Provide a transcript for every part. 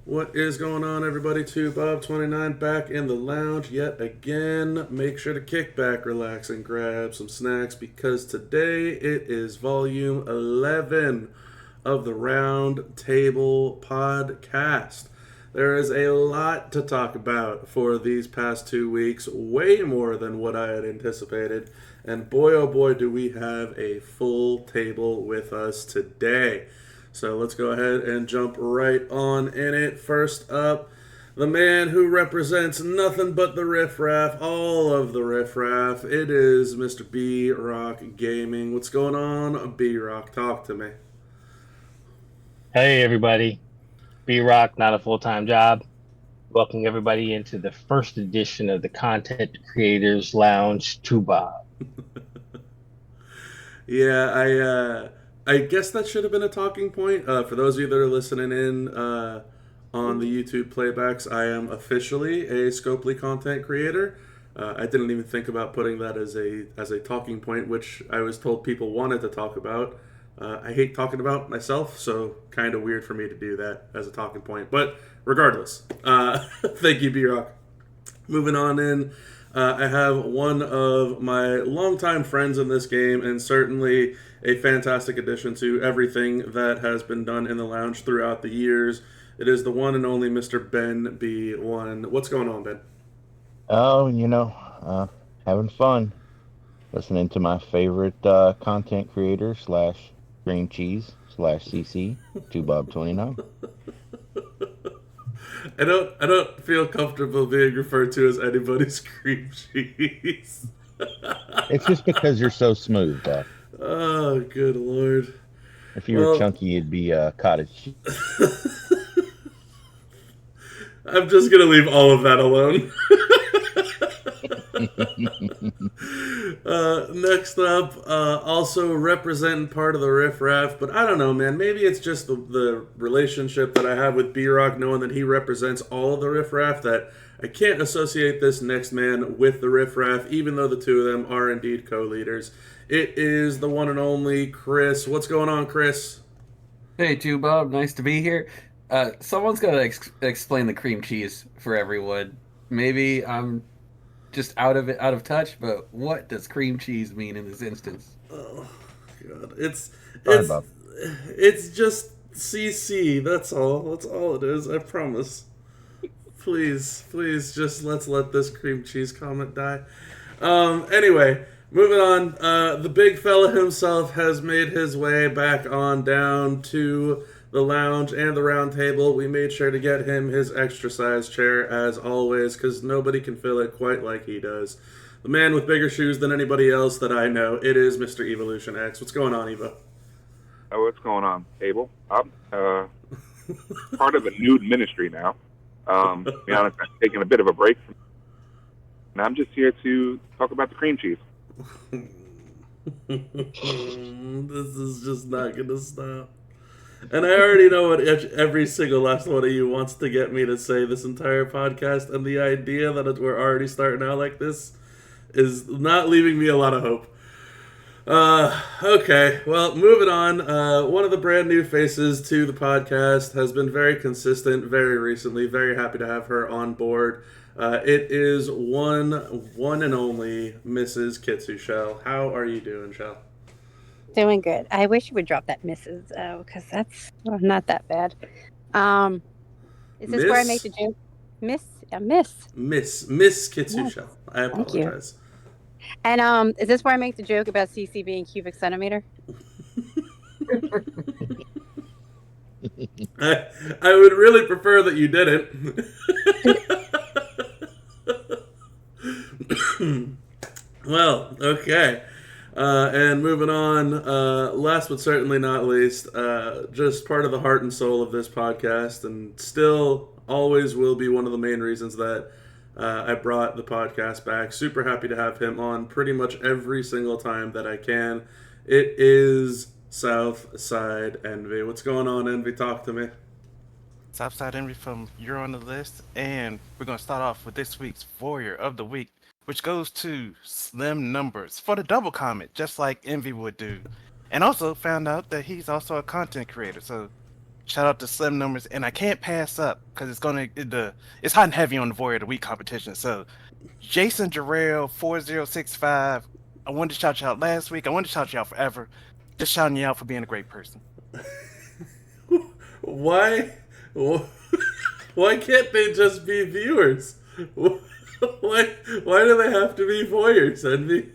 What is going on, everybody? Bob29 back in the lounge yet again. Make sure to kick back, relax, and grab some snacks because today it is volume 11 of the Round Table Podcast. There is a lot to talk about for these past 2 weeks, way more than what I had anticipated. And boy, oh boy, do we have a full table with us today. So let's go ahead and jump right on in it. First up, the man who represents nothing but the riffraff, all of the riffraff. It is Mr. B-Rock Gaming. What's going on, B-Rock? Talk to me. Hey everybody, B-Rock, not a full-time job. Welcome everybody into the first edition of the Content Creators Lounge to Bob. Yeah, I guess that should have been a talking point. For those of you that are listening in on the YouTube playbacks, I am officially a Scopely content creator. I didn't even think about putting that as a talking point, which I was told people wanted to talk about. I hate talking about myself, so kind of weird for me to do that as a talking point. But regardless, thank you, B-Rock. Moving on in, I have one of my longtime friends in this game, and certainly a fantastic addition to everything that has been done in the lounge throughout the years. It is the one and only Mr. Ben B1. What's going on, Ben? Oh, having fun. Listening to my favorite content creator slash cream cheese slash CC, 2Bob29. I don't feel comfortable being referred to as anybody's cream cheese. It's just because you're so smooth, Bob. Oh, good lord. If you were chunky, it'd be cottage cheese. I'm just gonna leave all of that alone. Next up, also representing part of the riffraff, but I don't know, man. Maybe it's just the relationship that I have with B-Rock, knowing that he represents all of the riffraff, that I can't associate this next man with the riffraff, even though the two of them are indeed co-leaders. It is the one and only Chris. What's going on, Chris? Hey, too, Bob. Nice to be here. Someone's got to explain the cream cheese for everyone. Maybe I'm just out of touch, but what does cream cheese mean in this instance? Oh God, it's Sorry, Bob. it's just CC. That's all. That's all it is. I promise. Please, just let's let this cream cheese comment die. Anyway, moving on. The big fella himself has made his way back on down to the lounge and the round table. We made sure to get him his extra size chair as always, because nobody can fill it quite like he does. The man with bigger shoes than anybody else that I know. It is Mr. Evolution X. What's going on, Evo? Oh, what's going on, Abel? I'm part of a nude ministry now. To be honest, I'm taking a bit of a break, and I'm just here to talk about the cream cheese. This is just not going to stop. And I already know what every single last one of you wants to get me to say this entire podcast, and the idea that we're already starting out like this is not leaving me a lot of hope. Okay, well, moving on. One of the brand new faces to the podcast has been very consistent very recently. Very happy to have her on board. It is one and only Mrs. Kitsu Shell. How are you doing, Shell? Doing good. I wish you would drop that Mrs. Because that's not that bad. Is this where I make the joke? Miss Kitsu Yes. Shell. I apologize. And is this where I make the joke about CC being cubic centimeter? I would really prefer that you didn't. Well, okay. And moving on, last but certainly not least, just part of the heart and soul of this podcast, and still always will be one of the main reasons that I brought the podcast back. Super happy to have him on pretty much every single time that I can. It is Southside Envy. What's going on, Envy? Talk to me. Southside Envy from You're on the List, and we're going to start off with this week's Warrior of the Week, which goes to Slim Numbers for the double comment, just like Envy would do. And also found out that he's also a content creator, so Shout out to Slim Numbers, and I can't pass up because it's hot and heavy on the Warrior of the Week competition. So, Jason Jarrell 4065. I wanted to shout you out last week. I wanted to shout you out forever. Just shouting you out for being a great person. Why? Why can't they just be viewers? Why do they have to be voyeurs, Envy?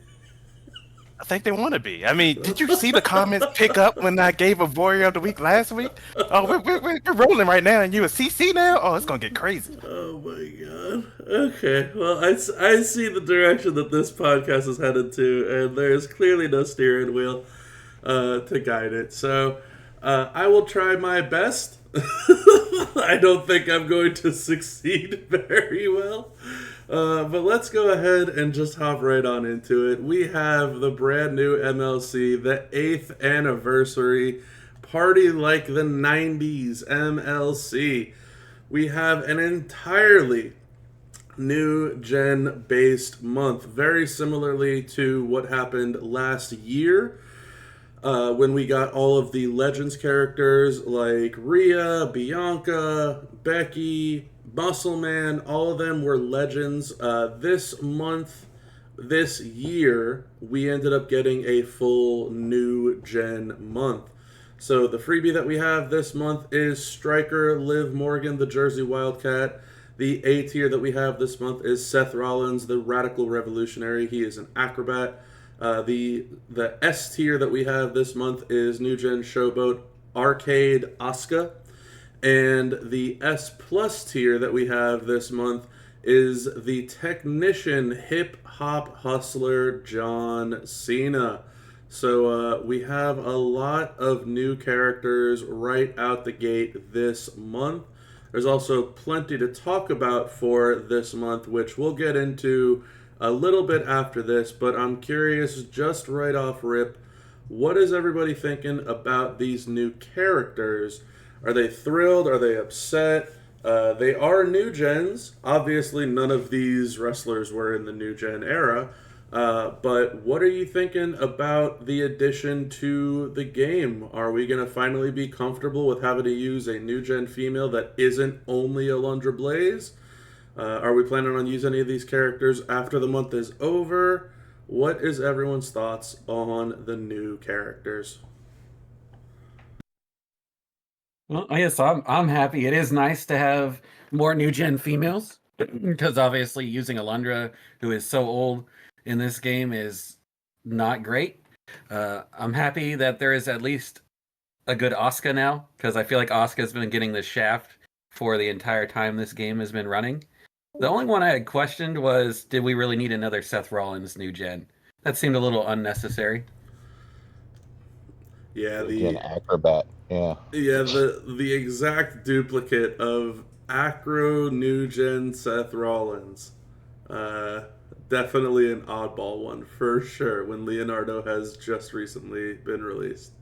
I think they want to be. I mean, did you see the comments pick up when I gave a Warrior of the Week last week? Oh, we're rolling right now, and you a CC now? Oh, it's gonna get crazy. Oh my god. Okay, well, I see the direction that this podcast is headed to, and there is clearly no steering wheel to guide it. So, I will try my best. I don't think I'm going to succeed very well. But let's go ahead and just hop right on into it. We have the brand new MLC, the 8th anniversary, Party Like the 90s MLC. We have an entirely new gen based month, very similarly to what happened last year. When we got all of the Legends characters like Rhea, Bianca, Becky, Muscle Man, all of them were Legends. This month, this year, we ended up getting a full new gen month. So the freebie that we have this month is Striker, Liv Morgan, the Jersey Wildcat. The A tier that we have this month is Seth Rollins, the Radical Revolutionary. He is an acrobat. The S tier that we have this month is New Gen Showboat Arcade Asuka. And the S plus tier that we have this month is the Technician Hip Hop Hustler John Cena. So we have a lot of new characters right out the gate this month. There's also plenty to talk about for this month, which we'll get into a little bit after this, but I'm curious, just right off rip, what is everybody thinking about these new characters? Are they thrilled? Are they upset? They are new gens. Obviously, none of these wrestlers were in the new gen era, but what are you thinking about the addition to the game? Are we going to finally be comfortable with having to use a new gen female that isn't only Alundra Blaze? Are we planning on using any of these characters after the month is over? What is everyone's thoughts on the new characters? Well, I guess I'm happy. It is nice to have more new gen females because obviously using Alundra, who is so old in this game, is not great. I'm happy that there is at least a good Asuka now because I feel like Asuka's been getting the shaft for the entire time this game has been running. The only one I had questioned was, did we really need another Seth Rollins new gen? That seemed a little unnecessary. Yeah, Again, acrobat. Yeah. Yeah, the exact duplicate of Acro New Gen Seth Rollins. Definitely an oddball one for sure when Leonardo has just recently been released.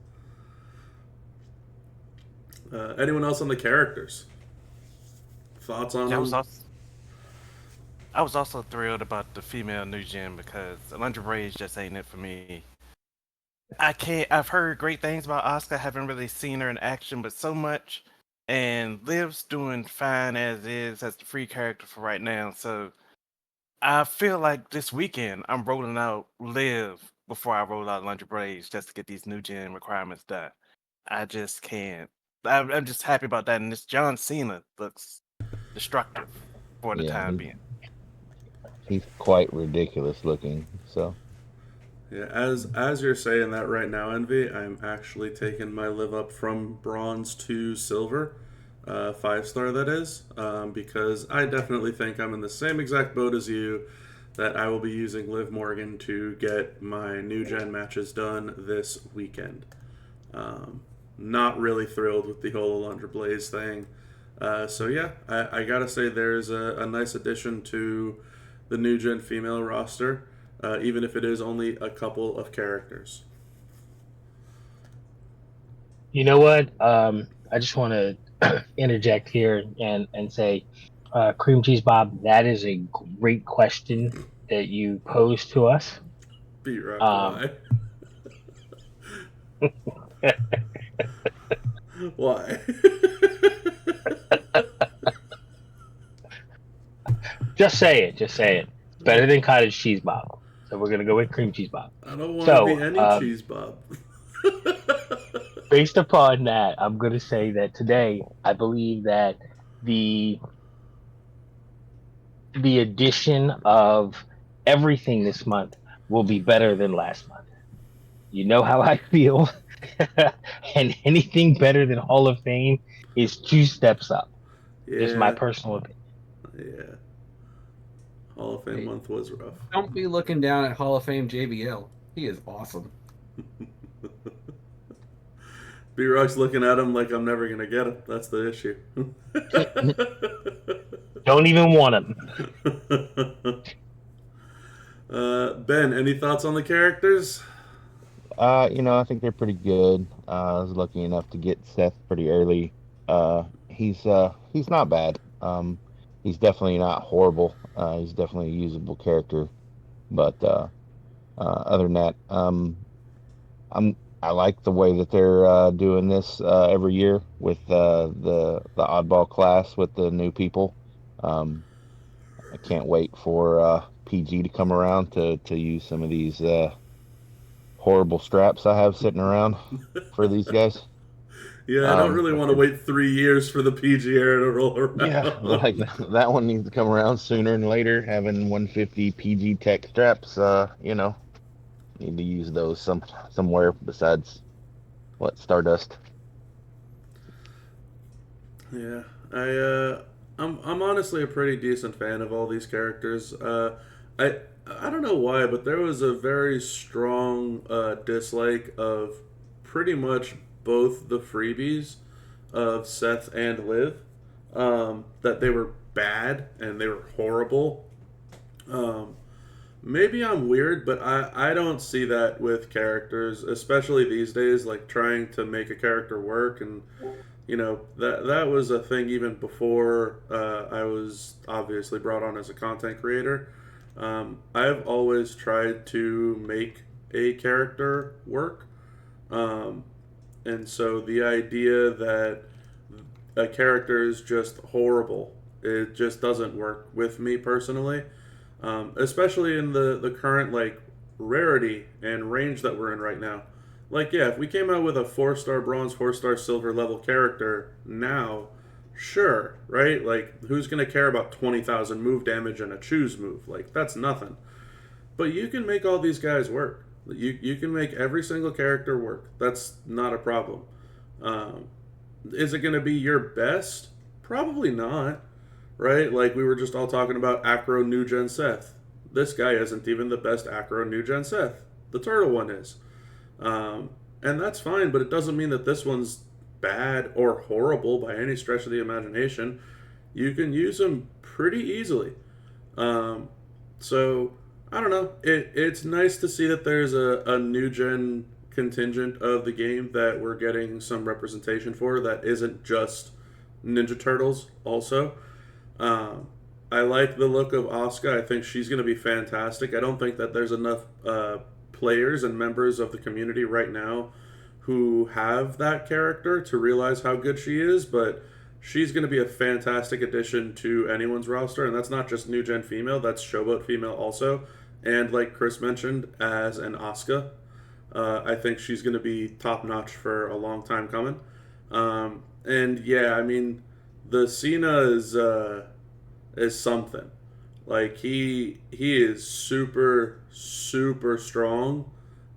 Anyone else on the characters? Thoughts on them? I was also thrilled about the female new gen because Alundra Blaze just ain't it for me. I've heard great things about Asuka, haven't really seen her in action, but so much. And Liv's doing fine as is, as the free character for right now. So I feel like this weekend I'm rolling out Liv before I roll out Alundra Blaze just to get these new gen requirements done. I just can't. I'm just happy about that. And this John Cena looks destructive for the time being. He's quite ridiculous looking, so. Yeah, as you're saying that right now, Envy, I'm actually taking my live up from bronze to silver, 5-star that is, because I definitely think I'm in the same exact boat as you, that I will be using Liv Morgan to get my new gen matches done this weekend. Not really thrilled with the whole Alundra Blaze thing. So yeah, I gotta say there's a nice addition to the new gen female roster. Even if it is only a couple of characters. You know what? I just want to interject here and say, Cream Cheese Bob, that is a great question that you posed to us. B-Rock, why? Why? Just say it. Just say it. It's better than cottage cheese bob. So we're gonna go with cream cheese bob. I don't want to So, be any cheese, Bob. based upon that, I'm gonna say that today I believe that the the addition of everything this month will be better than last month. You know how I feel, and anything better than Hall of Fame is two steps up. Just my Yeah, personal opinion. yeah. Hall of Fame Hey. month was rough. Don't be looking down at Hall of Fame JBL. He is awesome. B-Rock's looking at him like I'm never going to get him. That's the issue. Don't even want him. Ben, any thoughts on the characters? I think they're pretty good. I was lucky enough to get Seth pretty early. He's not bad. He's definitely not horrible. He's definitely a usable character. But other than that, I like the way that they're doing this every year with the oddball class with the new people. I can't wait for PG to come around to use some of these horrible straps I have sitting around for these guys. Yeah, I don't really want to wait 3 years for the PG era to roll around. Yeah, like that one needs to come around sooner than later. Having 150 PG Tech straps, need to use those somewhere besides Stardust. Yeah, I'm honestly a pretty decent fan of all these characters. I don't know why, but there was a very strong dislike of pretty much both the freebies of Seth and Liv. That they were bad and they were horrible. Maybe I'm weird, but I don't see that with characters, especially these days, like trying to make a character work. And that was a thing even before I was obviously brought on as a content creator. I've always tried to make a character work. And so the idea that a character is just horrible, it just doesn't work with me personally. Especially in the current rarity and range that we're in right now. If we came out with a 4-star bronze, 4-star silver level character now, sure, right? Who's gonna care about 20,000 move damage and a choose move? That's nothing. But you can make all these guys work. You can make every single character work. That's not a problem. Is it gonna be your best? Probably not. Right? We were just all talking about Acro New Gen Seth. This guy isn't even the best Acro New Gen Seth. The turtle one is. And that's fine, but it doesn't mean that this one's bad or horrible by any stretch of the imagination. You can use them pretty easily. So, I don't know. It's nice to see that there's a new gen contingent of the game that we're getting some representation for that isn't just Ninja Turtles also. I like the look of Asuka. I think she's going to be fantastic. I don't think that there's enough players and members of the community right now who have that character to realize how good she is, but she's going to be a fantastic addition to anyone's roster, and that's not just New Gen female, that's Showboat female also. And like Chris mentioned, as an Asuka, I think she's going to be top-notch for a long time coming. And yeah, I mean, the Cena is something. He is super super strong.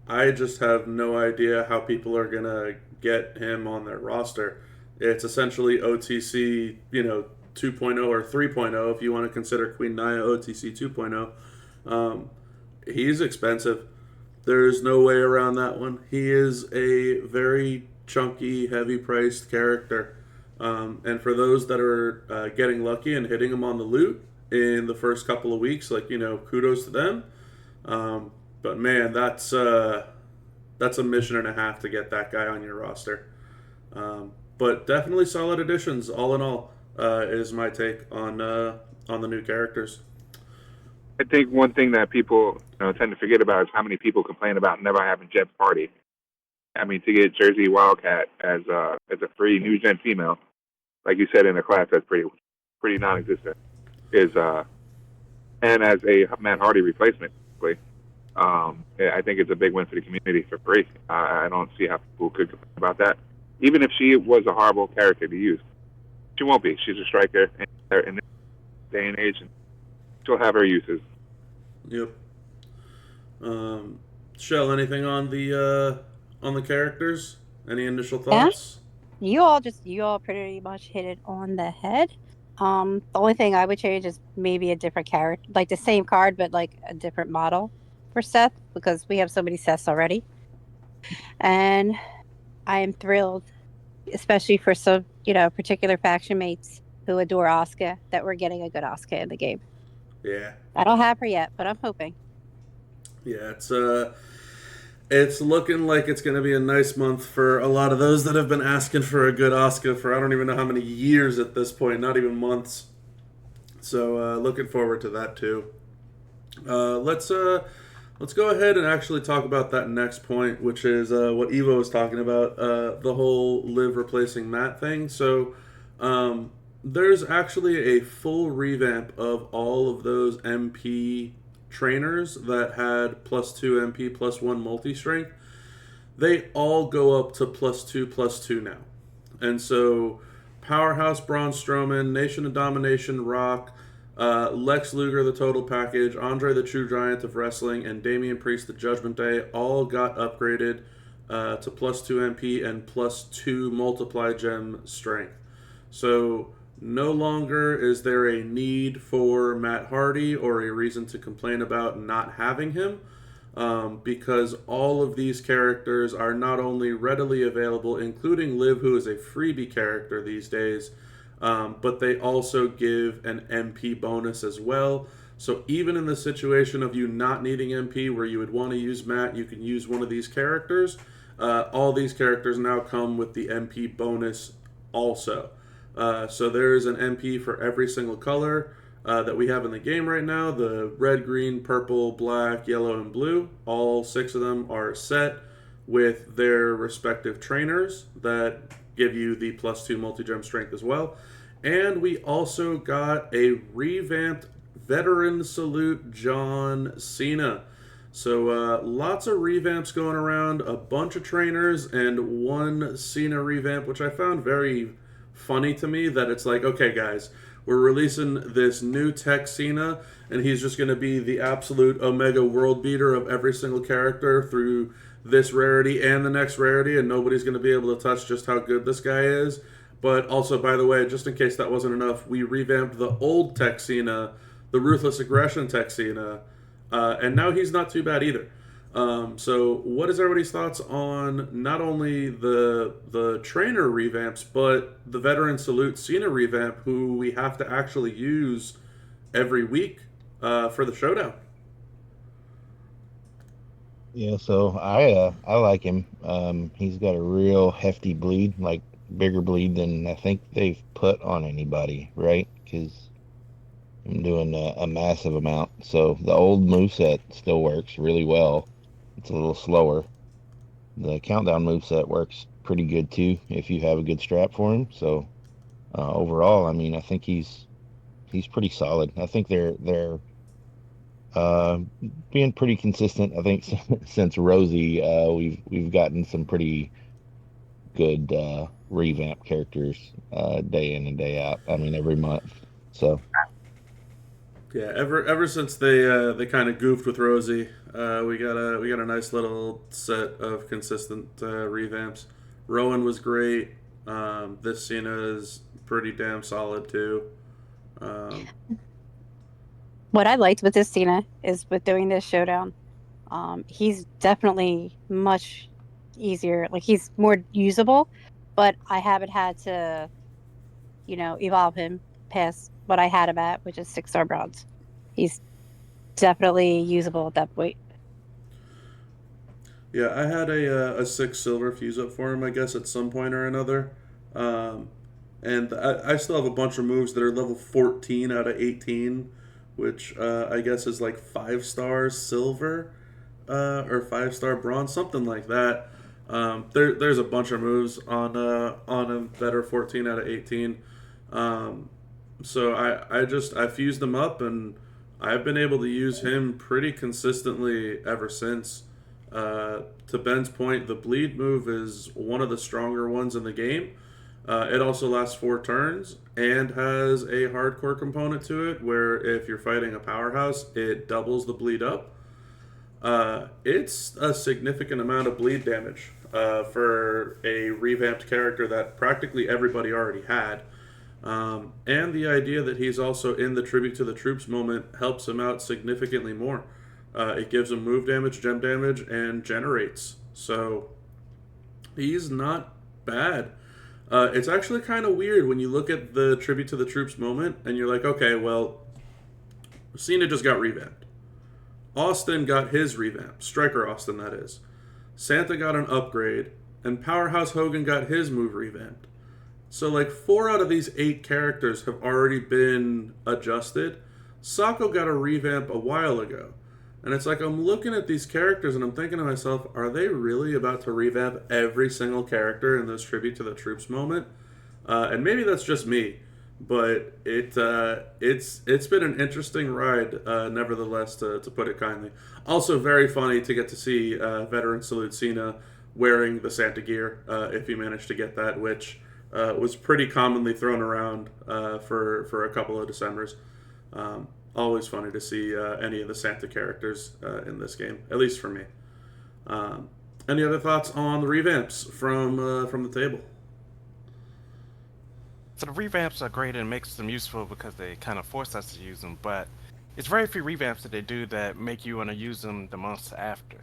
I just have no idea how people are gonna get him on their roster. It's essentially OTC, 2.0 or 3.0 if you want to consider Queen Naya OTC 2.0. He's expensive. There's no way around that one. He is a very chunky, heavy-priced character. And for those that are getting lucky and hitting him on the loot in the first couple of weeks, kudos to them. But man, that's a mission and a half to get that guy on your roster. But definitely solid additions, all in all, is my take on the new characters. I think one thing that people tend to forget about is how many people complain about never having Jet's Party. I mean, to get Jersey Wildcat as a free new gen female, like you said in a class that's pretty non-existent, is and as a Matt Hardy replacement, basically. I think it's a big win for the community for free. I don't see how people could complain about that. Even if she was a horrible character to use, she won't be. She's a striker in this day and age, and she'll have her uses. Yep. Shell, anything on the characters? Any initial thoughts? You all pretty much hit it on the head. The only thing I would change is maybe a different character, like the same card, but like a different model for Seth, because we have so many Seths already. And I am thrilled, especially for some, particular faction mates who adore Asuka, that we're getting a good Asuka in the game. Yeah. I don't have her yet, but I'm hoping. Yeah, it's looking like it's going to be a nice month for a lot of those that have been asking for a good Asuka for I don't even know how many years at this point, not even months. So looking forward to that too. Let's go ahead and actually talk about that next point, which is what Evo was talking about, the whole Liv replacing Matt thing. So there's actually a full revamp of all of those MP trainers that had +2 MP +1 multi-strength. They all go up to +2/+2 now. And so Powerhouse Braun Strowman, Nation of Domination Rock, Lex Luger, the Total Package, Andre the True Giant of Wrestling, and Damian Priest, the Judgment Day, all got upgraded to +2 MP and +2 multiply gem strength. So no longer is there a need for Matt Hardy or a reason to complain about not having him, because all of these characters are not only readily available, including Liv, who is a freebie character these days, but they also give an MP bonus as well. So even in the situation of you not needing MP where you would want to use Matt, you can use one of these characters. All these characters now come with the MP bonus also. So there's an MP for every single color that we have in the game right now. The red, green, purple, black, yellow, and blue. All 6 of them are set with their respective trainers that give you the +2 multi-gem strength as well. And we also got a revamped Veteran Salute John Cena. So lots of revamps going around, a bunch of trainers, and one Cena revamp, which I found very funny to me, that it's like, okay guys, we're releasing this new tech Cena, and he's just going to be the absolute omega world beater of every single character through this rarity and the next rarity, and nobody's going to be able to touch just how good this guy is. But also, by the way, just in case that wasn't enough, we revamped the old tech Cena, the Ruthless Aggression tech Cena, and now he's not too bad either. So what is everybody's thoughts on not only the trainer revamps, but the Veteran Salute Cena revamp, who we have to actually use every week for the Showdown? Yeah, so I like him. He's got a real hefty bleed, like bigger bleed than I think they've put on anybody, right? Because I'm doing a massive amount. So the old moveset still works really well. It's a little slower. The countdown moveset works pretty good too if you have a good strap for him. So overall, I mean, I think he's pretty solid. I think they're being pretty consistent. I think since Rosie, we've gotten some pretty good revamp characters day in and day out. I mean, every month. So yeah, ever since they kind of goofed with Rosie, we got a nice little set of consistent revamps. Rowan was great. This Cena is pretty damn solid too. What I liked with this Cena is with doing this Showdown, he's definitely much easier. Like, he's more usable, but I haven't had to, evolve him past what I had him at, which is 6-star bronze. He's definitely usable at that point. Yeah, I had a 6 silver fuse up for him, I guess, at some point or another. And I still have a bunch of moves that are level 14 out of 18, which I guess is like 5-star silver or 5-star bronze, something like that. There's a bunch of moves on him that are 14 out of 18. So I fused them up, and I've been able to use him pretty consistently ever since. To Ben's point, the bleed move is one of the stronger ones in the game. It also lasts 4 turns and has a hardcore component to it where if you're fighting a powerhouse, it doubles the bleed up. It's a significant amount of bleed damage for a revamped character that practically everybody already had. And the idea that he's also in the Tribute to the Troops moment helps him out significantly more. It gives him move damage, gem damage, and generates. So he's not bad. It's actually kind of weird when you look at the Tribute to the Troops moment and you're like, okay, well, Cena just got revamped. Austin got his revamp. Striker Austin, that is. Santa got an upgrade. And Powerhouse Hogan got his move revamped. So, like, 4 out of these 8 characters have already been adjusted. Sako got a revamp a while ago. And it's like, I'm looking at these characters and I'm thinking to myself, are they really about to revamp every single character in this Tribute to the Troops moment? And maybe that's just me. But it's been an interesting ride, nevertheless, to put it kindly. Also, very funny to get to see Veteran Salute Cena wearing the Santa gear, if he managed to get that, which was pretty commonly thrown around for a couple of Decembers. Always funny to see any of the Santa characters in this game, at least for me. Any other thoughts on the revamps from the table? So the revamps are great and it makes them useful because they kind of force us to use them, but it's very few revamps that they do that make you want to use them the months after.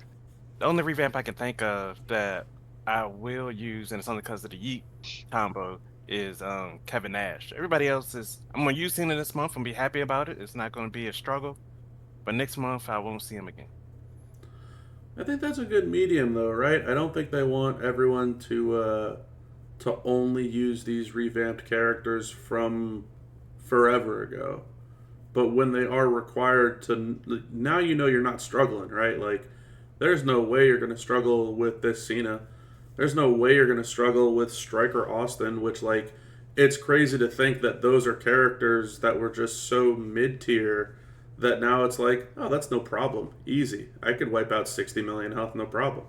The only revamp I can think of that I will use, and it's only because of the Yeet combo, is Kevin Nash. Everybody else is, I'm going to use him this month and be happy about it. It's not going to be a struggle, but next month I won't see him again. I think that's a good medium, though, right? I don't think they want everyone to only use these revamped characters from forever ago. But when they are required to, now you know you're not struggling, right? Like, there's no way you're going to struggle with this Cena. There's no way you're going to struggle with Striker Austin, which, like, it's crazy to think that those are characters that were just so mid-tier that now it's like, oh, that's no problem. Easy. I could wipe out 60 million health, no problem.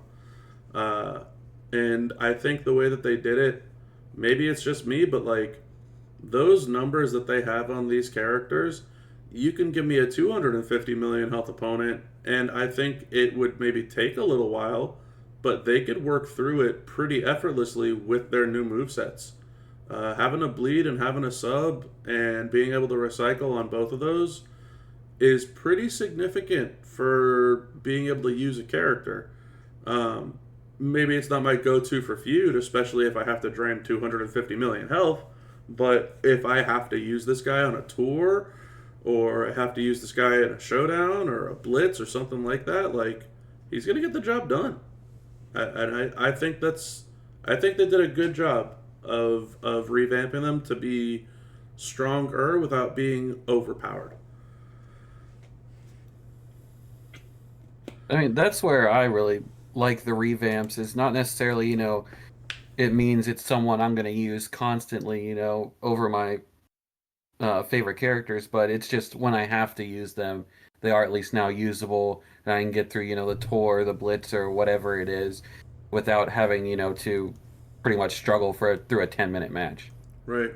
And I think the way that they did it, maybe it's just me, but like those numbers that they have on these characters, you can give me a 250 million health opponent, and I think it would maybe take a little while, but they could work through it pretty effortlessly with their new movesets. Having a bleed and having a sub and being able to recycle on both of those is pretty significant for being able to use a character. Maybe it's not my go-to for Feud, especially if I have to drain 250 million health, but if I have to use this guy on a tour, or I have to use this guy in a showdown or a blitz or something like that, like, he's going to get the job done. I think they did a good job of revamping them to be stronger without being overpowered. I mean, that's where I really like the revamps. Is not necessarily, it means it's someone I'm going to use constantly, over my favorite characters, but it's just when I have to use them, they are at least now usable, and I can get through, the tour, the blitz, or whatever it is, without having, to pretty much struggle through a 10-minute match. Right.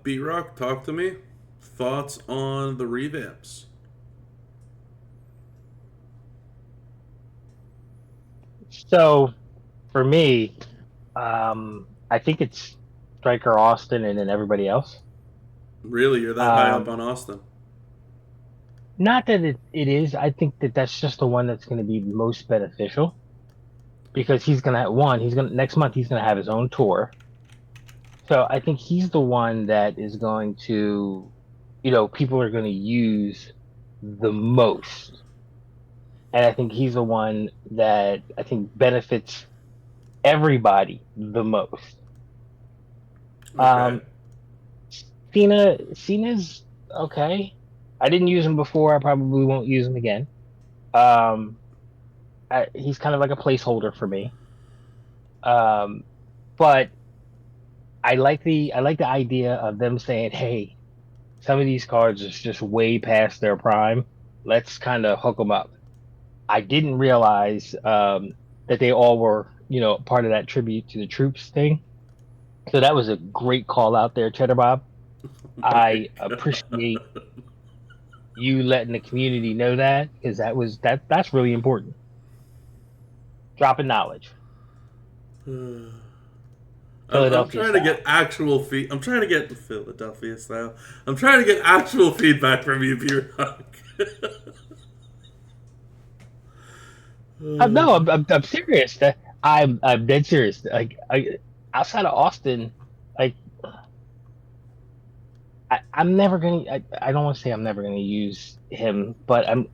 B-Rock, talk to me. Thoughts on the revamps? So, for me, I think it's Striker Austin and then everybody else. Really? You're that high up on Austin? Not that it is. I think that's just the one that's going to be most beneficial. Because he's going to, next month he's going to have his own tour. So I think he's the one that is going to, people are going to use the most. And I think he's the one that I think benefits everybody the most. Okay. Cena's okay. I didn't use him before. I probably won't use him again. He's kind of like a placeholder for me. But I like the idea of them saying, "Hey, some of these cards is just way past their prime. Let's kind of hook them up. I didn't realize that they all were, part of that tribute to the troops thing. So that was a great call out there, Cheddar Bob. I appreciate you letting the community know that, because that's really important. Dropping knowledge. I'm Philadelphia trying to style. get actual feed. I'm trying to get the Philadelphia style. I'm trying to get actual feedback from you, B-Rock. No, I'm serious. I'm dead serious. Like, outside of Austin, like, I'm never gonna. I don't want to say I'm never gonna use him, but I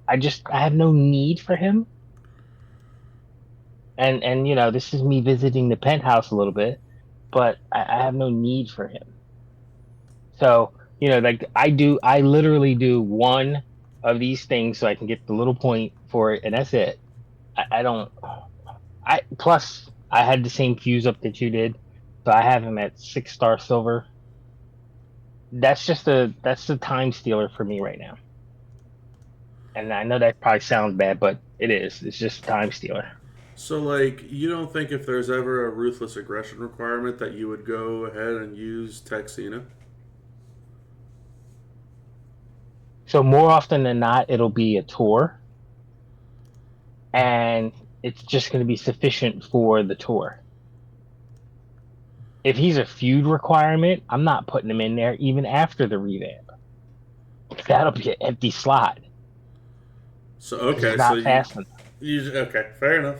have no need for him. And this is me visiting the penthouse a little bit, but I have no need for him. So like, I literally do one of these things so I can get the little point for it, and that's it. I don't. Plus I had the same fuse up that you did, so I have him at 6-star silver. That's the time stealer for me right now. And I know that probably sounds bad, but it is. It's just a time stealer. So, like, you don't think if there's ever a ruthless aggression requirement that you would go ahead and use Cena? So more often than not, it'll be a tour, and it's just going to be sufficient for the tour. If he's a feud requirement, I'm not putting him in there even after the revamp. That'll be an empty slot. So okay, not so fast enough. Okay, fair enough.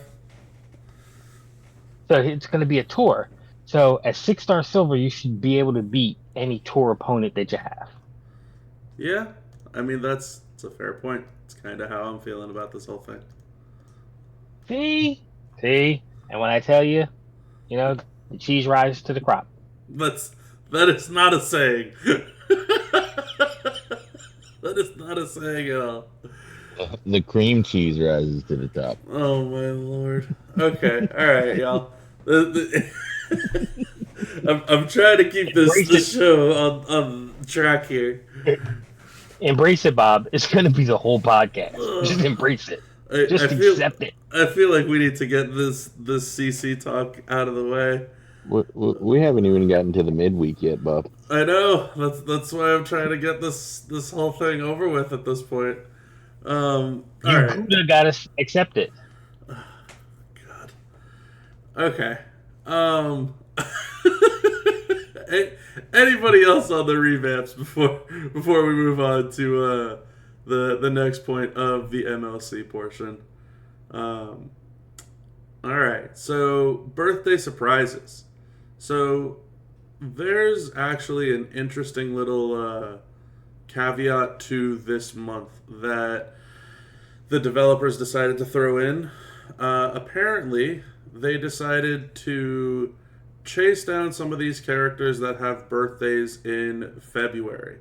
So it's going to be a tour. So at 6-star silver, you should be able to beat any tour opponent that you have. Yeah, I mean that's a fair point. It's kind of how I'm feeling about this whole thing. See, and when I tell you, the cheese rises to the crop. That is not a saying. That is not a saying at all. The cream cheese rises to the top. Oh my lord. Okay, all right, y'all. I'm trying to keep this show on track here. Embrace it, Bob. It's going to be the whole podcast. Just embrace it. Accept it. I feel like we need to get this CC talk out of the way. We haven't even gotten to the midweek yet, Bob. I know. That's why I'm trying to get this whole thing over with at this point. All right. You got to accept it. God. Okay. Anybody else on the revamps before we move on to the next point of the MLC portion? All right. So birthday surprises. So there's actually an interesting little caveat to this month that the developers decided to throw in. Apparently, they decided to chase down some of these characters that have birthdays in February.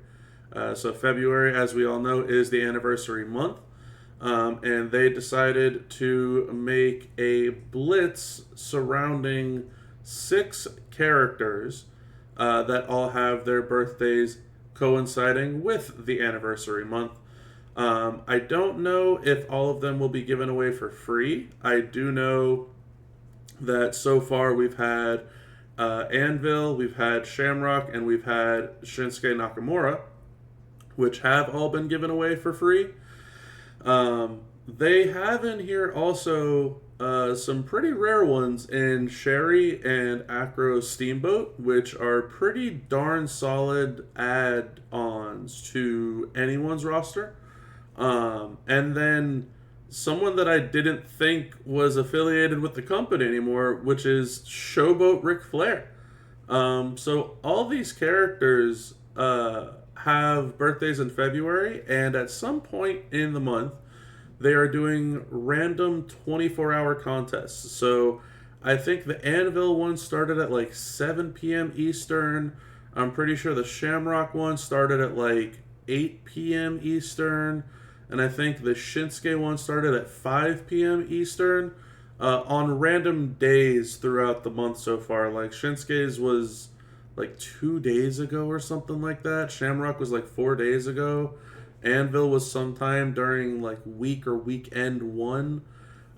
So February, as we all know, is the anniversary month. And they decided to make a blitz surrounding 6 characters that all have their birthdays coinciding with the anniversary month. I don't know if all of them will be given away for free. I do know that so far we've had Anvil, we've had Shamrock, and we've had Shinsuke Nakamura, which have all been given away for free. They have in here also some pretty rare ones in Sherry and Acro Steamboat, which are pretty darn solid add-ons to anyone's roster. And then someone that I didn't think was affiliated with the company anymore, which is Showboat Ric Flair. So all these characters have birthdays in February, and at some point in the month, they are doing random 24-hour contests. So I think the Anvil one started at like 7 p.m. Eastern. I'm pretty sure the Shamrock one started at like 8 p.m. Eastern. And I think the Shinsuke one started at 5 p.m. Eastern on random days throughout the month so far. Like Shinsuke's was like 2 days ago or something like that. Shamrock was like 4 days ago. Anvil was sometime during like week or weekend one.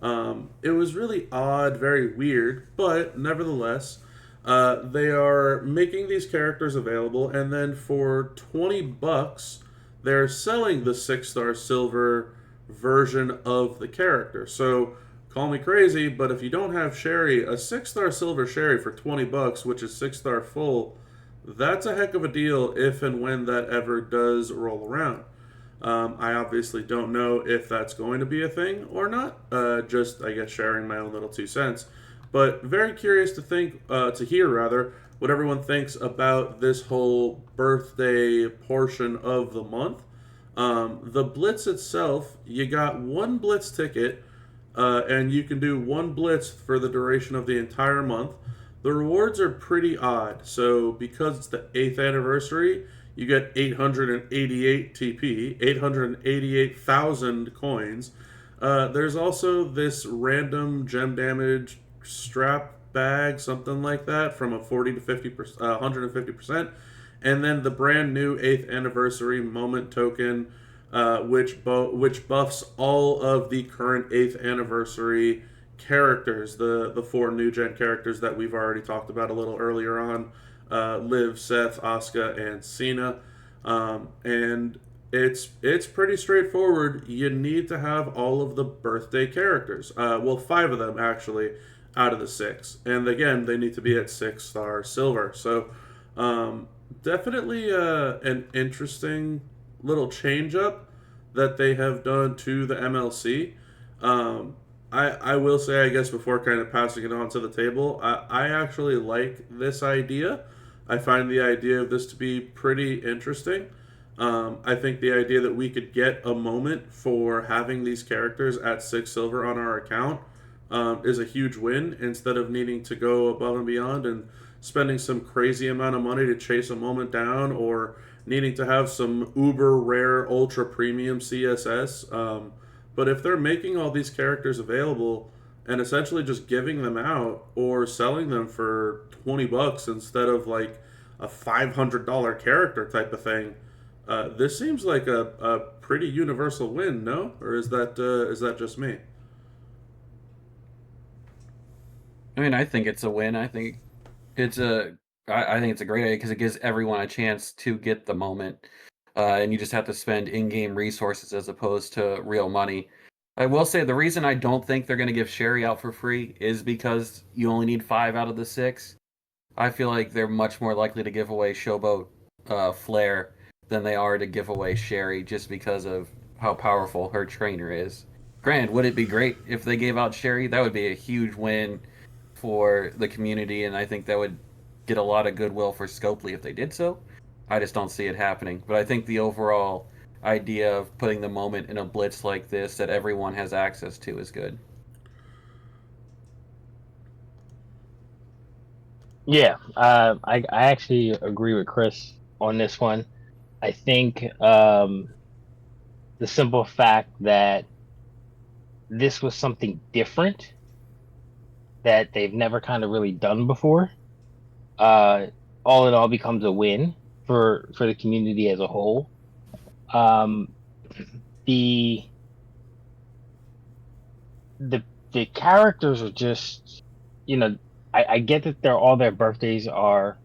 It was really odd, very weird, but nevertheless, they are making these characters available, and then for $20, they're selling the 6-star silver version of the character. So call me crazy, but if you don't have Sherry, a 6-star silver Sherry for $20, which is 6-star full, that's a heck of a deal if and when that ever does roll around. I obviously don't know if that's going to be a thing or not. Just, I guess, sharing my own little 2 cents. But very curious to hear rather, what everyone thinks about this whole birthday portion of the month. The Blitz itself, you got one Blitz ticket, and you can do one Blitz for the duration of the entire month. The rewards are pretty odd. So, because it's the 8th anniversary, you get 888 TP, 888,000 coins. There's also this random gem damage strap bag, something like that, from a 40 to 50%, 150%. And then the brand new 8th anniversary moment token, which buffs all of the current 8th anniversary characters, the 4 new gen characters that we've already talked about a little earlier on. Liv, Seth, Asuka, and Cena. And it's pretty straightforward. You need to have all of the birthday characters. Well, 5 of them, actually, out of the 6. And again, they need to be at 6-star silver. So definitely an interesting little change up that they have done to the MLC. I will say, I guess, before kind of passing it on to the table, I actually like this idea. I find the idea of this to be pretty interesting. I think the idea that we could get a moment for having these characters at 6 silver on our account is a huge win, instead of needing to go above and beyond and spending some crazy amount of money to chase a moment down, or needing to have some uber rare ultra premium CSS. But if they're making all these characters available and essentially just giving them out or selling them for $20 instead of like a $500 character type of thing, this seems like a pretty universal win, no? Or is that just me? I mean, I think it's a win. It's a I think it's a great idea because it gives everyone a chance to get the moment, and you just have to spend in-game resources as opposed to real money. I will say the reason I don't think they're going to give Sherry out for free is because you only need 5 out of the 6. I feel like they're much more likely to give away Showboat Flair than they are to give away Sherry, just because of how powerful her trainer is. Granted, would it be great if they gave out Sherry? That would be a huge win for the community, and I think that would get a lot of goodwill for Scopely if they did so. I just don't see it happening. But I think the overall idea of putting the moment in a blitz like this that everyone has access to is good. Yeah, I actually agree with Chris on this one. I think the simple fact that this was something different that they've never kind of really done before, all in all becomes a win for the community as a whole. The the characters are just, you know, I get that all their birthdays are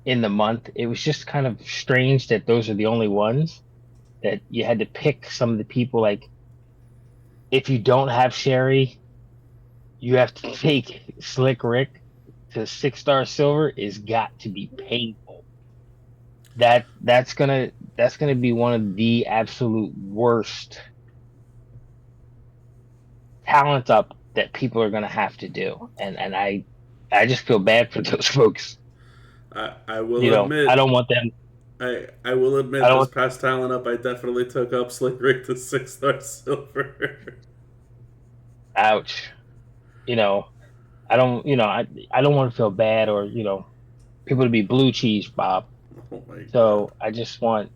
in the month. It was just kind of strange that those are the only ones that you had to pick some of the people. Like, if you don't have Sherry, you have to take Slick Rick to 6-star silver. Is got to be painful. That's gonna be one of the absolute worst talent up that people are gonna have to do, and I just feel bad for those folks. I will admit, I don't want them. I will admit, I don't this want, past talent up, I definitely took up Slick Rick to 6-star silver. ouch. You know, I don't. I don't want to feel bad, or people to be blue cheese, Bob. Oh my god. So I just want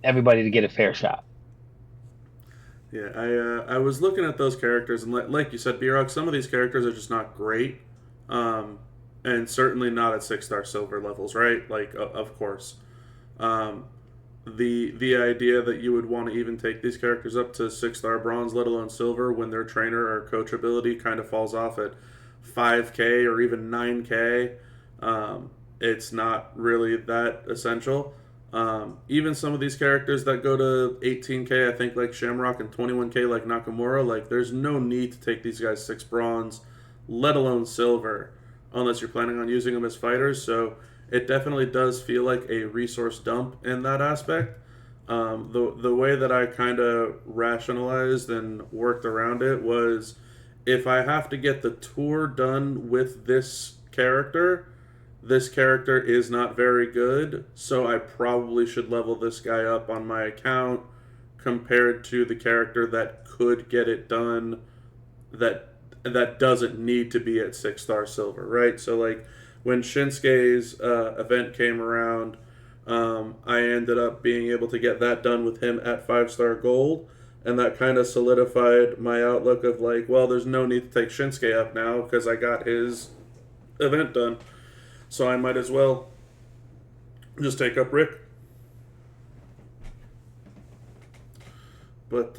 everybody to get a fair shot. Yeah, I was looking at those characters, and like you said, B-Rock, some of these characters are just not great. and certainly not at 6-star silver levels, right? Like, of course. Um, the idea that you would want to even take these characters up to 6-star bronze, let alone silver, when their trainer or coach ability kind of falls off at 5K or even 9K, it's not really that essential. Even some of these characters that go to 18K, I think like Shamrock, and 21K like Nakamura, like there's no need to take these guys 6 bronze, let alone silver, unless you're planning on using them as fighters. So it definitely does feel like a resource dump in that aspect. The way that I kind of rationalized and worked around it was, if I have to get the tour done with this character is not very good, so I probably should level this guy up on my account compared to the character that could get it done, that doesn't need to be at 6-star silver, right? So like when Shinsuke's event came around, I ended up being able to get that done with him at 5-star gold, and that kind of solidified my outlook of like, well, there's no need to take Shinsuke up now because I got his event done, so I might as well just take up Rick. But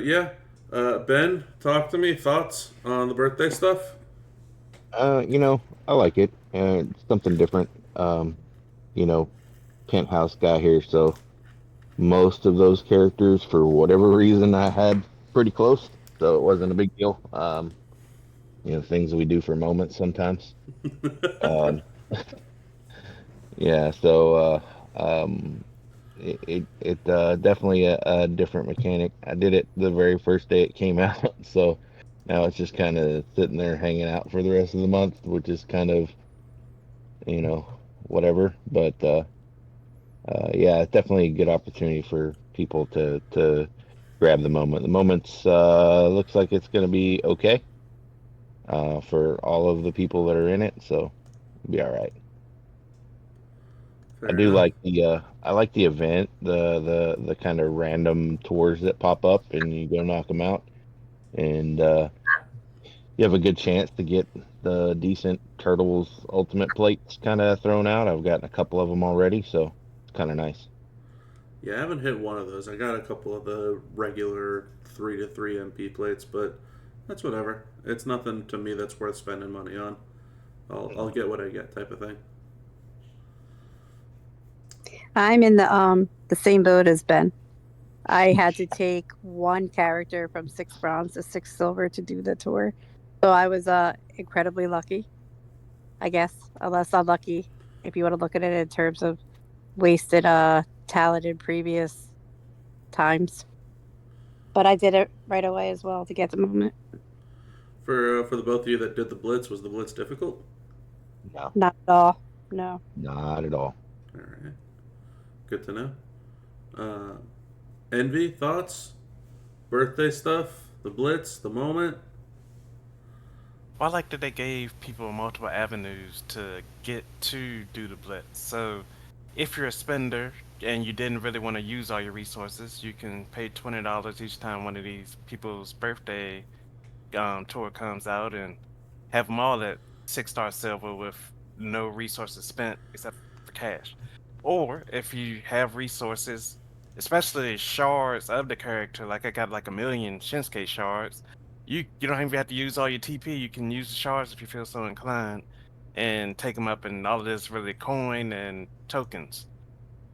yeah, Ben, talk to me. Thoughts on the birthday stuff? I like it. It's something different. You know, penthouse guy here, so most of those characters, for whatever reason, I had pretty close, so it wasn't a big deal. Things we do for moments sometimes. Um, yeah, so it definitely a different mechanic. I did it the very first day it came out, so now it's just kind of sitting there hanging out for the rest of the month, which is kind of, whatever. But yeah, it's definitely a good opportunity for people to grab the moment. The moment's looks like it's going to be okay for all of the people that are in it, so it'll be all right. Fair I do enough. like I like the event, the kind of random tours that pop up and you go knock them out, and you have a good chance to get the decent Turtles Ultimate plates kind of thrown out. I've gotten a couple of them already, so it's kind of nice. Yeah, I haven't hit one of those. I got a couple of the regular 3-3 MP plates, but that's whatever. It's nothing to me that's worth spending money on. I'll get what I get, type of thing. I'm in the same boat as Ben. I had to take one character from 6 bronze to 6 silver to do the tour. So I was incredibly lucky, I guess, unless unlucky, if you want to look at it in terms of wasted talent in previous times. But I did it right away as well to get the moment. For the both of you that did the blitz, was the blitz difficult? No, Not at all. No. not at all. All right, good to know. Envy, thoughts, birthday stuff, the blitz, the moment. Well, I like that they gave people multiple avenues to get to do the blitz. So, if you're a spender and you didn't really want to use all your resources, you can pay $20 each time one of these people's birthday tour comes out and have them all at 6-star silver with no resources spent except for cash. Or if you have resources, especially shards of the character, like I got like a million Shinsuke shards, you don't even have to use all your TP. You can use the shards if you feel so inclined, and take them up. And all of this really coin and tokens.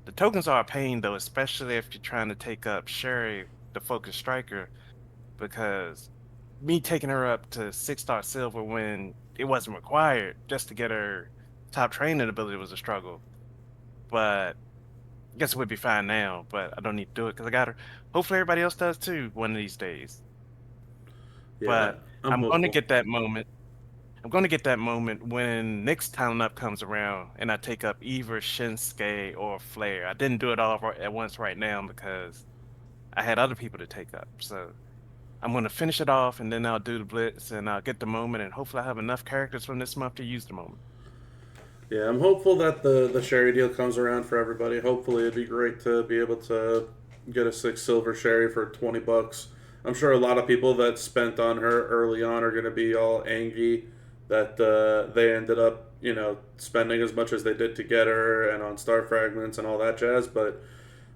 The tokens are a pain though, especially if you're trying to take up Sherry, the focus striker, because me taking her up to 6-star silver when it wasn't required just to get her top training ability was a struggle. But I guess it would be fine now, but I don't need to do it because I got her. Hopefully everybody else does too one of these days. Yeah, But I'm I'm going to hopeful. get that moment. I'm going to get that moment when next time up comes around and I take up either Shinsuke or Flair. I didn't do it all at once right now because I had other people to take up. So I'm going to finish it off and then I'll do the blitz and I'll get the moment and hopefully I have enough characters from this month to use the moment. Yeah, I'm hopeful that the Sherry deal comes around for everybody. Hopefully, it'd be great to be able to get a 6 silver Sherry for $20. I'm sure a lot of people that spent on her early on are going to be all angry that they ended up, spending as much as they did to get her and on star fragments and all that jazz. But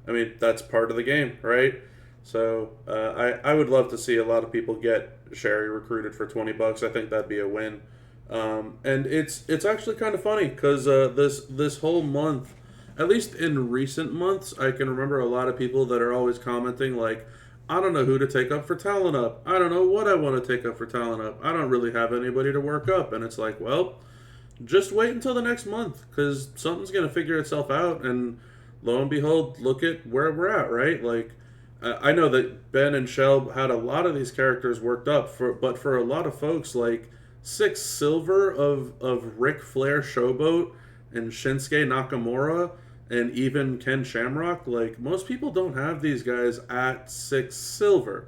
I mean, that's part of the game, right? So I would love to see a lot of people get Sherry recruited for $20. I think that'd be a win. And it's actually kind of funny because this whole month, at least in recent months, I can remember a lot of people that are always commenting like, I don't know who to take up for talent up. I don't know what I want to take up for talent up. I don't really have anybody to work up. And it's like, well, just wait until the next month because something's going to figure itself out. And lo and behold, look at where we're at, right? Like, I know that Ben and Shell had a lot of these characters worked up, but for a lot of folks, like 6 silver of Ric Flair Showboat and Shinsuke Nakamura and even Ken Shamrock, like most people don't have these guys at 6 silver.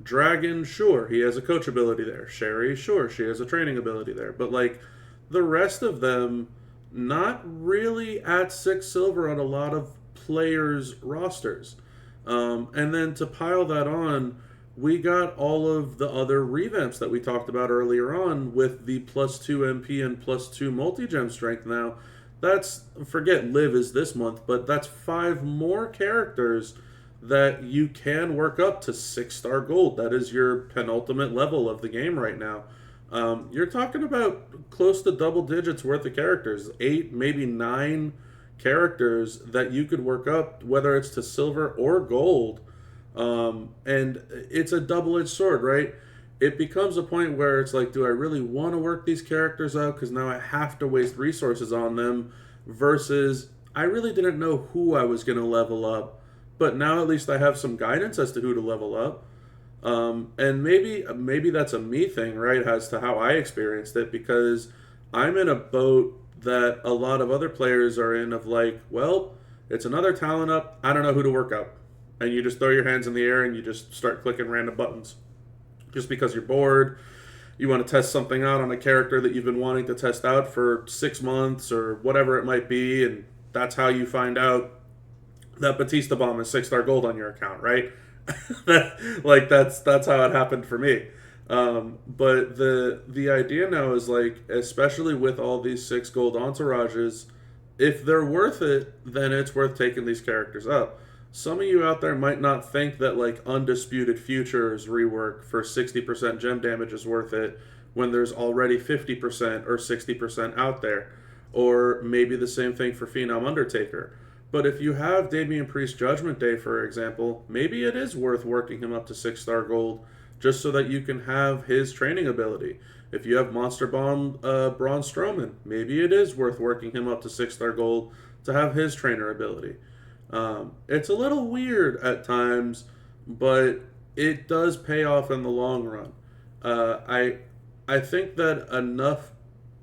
Dragon, sure, he has a coach ability there. Sherry, sure, she has a training ability there. But like the rest of them, not really at 6 silver on a lot of players' rosters. And then to pile that on, we got all of the other revamps that we talked about earlier on with the +2 MP and +2 multi-gem strength now. That's, forget Liv is this month, but that's 5 more characters that you can work up to 6-star gold. That is your penultimate level of the game right now. You're talking about close to double digits worth of characters, 8, maybe 9 characters that you could work up, whether it's to silver or gold. And it's a double-edged sword, right? It becomes a point where it's like, do I really want to work these characters out because now I have to waste resources on them, versus I really didn't know who I was going to level up, but now at least I have some guidance as to who to level up. And maybe that's a me thing, right, as to how I experienced it, because I'm in a boat that a lot of other players are in of like, well, it's another talent up, I don't know who to work up. And you just throw your hands in the air and you just start clicking random buttons. Just because you're bored, you want to test something out on a character that you've been wanting to test out for 6 months or whatever it might be, and that's how you find out that Batista Bomb is 6-star gold on your account, right? That's how it happened for me. But the idea now is like, especially with all these 6 gold entourages, if they're worth it, then it's worth taking these characters up. Some of you out there might not think that like Undisputed Futures rework for 60% gem damage is worth it when there's already 50% or 60% out there. Or maybe the same thing for Phenom Undertaker. But if you have Damian Priest Judgment Day, for example, maybe it is worth working him up to 6-star gold just so that you can have his training ability. If you have Monster Bomb Braun Strowman, maybe it is worth working him up to 6-star gold to have his trainer ability. It's a little weird at times, but it does pay off in the long run. I think that enough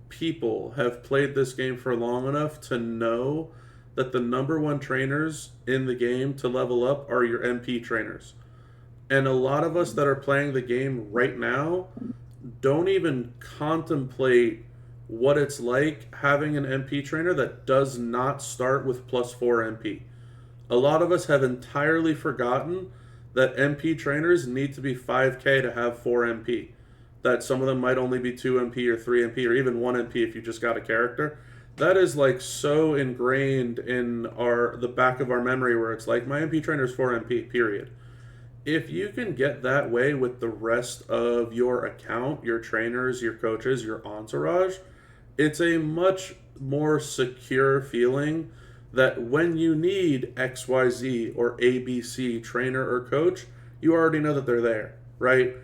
people have played this game for long enough to know that the number 1 trainers in the game to level up are your MP trainers. And a lot of us that are playing the game right now don't even contemplate what it's like having an MP trainer that does not start with +4 MP. A lot of us have entirely forgotten that MP trainers need to be 5k to have 4 MP. That some of them might only be 2 MP or 3 MP or even 1 MP if you just got a character. That is like so ingrained in the back of our memory where it's like, my MP trainer is 4 MP, period. If you can get that way with the rest of your account, your trainers, your coaches, your entourage, it's a much more secure feeling that when you need XYZ or ABC trainer or coach, you already know that they're there, right?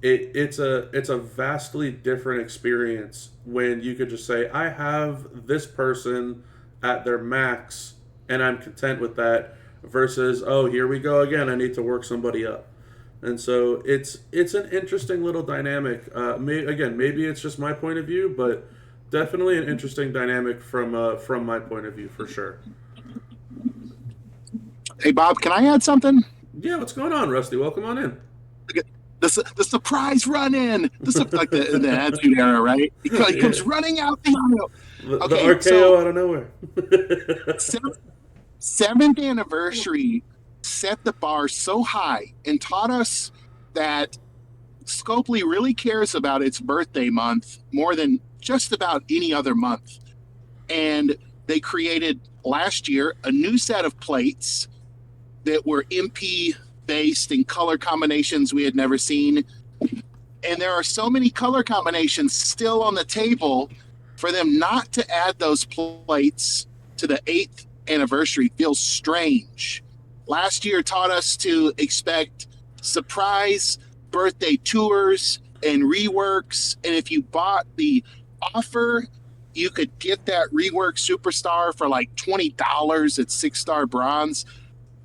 It's a vastly different experience when you could just say, I have this person at their max and I'm content with that, versus, oh, here we go again, I need to work somebody up. And so it's an interesting little dynamic. Maybe it's just my point of view, but definitely an interesting dynamic from my point of view, for sure. Hey, Bob, can I add something? Yeah, what's going on, Rusty? Welcome on in. The surprise run in. This is like the Attitude Era, right? He comes running out the aisle. The RKO out of nowhere. 7th anniversary set the bar so high and taught us that Scopely really cares about its birthday month more than just about any other month. And they created last year a new set of plates that were MP based in color combinations we had never seen. And there are so many color combinations still on the table. For them not to add those plates to the 8th anniversary feels strange. Last year taught us to expect surprise birthday tours and reworks. And if you bought the offer, you could get that rework superstar for like $20 at 6-star bronze.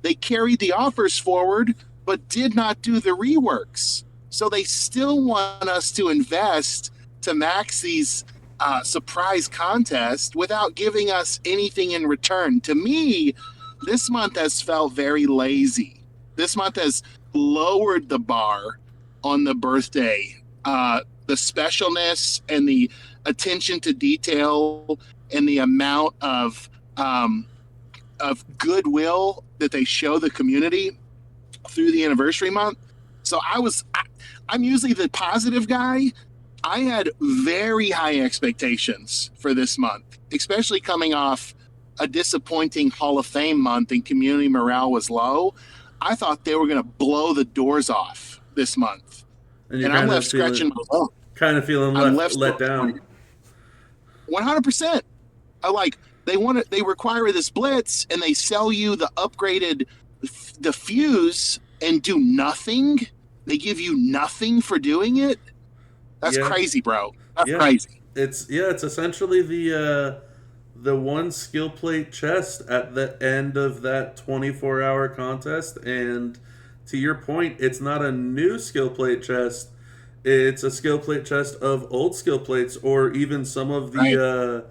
They carried the offers forward, but did not do the reworks. So they still want us to invest to max these surprise contest without giving us anything in return. To me, this month has felt very lazy. This month has lowered the bar on the birthday. The specialness and the attention to detail and the amount of goodwill that they show the community through the anniversary month. So I'm usually the positive guy. I had very high expectations for this month, especially coming off a disappointing Hall of Fame month and community morale was low. I thought they were going to blow the doors off this month. And I'm left scratching my bum. Kind of feeling let down. 100%. They require this blitz and they sell you the upgraded the fuse and do nothing. They give you nothing for doing it. That's crazy, bro. That's crazy. It's essentially the one skill plate chest at the end of that 24-hour contest. And to your point, it's not a new skill plate chest. It's a skill plate chest of old skill plates, or even some of the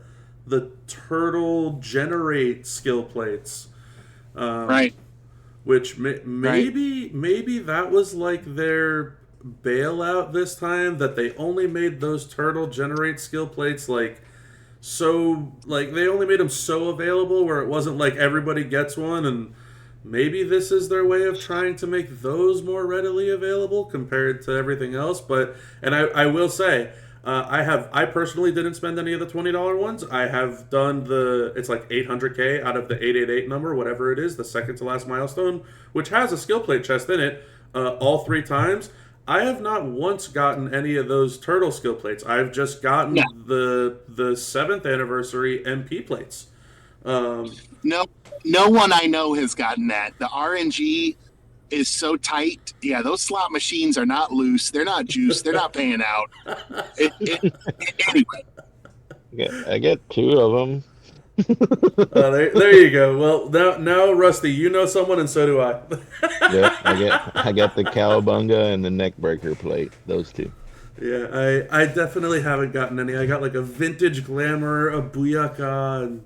the turtle generate skill plates. Right. Which maybe that was like their bailout this time, that they only made those turtle generate skill plates they only made them so available where it wasn't like everybody gets one, and maybe this is their way of trying to make those more readily available compared to everything else. But I will say, I personally didn't spend any of the $20 ones. I have done it's like 800K out of the 888 number, whatever it is, the second to last milestone, which has a skill plate chest in it, all 3 times. I have not once gotten any of those turtle skill plates. I've just gotten the 7th anniversary MP plates. No one I know has gotten that. The RNG is so tight. Yeah, those slot machines are not loose. They're not juiced. They're not paying out. Anyway. I get 2 of them. There you go. Well, now, Rusty, you know someone, and so do I. Yep, I got the cowabunga and the neckbreaker plate. Those 2. Yeah, I definitely haven't gotten any. I got like a vintage glamour, a booyaka, and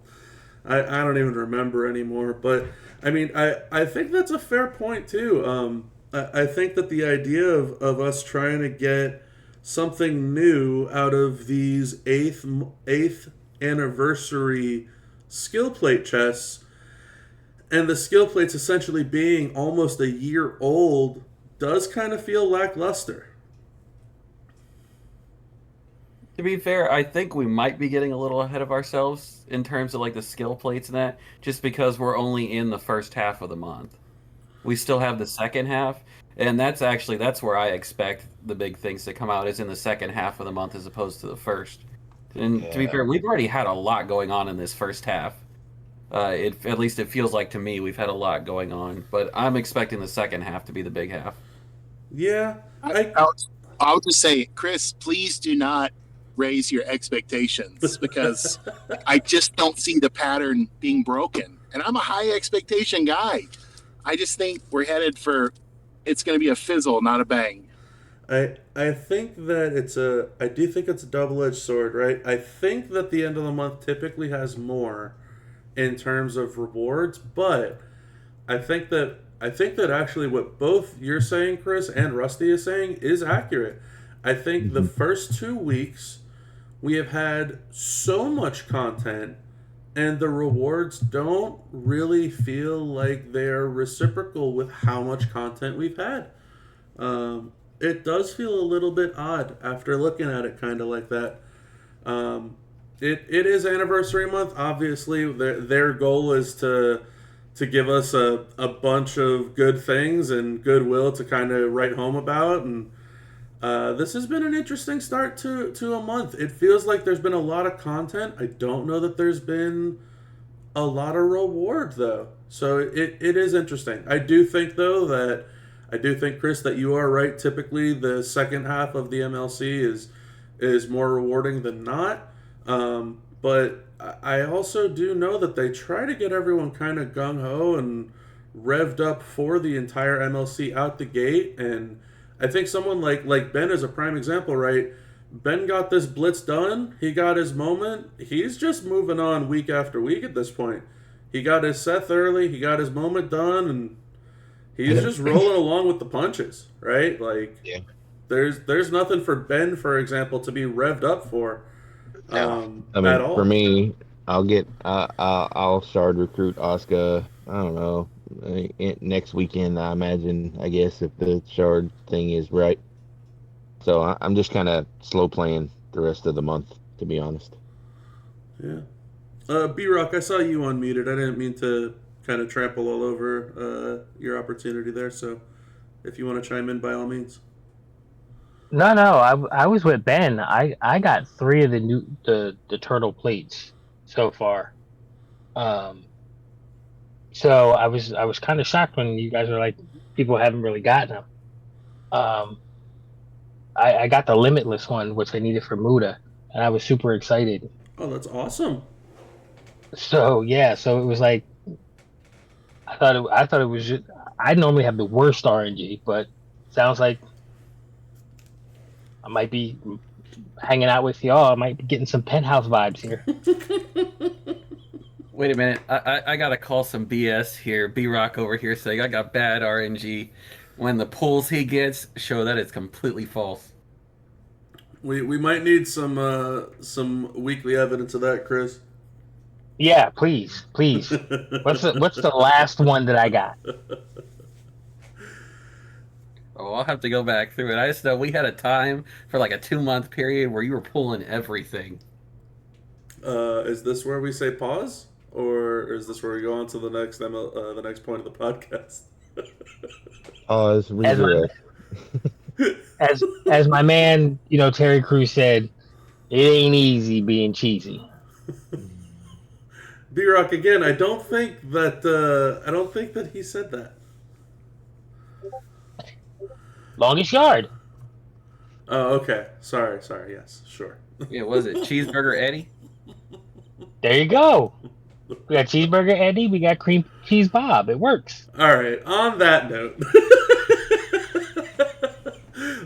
I don't even remember anymore. But I mean, I think that's a fair point too. I think that the idea of us trying to get something new out of these 8th anniversary skill plate chests, and the skill plates essentially being almost a year old, does kind of feel lackluster. To be fair, I think we might be getting a little ahead of ourselves in terms of like the skill plates and that, just because we're only in the first half of the month. We still have the second half, and that's where I expect the big things to come out, is in the second half of the month as opposed to the first. And to be fair, we've already had a lot going on in this first half. At least it feels like to me we've had a lot going on, but I'm expecting the second half to be the big half. Yeah. I'll just say, Chris, please do not raise your expectations, because I just don't see the pattern being broken. And I'm a high expectation guy. I just think we're headed for, it's going to be a fizzle, not a bang. I think that I do think it's a double-edged sword, right? I think that the end of the month typically has more in terms of rewards, but I think that actually what both you're saying, Chris, and Rusty is saying is accurate. I think the first 2 weeks we have had so much content, and the rewards don't really feel like they're reciprocal with how much content we've had. It does feel a little bit odd after looking at it kind of like that. It is anniversary month. Obviously, their goal is to give us a bunch of good things and goodwill to kind of write home about. And this has been an interesting start to a month. It feels like there's been a lot of content. I don't know that there's been a lot of reward, though. So it is interesting. I do think, though, Chris, that you are right. Typically, the second half of the MLC is more rewarding than not. But I also do know that they try to get everyone kind of gung-ho and revved up for the entire MLC out the gate. And I think someone like Ben is a prime example, right? Ben got this blitz done. He got his moment. He's just moving on week after week at this point. He got his Seth early. He got his moment done, and he's just rolling along with the punches, right? Like, Yeah. there's nothing for Ben, for example, to be revved up for. I mean, At all. for me, I'll start recruit Oscar. I don't know, next weekend. I imagine. I guess if the shard thing is right. So I'm just kind of slow playing the rest of the month, to be honest. Yeah. B-Rock, I saw you unmuted. I didn't mean to kind of trample all over your opportunity there. So if you want to chime in, by all means. No, I was with Ben. I got 3 of the turtle plates so far. So I was kind of shocked when you guys were like, people haven't really gotten them. I got the limitless one, which I needed for Muda, and I was super excited. Oh, that's awesome. So yeah, so it was like I thought it was just, I normally have the worst RNG, but sounds like I might be hanging out with y'all. I might be getting some penthouse vibes here. Wait a minute. I gotta call some BS here. B-Rock over here saying I got bad RNG. When the pulls he gets show that it's completely false. We might need some weekly evidence of that, Chris. Yeah, please. What's the last one that I got? Oh, I'll have to go back through it. I just know we had a time for like a 2-month period where you were pulling everything. Is this where we say pause, or is this where we go on to the next point of the podcast? Pause. Redirect. As my man, Terry Crews said, it ain't easy being cheesy. B-Rock, again, I don't think that he said that. Longest yard. Oh, okay. Sorry. Yes, sure. Yeah, was it Cheeseburger Eddie? There you go. We got Cheeseburger Eddie. We got Cream Cheese Bob. It works. All right. On that note,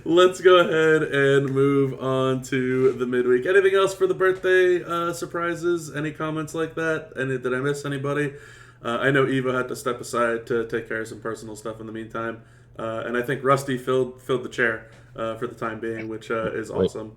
let's go ahead and move on to the midweek. Anything else for the birthday surprises? Any comments like that? Did I miss anybody? I know Eva had to step aside to take care of some personal stuff in the meantime, and I think Rusty filled the chair for the time being, which is awesome.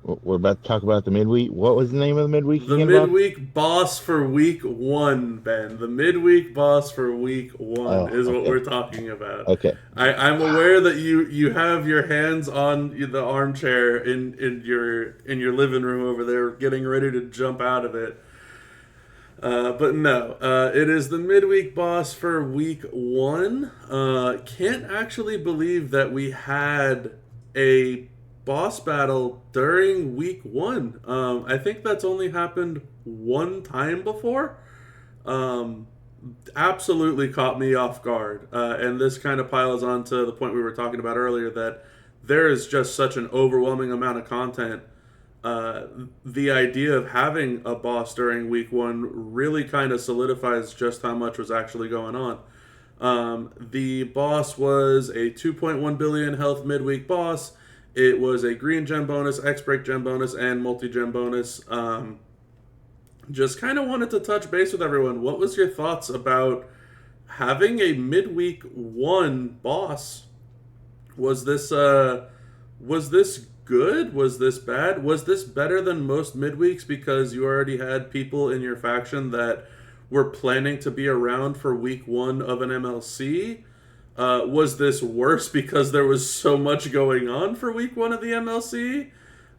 We're about to talk about the midweek. What was the name of the midweek The again, midweek boss for week 1, Ben. The midweek boss for week 1 is what we're talking about. Okay. I'm aware that you have your hands on the armchair in your living room over there, getting ready to jump out of it. But no, it is the midweek boss for week 1. Can't actually believe that we had a boss battle during week 1. I think that's only happened one time before. Absolutely caught me off guard. And this kind of piles on to the point we were talking about earlier, that there is just such an overwhelming amount of content. The idea of having a boss during week 1 really kind of solidifies just how much was actually going on. The boss was a 2.1 billion health midweek boss. It was a green gem bonus, X-Break gem bonus, and multi-gem bonus. Just kind of wanted to touch base with everyone. What was your thoughts about having a midweek 1 boss? Was this good? Was this bad? Was this better than most midweeks because you already had people in your faction that were planning to be around for week 1 of an MLC? Was this worse because there was so much going on for week 1 of the MLC?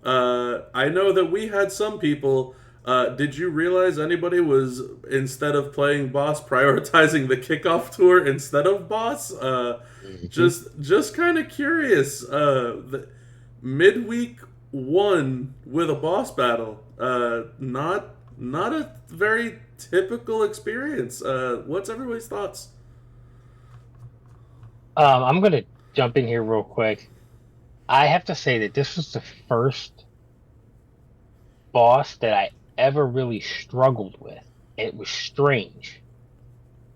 I know that we had some people. Did you realize anybody was, instead of playing boss, prioritizing the kickoff tour instead of boss? Just kind of curious. The midweek one with a boss battle. Not a very typical experience. What's everybody's thoughts? I'm gonna jump in here real quick. I have to say that this was the first boss that I ever really struggled with. It was strange.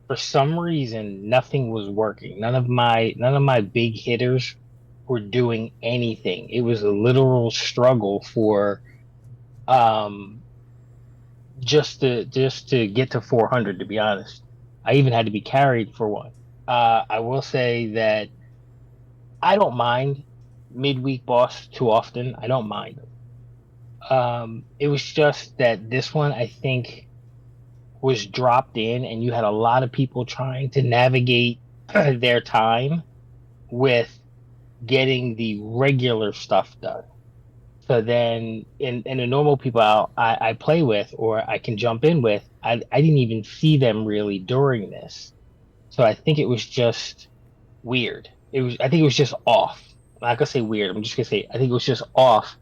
For some reason, nothing was working. None of my big hitters were doing anything. It was a literal struggle for um just to get to 400, to be honest. I even had to be carried for one. I will say that I don't mind midweek boss too often. I don't mind them. It was just that this one, I think, was dropped in, and you had a lot of people trying to navigate their time with getting the regular stuff done. So then, in the normal people I play with or I can jump in with, I didn't even see them really during this. So I think it was just weird. I think it was just off. I'm not gonna say weird. I'm just gonna say I think it was just off.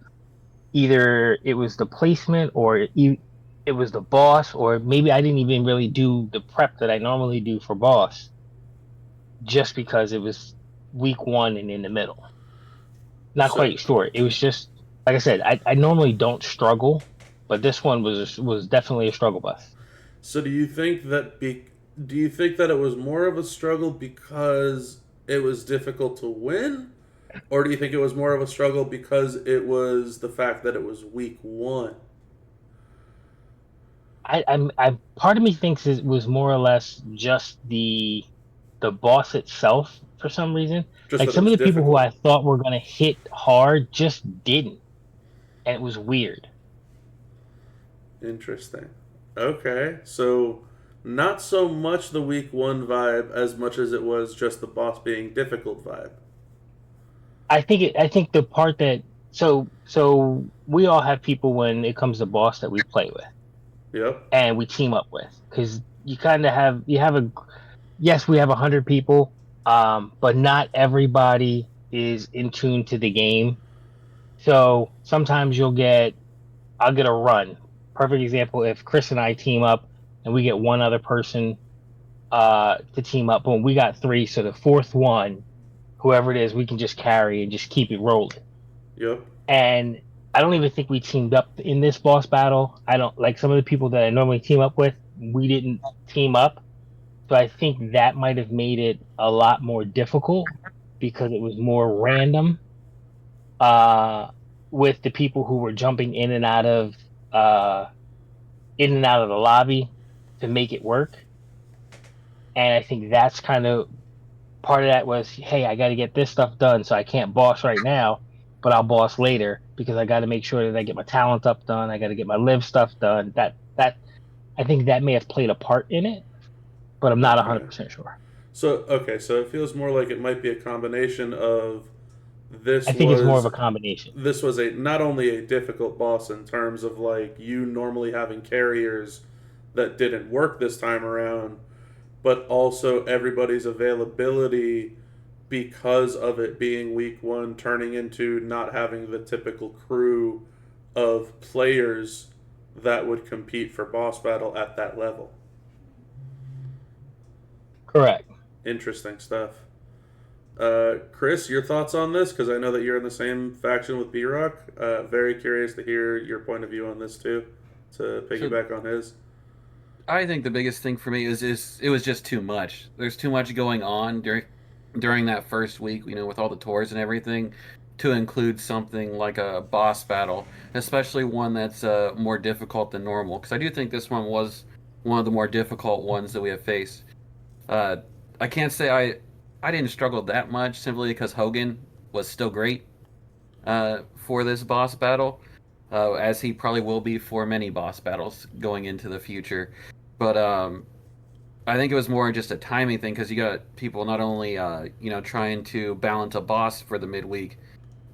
Either it was the placement, or it was the boss, or maybe I didn't even really do the prep that I normally do for boss, just because it was week one and in the middle. Not So, quite sure. It was just like I said. I normally don't struggle, but this one was definitely a struggle bus. so do you think that it was more of a struggle because it was difficult to win, or do you think it was more of a struggle because it was the fact that it was week one? I part of me thinks it was more or less just the boss itself for some reason. Just Like that it some of was the people who difficult. I thought were gonna hit hard just didn't, and it was weird. Interesting. Okay, so not so much the week one vibe as much as it was just the boss being difficult vibe. I think the part that so we all have people when it comes to boss that we play with Yep. and we team up with, because you kind of have a yes, we have 100 people, but not everybody is in tune to the game. So sometimes I'll get a run. Perfect example, if Chris and I team up and we get one other person to team up, boom, we got three. So the fourth one, whoever it is, we can just carry and just keep it rolling. Yep. And I don't even think we teamed up in this boss battle. I don't like some of the people that I normally team up with, we didn't team up. So I think that might have made it a lot more difficult because it was more random uh, with the people who were jumping uh, in and out of the lobby to make it work. And I think that's kind of part of that was, hey, I got to get this stuff done, so I can't boss right now, but I'll boss later because I got to make sure that I get my talent up done. I got to get my live stuff done. That I think that may have played a part in it, but I'm not Okay. 100% sure. So it feels more like it might be a combination of I this think it's more of was a combination. this was a not only a difficult boss in terms of like you normally having carriers that didn't work this time around, but also everybody's availability because of it being week one turning into not having the typical crew of players that would compete for boss battle at that level. Correct. Interesting stuff. Chris, your thoughts on this? Because I know that you're in the same faction with B Rock. Very curious to hear your point of view on this too, to piggyback on his. I think the biggest thing for me is it was just too much. There's too much going on during that first week, with all the tours and everything, to include something like a boss battle, especially one that's more difficult than normal. Because I do think this one was one of the more difficult ones that we have faced. Uh, I can't say I didn't struggle that much simply because Hogan was still great for this boss battle, as he probably will be for many boss battles going into the future. But I think it was more just a timing thing because you got people not only trying to balance a boss for the midweek,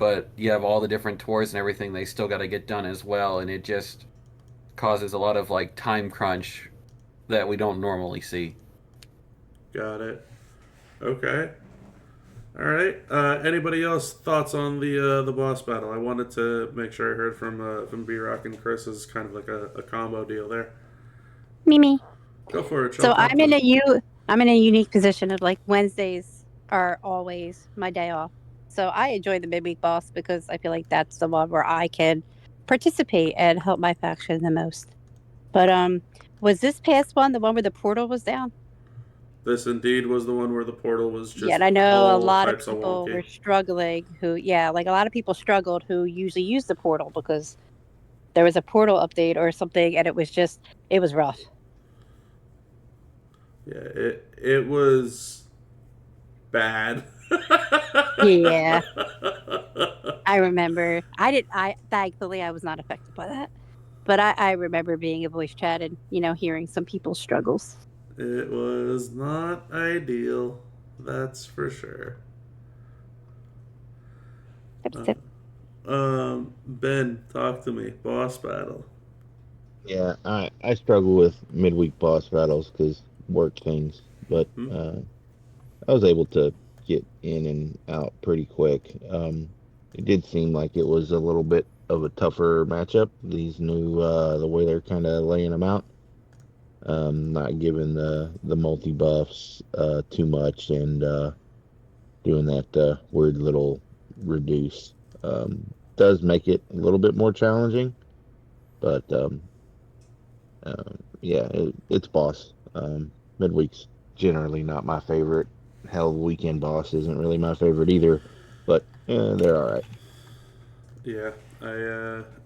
but you have all the different tours and everything they still got to get done as well, and it just causes a lot of like time crunch that we don't normally see. Got it. Okay. All right. Anybody else thoughts on the boss battle? I wanted to make sure I heard from B Rock and Chris as kind of like a combo deal there. Mimi. Go for it. So I'm in a unique position of like Wednesdays are always my day off. So I enjoy the midweek boss because I feel like that's the one where I can participate and help my faction the most. But was this past one the one where the portal was down? This indeed was the one where the portal was just Yeah, and I know a all lot of types of people wonky. were struggling like a lot of people struggled who usually use the portal because there was a portal update or something and it was rough. Yeah, it was bad. Yeah. I remember. Thankfully I was not affected by that. But I remember being a voice chat and, hearing some people's struggles. It was not ideal, that's for sure. Ben, talk to me. Boss battle. Yeah, I struggle with midweek boss battles because work things, but I was able to get in and out pretty quick. It did seem like it was a little bit of a tougher matchup. These new the way they're kind of laying them out, not giving the multi buffs too much and doing that weird little reduce does make it a little bit more challenging, but yeah, it's boss. Midweek's generally not my favorite. Hell, weekend boss isn't really my favorite either, but they're all right. Yeah,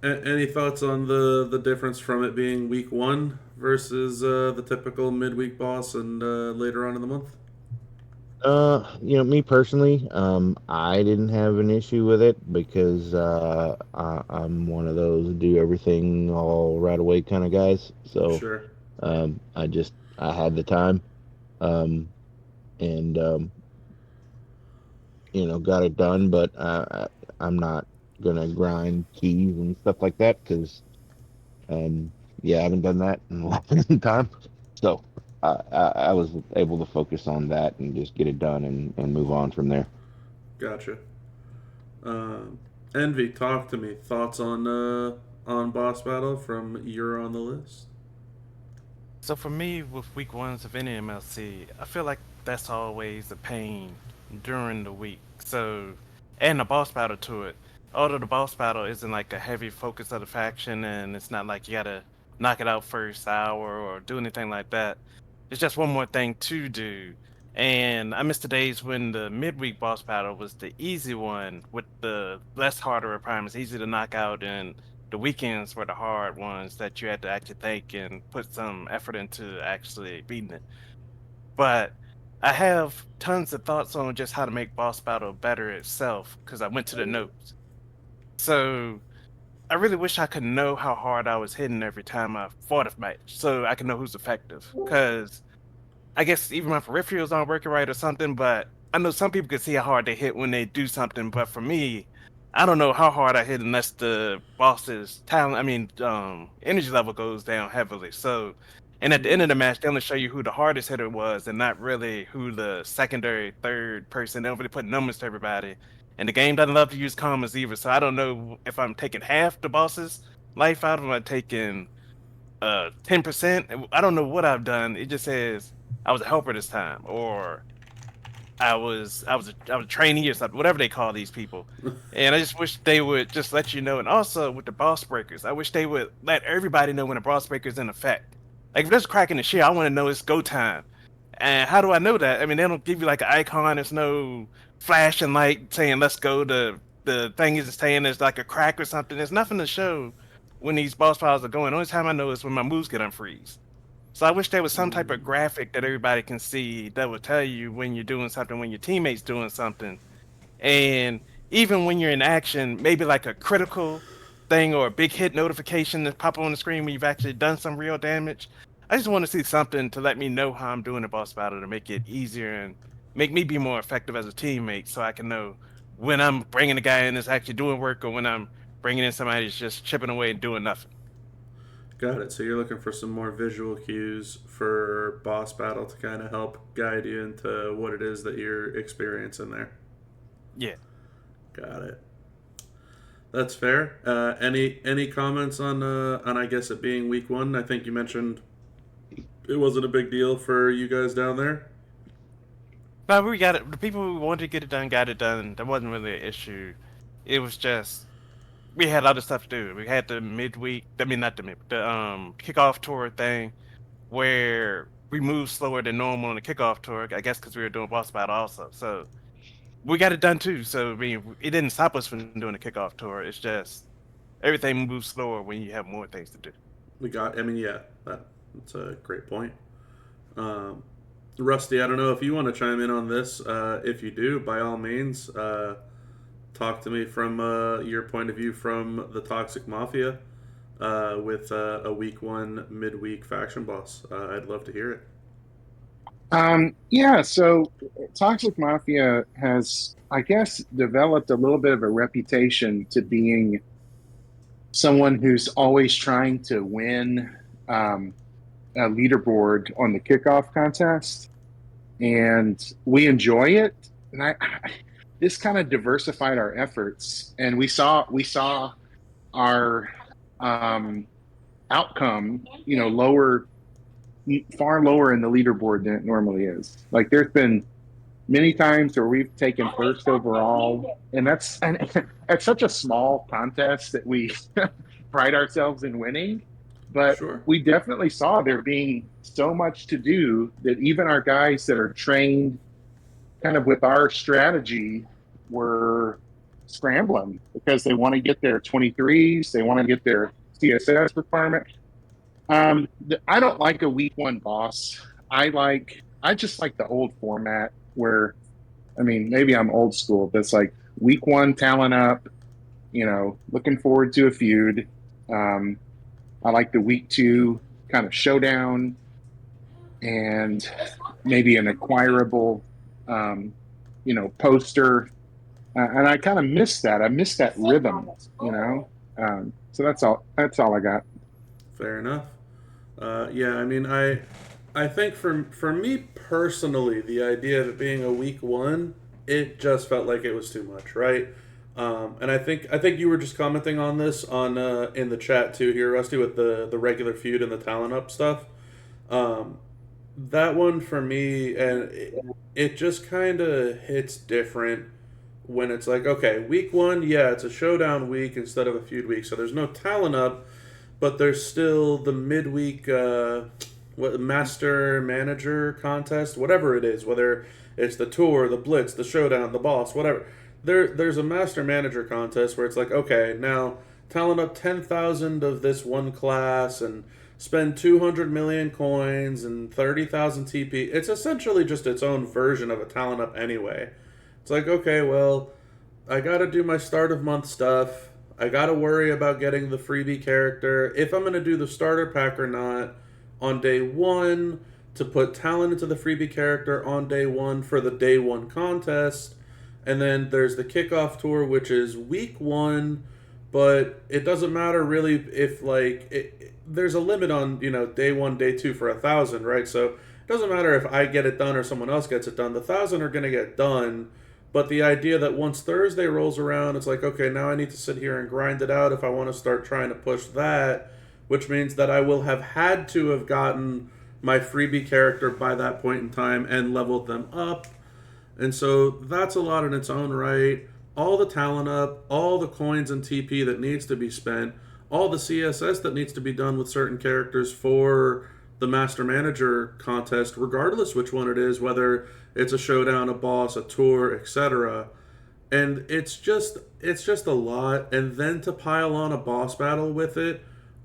any thoughts on the difference from it being week one versus the typical midweek boss and later on in the month? Me personally, I didn't have an issue with it because I'm one of those do everything all right away kind of guys. So Sure. I had the time, and got it done. But I'm not gonna grind keys and stuff like that because, yeah, I haven't done that in a long time. So I was able to focus on that and just get it done and move on from there. Gotcha. Envy, talk to me. Thoughts on boss battle from you're on the list? So for me, with week ones of any MLC, I feel like that's always a pain during the week. So, and the boss battle to it. Although the boss battle isn't like a heavy focus of the faction, and it's not like you gotta knock it out first hour or do anything like that. It's just one more thing to do. And I miss the days when the midweek boss battle was the easy one with the less harder requirements, easy to knock out, and the weekends were the hard ones that you had to actually think and put some effort into actually beating it. But I have tons of thoughts on just how to make boss battle better itself because I went to the notes. So I really wish I could know how hard I was hitting every time I fought a match so I could know who's effective. Because I guess even my peripherals aren't working right or something, but I know some people can see how hard they hit when they do something. But for me, I don't know how hard I hit unless the boss's talent, energy level goes down heavily. So, and at the end of the match, they only show you who the hardest hitter was and not really who the secondary, third person. They don't really put numbers to everybody. And the game doesn't love to use commas either. So I don't know if I'm taking half the boss's life out of them, I'm taking 10%. I don't know what I've done. It just says I was a helper this time, or I was a trainee or something, whatever they call these people. And I just wish they would just let you know. And also with the boss breakers, I wish they would let everybody know when a boss breaker is in effect. Like if there's a crack in the shit, I want to know it's go time. And how do I know that? I mean, they don't give you like an icon. There's no flashing light saying let's go. The thing isn't saying there's like a crack or something. There's nothing to show when these boss files are going. The only time I know is when my moves get unfreeze. So I wish there was some type of graphic that everybody can see that would tell you when you're doing something, when your teammate's doing something. And even when you're in action, maybe like a critical thing or a big hit notification that pop on the screen when you've actually done some real damage. I just want to see something to let me know how I'm doing a boss battle to make it easier and make me be more effective as a teammate so I can know when I'm bringing a guy in that's actually doing work, or when I'm bringing in somebody that's just chipping away and doing nothing. Got it. So you're looking for some more visual cues for boss battle to kind of help guide you into what it is that you're experiencing there. Yeah. Got it. That's fair. Any comments on I guess it being week one? I think you mentioned it wasn't a big deal for you guys down there. But we got it. The people who wanted to get it done got it done. That wasn't really an issue. It was just we had other stuff to do. We had the midweek. I mean, not the kickoff tour thing, where we moved slower than normal on the kickoff tour. I guess because we were doing boss battle also. So we got it done too. So I mean, it didn't stop us from doing the kickoff tour. It's just everything moves slower when you have more things to do. I mean, yeah, that's a great point. Rusty, I don't know if you want to chime in on this. If you do, by all means, talk to me from your point of view from the Toxic Mafia with a week one midweek faction boss. I'd love to hear it. Yeah, so Toxic Mafia has, I guess, developed a little bit of a reputation to being someone who's always trying to win a leaderboard on the kickoff contest, and we enjoy it. And this kind of diversified our efforts, and we saw our outcome, far lower in the leaderboard than it normally is. Like there's been many times where we've taken first overall, and it's such a small contest that we pride ourselves in winning. But Sure. We definitely saw there being so much to do that even our guys that are trained kind of with our strategy were scrambling because they want to get their 23s, they want to get their CSS requirement. I don't like a week one boss. I just like the old format where, I mean, maybe I'm old school, but it's like week one talent up, looking forward to a feud. I like the week two kind of showdown and maybe an acquirable, poster. And I kind of miss that. I miss that rhythm, so that's all I got. Fair enough. Yeah, I mean, I think for me personally, the idea of it being a week one, it just felt like it was too much, right? And I think you were just commenting on this on in the chat too here, Rusty, with the regular feud and the talent up stuff. That one for me, and it just kind of hits different when it's like, okay, week one, yeah, it's a showdown week instead of a feud week, so there's no talent up, but there's still the midweek master manager contest, whatever it is, whether it's the tour, the blitz, the showdown, the boss, whatever. There's a master manager contest where it's like, okay, now talent up 10,000 of this one class and spend 200 million coins and 30,000 TP. It's essentially just its own version of a talent up anyway. It's like, okay, well, I gotta do my start of month stuff. I gotta worry about getting the freebie character. If I'm gonna do the starter pack or not on day one, to put talent into the freebie character on day one for the day one contest. And then there's the kickoff tour, which is week one, but it doesn't matter really if there's a limit on, day one, day two for 1,000, right? So it doesn't matter if I get it done or someone else gets it done. The 1,000 are going to get done. But the idea that once Thursday rolls around, it's like, okay, now I need to sit here and grind it out if I want to start trying to push that, which means that I will have had to have gotten my freebie character by that point in time and leveled them up. And so that's a lot in its own right. All the talent up, all the coins and TP that needs to be spent, all the CSS that needs to be done with certain characters for the Master Manager contest, regardless which one it is, whether it's a showdown, a boss, a tour, etc. And it's just a lot. And then to pile on a boss battle with it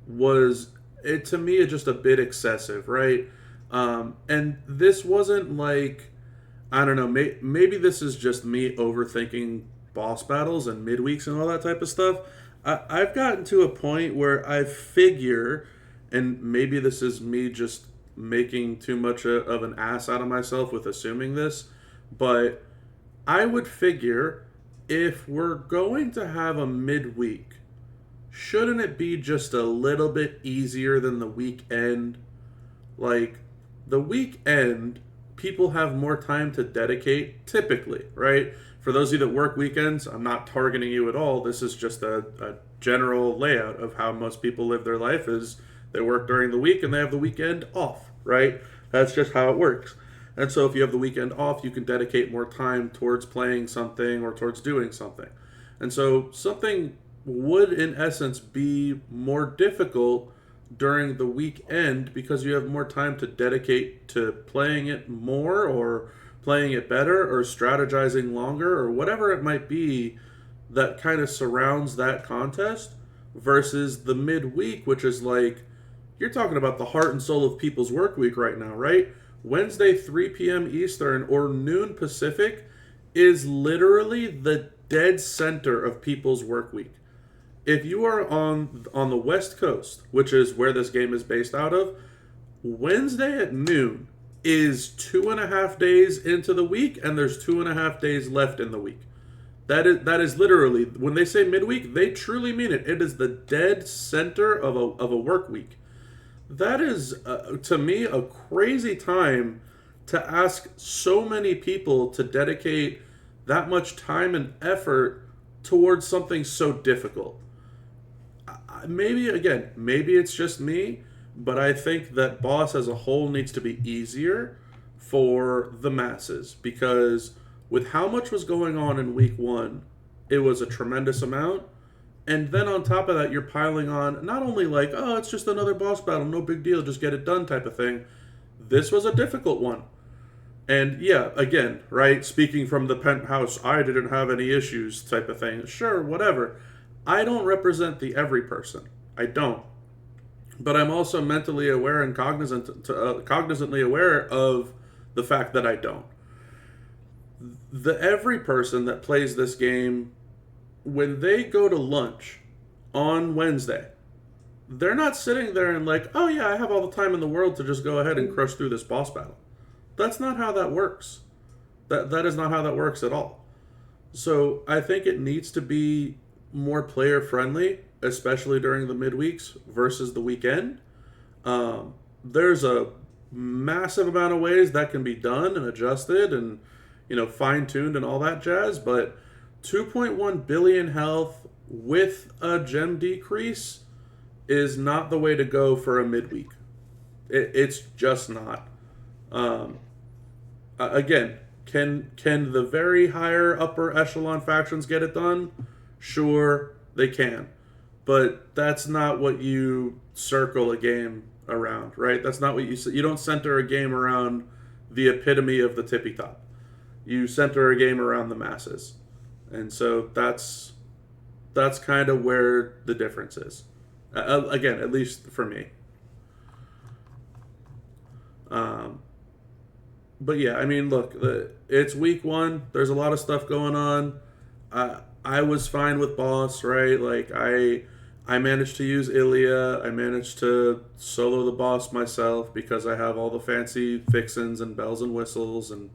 to me, just a bit excessive, right? And this wasn't like, I don't know, maybe this is just me overthinking boss battles and midweeks and all that type of stuff. I've gotten to a point where I figure, and maybe this is me just making too much of an ass out of myself with assuming this, but I would figure if we're going to have a midweek, shouldn't it be just a little bit easier than the weekend? Like, the weekend, people have more time to dedicate, typically, right? For those of you that work weekends, I'm not targeting you at all. This is just a general layout of how most people live their life is they work during the week and they have the weekend off, right? That's just how it works. And so if you have the weekend off, you can dedicate more time towards playing something or towards doing something. And so something would, in essence, be more difficult during the weekend because you have more time to dedicate to playing it more or playing it better or strategizing longer or whatever it might be that kind of surrounds that contest versus the midweek, which is like, you're talking about the heart and soul of people's work week right now, right? Wednesday, 3 p.m. Eastern or noon Pacific is literally the dead center of people's work week. If you are on the West Coast, which is where this game is based out of, Wednesday at noon is 2.5 days into the week, and there's 2.5 days left in the week. That is literally, when they say midweek, they truly mean it. It is the dead center of a work week. That is, to me, a crazy time to ask so many people to dedicate that much time and effort towards something so difficult. Maybe it's just me, but I think that Boss as a whole needs to be easier for the masses because with how much was going on in week one, it was a tremendous amount. And then on top of that, you're piling on not only like, oh, it's just another boss battle, no big deal, just get it done type of thing. This was a difficult one. And yeah, again, right, speaking from the penthouse, I didn't have any issues type of thing. Sure, whatever. I don't represent the every person. I don't. But I'm also mentally aware and cognizantly aware of the fact that I don't. The every person that plays this game, when they go to lunch on Wednesday, they're not sitting there and like, oh yeah, I have all the time in the world to just go ahead and crush through this boss battle. That's not how that works. That is not how that works at all. So I think it needs to be more player friendly, especially during the midweeks versus the weekend. There's a massive amount of ways that can be done and adjusted and fine-tuned and all that jazz, but 2.1 billion health with a gem decrease is not the way to go for a midweek. It's just not. Again, can the very higher upper echelon factions get it done? Sure, they can. But that's not what you circle a game around, right? That's not what you don't center a game around the epitome of the tippy top. You center a game around the masses. And so that's kind of where the difference is. Again, at least for me. But yeah, I mean, look, it's week one. There's a lot of stuff going on. I was fine with boss, right? Like, I managed to use Ilya. I managed to solo the boss myself because I have all the fancy fixins and bells and whistles, and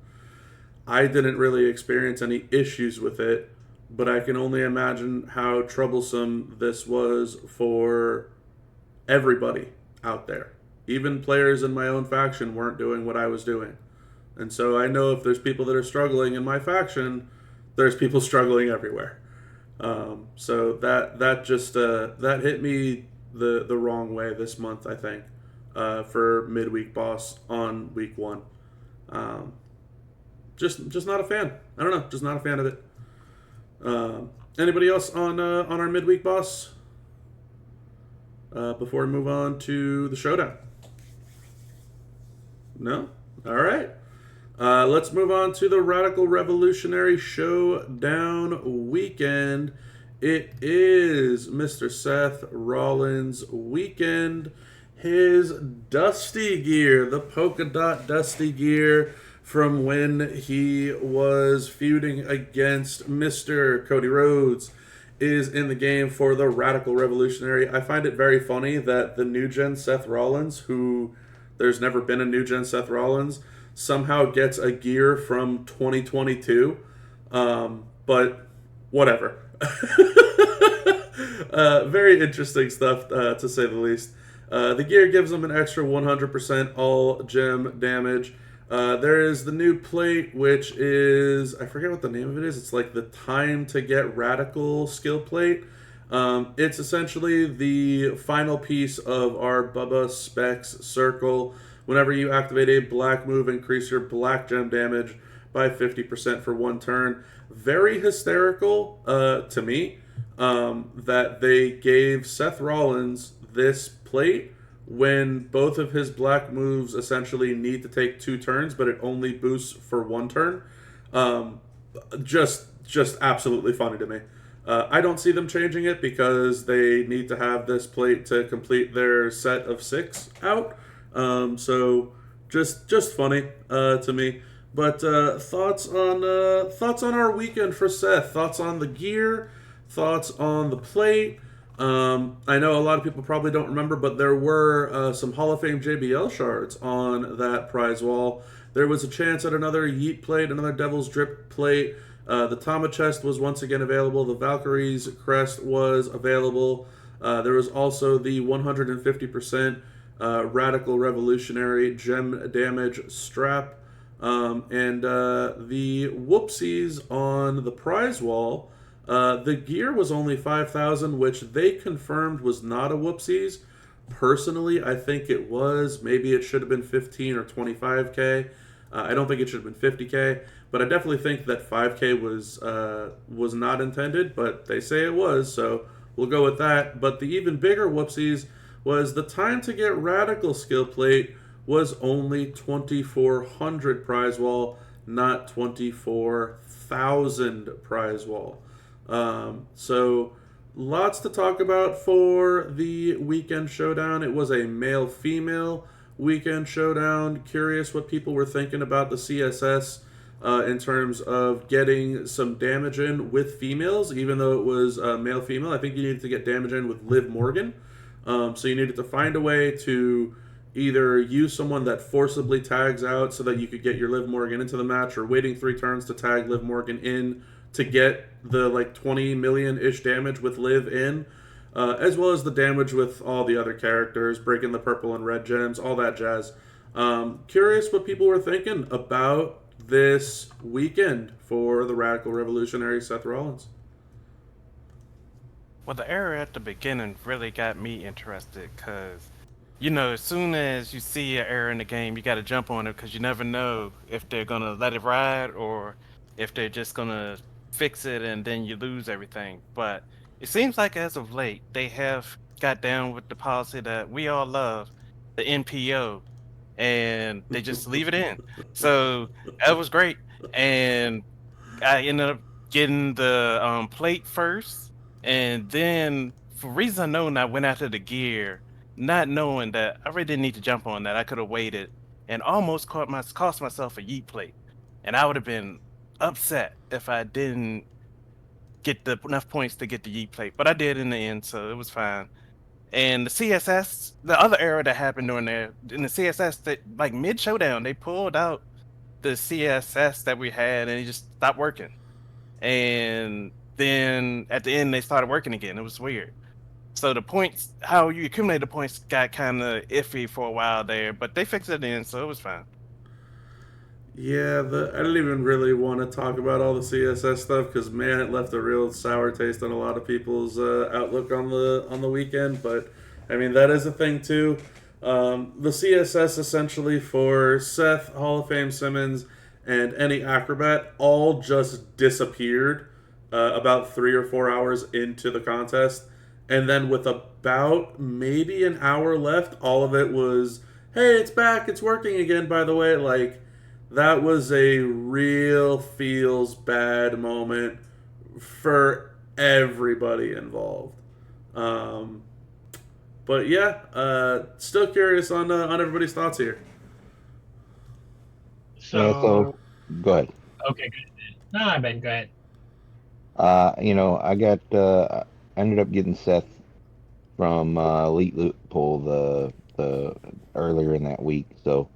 I didn't really experience any issues with it, but I can only imagine how troublesome this was for everybody out there. Even players in my own faction weren't doing what I was doing. And so I know if there's people that are struggling in my faction, there's people struggling everywhere. So that just that hit me the wrong way this month, I think, for midweek boss on week one. Just not a fan. I don't know, just not a fan of it. Anybody else on our midweek boss? Before we move on to the showdown. No? All right. Let's move on to the Radical Revolutionary Showdown weekend. It is Mr. Seth Rollins' weekend. His Dusty gear, the polka dot Dusty gear from when he was feuding against Mr. Cody Rhodes, is in the game for the Radical Revolutionary. I find it very funny that the new gen Seth Rollins, who there's never been a new gen Seth Rollins, somehow gets a gear from 2022. But whatever. Very interesting stuff, to say the least. The gear gives them an extra 100% all gem damage. There is the new plate, which is, I forget what the name of it is. It's like the time to get radical skill plate. It's essentially the final piece of our Bubba Specs circle. Whenever you activate a black move, increase your black gem damage by 50% for one turn. Very hysterical to me that they gave Seth Rollins this plate when both of his black moves essentially need to take 2 turns, but it only boosts for 1 turn. Just absolutely funny to me. I don't see them changing it because they need to have this plate to complete their set of 6 out. So just funny to me. But thoughts on our weekend for Seth? Thoughts on the gear? Thoughts on the plate? I know a lot of people probably don't remember, but there were some Hall of Fame JBL shards on that prize wall. There was a chance at another Yeet plate, another Devil's Drip plate. The Tama chest was once again available. The Valkyrie's crest was available. There was also the 150% Radical Revolutionary gem damage strap. And the whoopsies on the prize wall. The gear was only 5,000, which they confirmed was not a whoopsies. Personally, I think it was. Maybe it should have been 15 or 25K. I don't think it should have been 50K, but I definitely think that 5K was not intended, but they say it was, so we'll go with that. But the even bigger whoopsies was the time to get Radical skill plate was only 2,400 prize wall, not 24,000 prize wall. So lots to talk about for the weekend showdown. It was a male-female weekend showdown. Curious what people were thinking about the CSS in terms of getting some damage in with females, even though it was male-female. I think you needed to get damage in with Liv Morgan. So you needed to find a way to either use someone that forcibly tags out so that you could get your Liv Morgan into the match, or waiting 3 turns to tag Liv Morgan in to get the like 20 million-ish damage with Liv in, as well as the damage with all the other characters, breaking the purple and red gems, all that jazz. Curious what people were thinking about this weekend for the Radical Revolutionary Seth Rollins. Well, the error at the beginning really got me interested because, you know, as soon as you see an error in the game, you got to jump on it because you never know if they're going to let it ride or if they're just going to fix it and then you lose everything. But it seems like as of late, they have got down with the policy that we all love, the NPO, and they just leave it in. So that was great. And I ended up getting the plate first. And then, for reasons unknown, I went after the gear, not knowing that I really didn't need to jump on that. I could have waited and almost cost myself a Yeet plate. And I would have been upset if I didn't get enough points to get the Yeet plate. But I did in the end, so it was fine. And the CSS, the other error that happened during there, in the CSS, that like mid-showdown, they pulled out the CSS that we had and it just stopped working. And then at the end they started working again. It was weird. So the points, how you accumulate the points, got kind of iffy for a while there, but they fixed it in, so it was fine. Yeah, I didn't even really want to talk about all the CSS stuff because, man, it left a real sour taste on a lot of people's outlook on the weekend. But I mean, that is a thing too. The CSS essentially for Seth, Hall of Fame Simmons, and any acrobat all just disappeared about 3 or 4 hours into the contest. And then with about maybe an hour left, all of it was, hey, it's back, it's working again, by the way. Like, that was a real feels bad moment for everybody involved. But yeah, still curious on everybody's thoughts here. So go ahead. Okay, good. No, Ben, go ahead. I ended up getting Seth from Elite Loot Pool the earlier in that week, so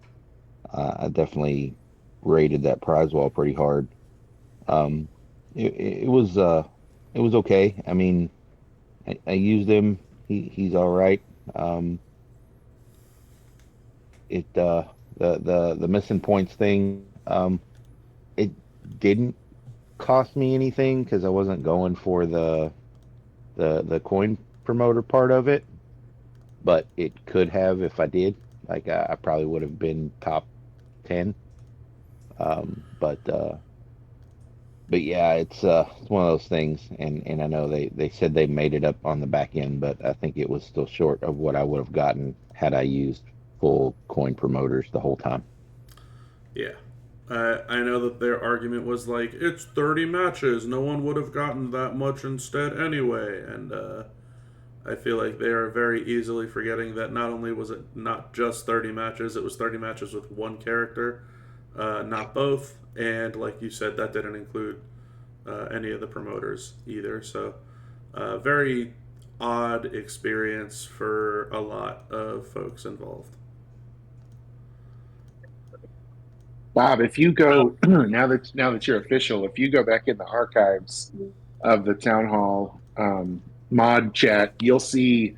I definitely rated that prize wall pretty hard. It was It was okay. I mean, I used him. He's all right. Um, it the missing points thing. It didn't cost me anything because I wasn't going for the coin promoter part of it, but it could have if I did. Like I probably would have been top 10. But yeah, it's one of those things, and I know they said they made it up on the back end, but I think it was still short of what I would have gotten had I used full coin promoters the whole time. Yeah. I know that their argument was like, it's 30 matches. No one would have gotten that much instead anyway. And I feel like they are very easily forgetting that not only was it not just 30 matches, it was 30 matches with one character, not both. And like you said, that didn't include any of the promoters either. So, very odd experience for a lot of folks involved. Bob, if you go now that you're official, if you go back in the archives of the town hall mod chat, you'll see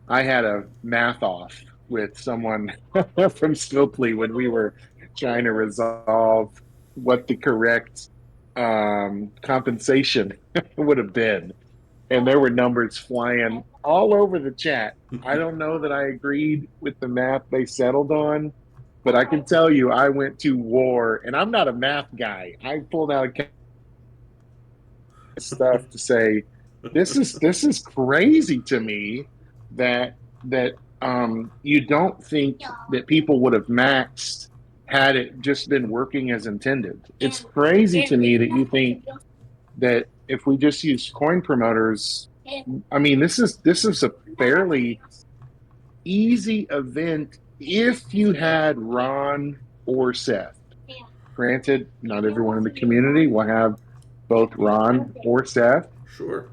I had a math off with someone from Scopely when we were trying to resolve what the correct compensation would have been. And there were numbers flying all over the chat. I don't know that I agreed with the math they settled on, but I can tell you I went to war, and I'm not a math guy. I pulled out stuff to say this is crazy to me that you don't think that people would have maxed had it just been working as intended. It's crazy to me that you think that if we just use coin promoters, I mean, this is a fairly easy event if you had Ron or Seth. Granted, not everyone in the community will have both Ron or Seth. Sure.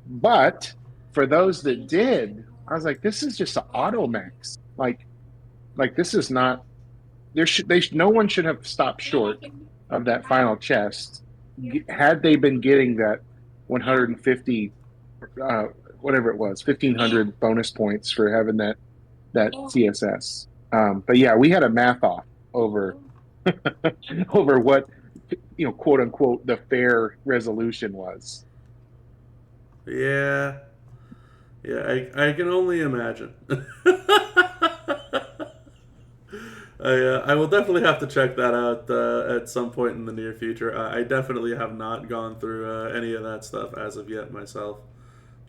But for those that did, I was like, this is just an auto max. Like this is not. No one should have stopped short of that final chest had they been getting that 150, whatever it was, 1,500 bonus points for having that CSS. But yeah, we had a math off over over what quote unquote the fair resolution was. Yeah. Yeah, I can only imagine. I will definitely have to check that out at some point in the near future. I definitely have not gone through any of that stuff as of yet myself.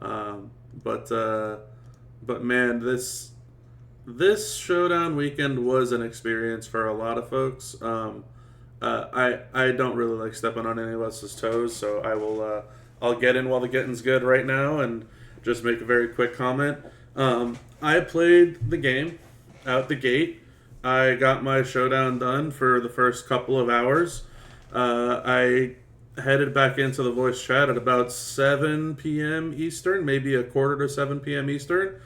Um, but man, this showdown weekend was an experience for a lot of folks. I don't really like stepping on any of us' toes, so I'll get in while the getting's good right now and just make a very quick comment. I played the game out the gate. I got my showdown done for the first couple of hours. I headed back into the voice chat at about 7 p.m. Eastern, maybe a quarter to 7 p.m. Eastern.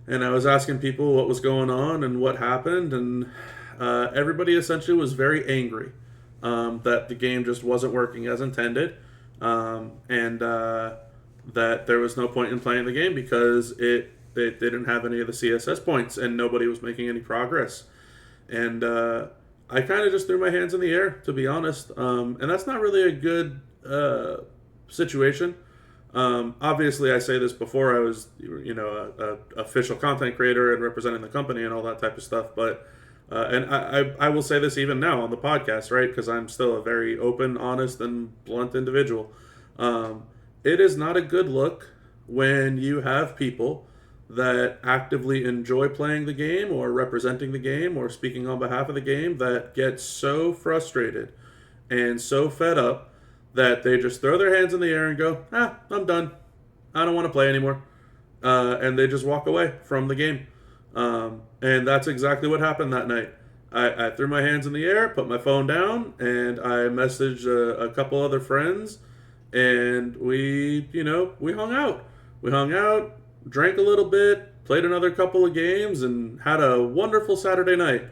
And I was asking people what was going on and what happened. And everybody essentially was very angry that the game just wasn't working as intended. And that there was no point in playing the game because it didn't have any of the CSS points and nobody was making any progress. And I kind of just threw my hands in the air, to be honest. And that's not really a good situation. Obviously, I say this before I was, a official content creator and representing the company and all that type of stuff. But and I will say this even now on the podcast, right? Because I'm still a very open, honest, and blunt individual. It is not a good look when you have people that actively enjoy playing the game or representing the game or speaking on behalf of the game that get so frustrated and so fed up that they just throw their hands in the air and go, I'm done. I don't want to play anymore. And they just walk away from the game. And that's exactly what happened that night. I threw my hands in the air, put my phone down, and I messaged a couple other friends, and we hung out. We hung out, drank a little bit, played another couple of games, and had a wonderful Saturday night.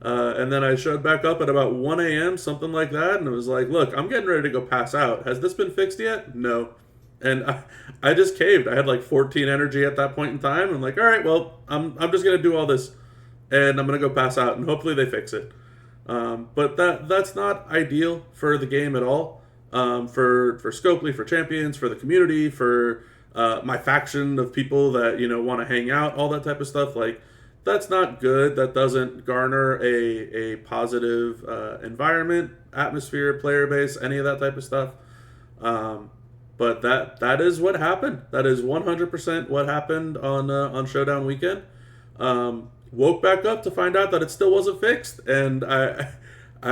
And then I showed back up at about 1 a.m., something like that, and it was like, look, I'm getting ready to go pass out. Has this been fixed yet? No. And I just caved. I had like 14 energy at that point in time. I'm like, all right, well, I'm just gonna do all this, and I'm gonna go pass out, and hopefully they fix it. But that's not ideal for the game at all. For Scopely, for Champions, for the community, for my faction of people that want to hang out, all that type of stuff. Like, that's not good. That doesn't garner a positive environment, atmosphere, player base, any of that type of stuff. But that is what happened. That is 100% what happened on Showdown weekend. Woke back up to find out that it still wasn't fixed, and I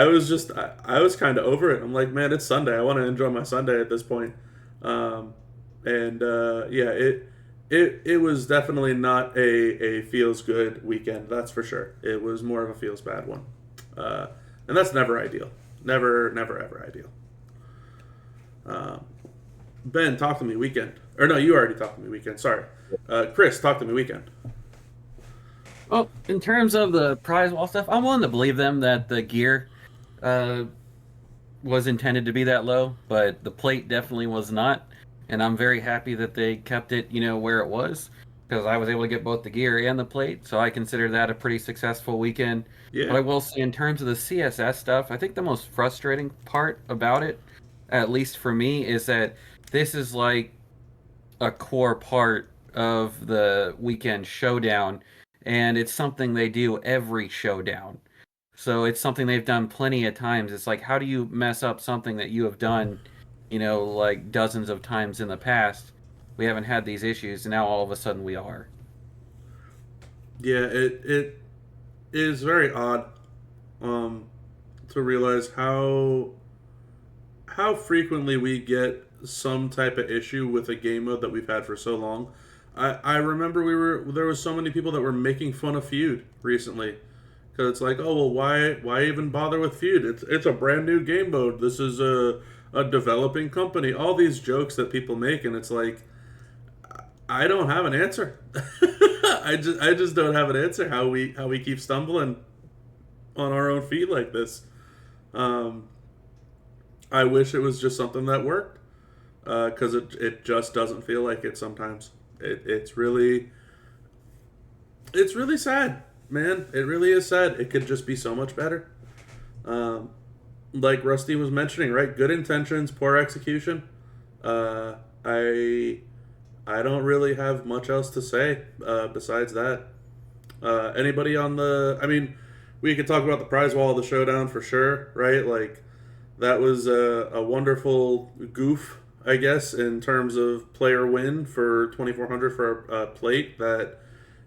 was kind of over it. I'm like, man, it's Sunday. I want to enjoy my Sunday at this point. It was definitely not a feels good weekend. That's for sure. It was more of a feels bad one, and that's never ideal. Never ever ideal. Ben, talk to me weekend. Or no, you already talked to me weekend. Sorry. Chris, talk to me weekend. Well, in terms of the prize wall stuff, I'm willing to believe them that the gear was intended to be that low, but the plate definitely was not. And I'm very happy that they kept it, where it was, because I was able to get both the gear and the plate. So I consider that a pretty successful weekend. Yeah. But I will say, in terms of the CSS stuff, I think the most frustrating part about it, at least for me, is that this is like a core part of the weekend showdown, and it's something they do every showdown. So it's something they've done plenty of times. It's like, how do you mess up something that you have done, like dozens of times in the past? We haven't had these issues, and now all of a sudden we are. Yeah, it is very odd to realize how frequently we get some type of issue with a game mode that we've had for so long. I remember there was so many people that were making fun of Feud recently, because it's like, oh well, why even bother with Feud? It's a brand new game mode. This is a developing company. All these jokes that people make, and it's like, I don't have an answer. I just don't have an answer how we keep stumbling on our own feet like this. I wish it was just something that worked, because it just doesn't feel like it sometimes. It's really sad, man. It really is sad. It could just be so much better. Like Rusty was mentioning, right? Good intentions, poor execution. I don't really have much else to say besides that. Anybody on the... I mean, we could talk about the prize wall of the showdown for sure, right? Like, that was a wonderful goof, I guess, in terms of player win for 2,400 for a plate. That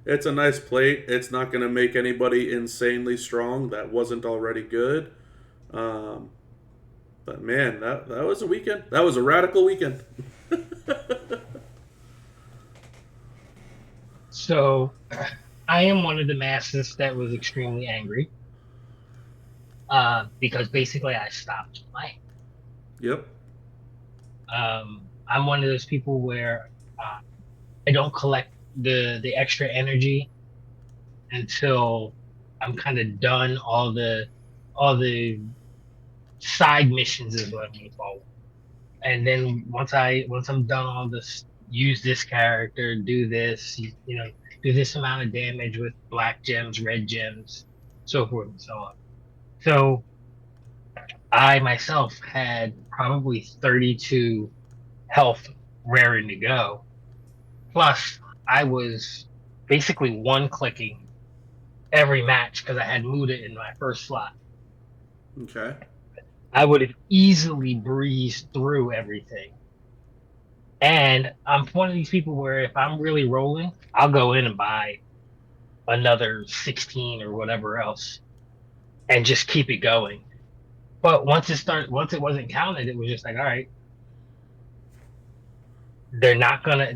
it's a nice plate. It's not going to make anybody insanely strong that wasn't already good. But man, that was a weekend. That was a radical weekend. So, I am one of the masses that was extremely angry. Because basically I stopped playing. Yep. I'm one of those people where I don't collect the extra energy until I'm kind of done all the side missions, is what I'm gonna call it. And then once I'm done all this, use this character, do this, do this amount of damage with black gems, red gems, so forth and so on. So I myself had probably 32 health raring to go. Plus, I was basically one-clicking every match because I had Muda in my first slot. Okay. I would have easily breezed through everything. And I'm one of these people where if I'm really rolling, I'll go in and buy another 16 or whatever else and just keep it going. But once it wasn't counted, it was just like, all right, they're not gonna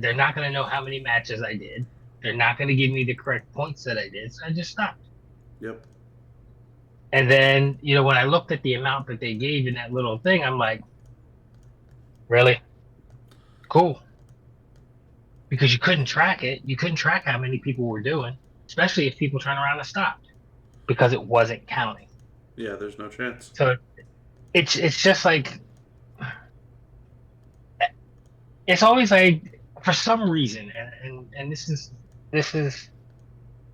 know how many matches I did. They're not gonna give me the correct points that I did, so I just stopped. Yep. And then, when I looked at the amount that they gave in that little thing, I'm like, really? Cool. Because you couldn't track it. You couldn't track how many people were doing, especially if people turn around and stopped, because it wasn't counting. Yeah, there's no chance. So it's just like, it's always like, for some reason, and this is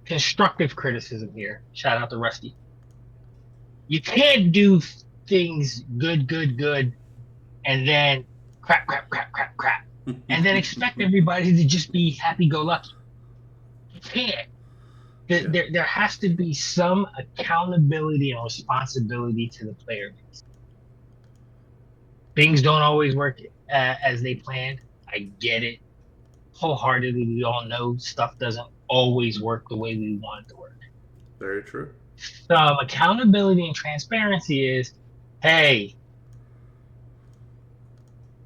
constructive criticism here. Shout out to Rusty. You can't do things good, and then crap, and then expect everybody to just be happy-go-lucky. You can't. There has to be some accountability and responsibility to the player base. Things don't always work as they planned. I get it wholeheartedly. We all know stuff doesn't always work the way we want it to work. Very true. Some accountability and transparency is, hey,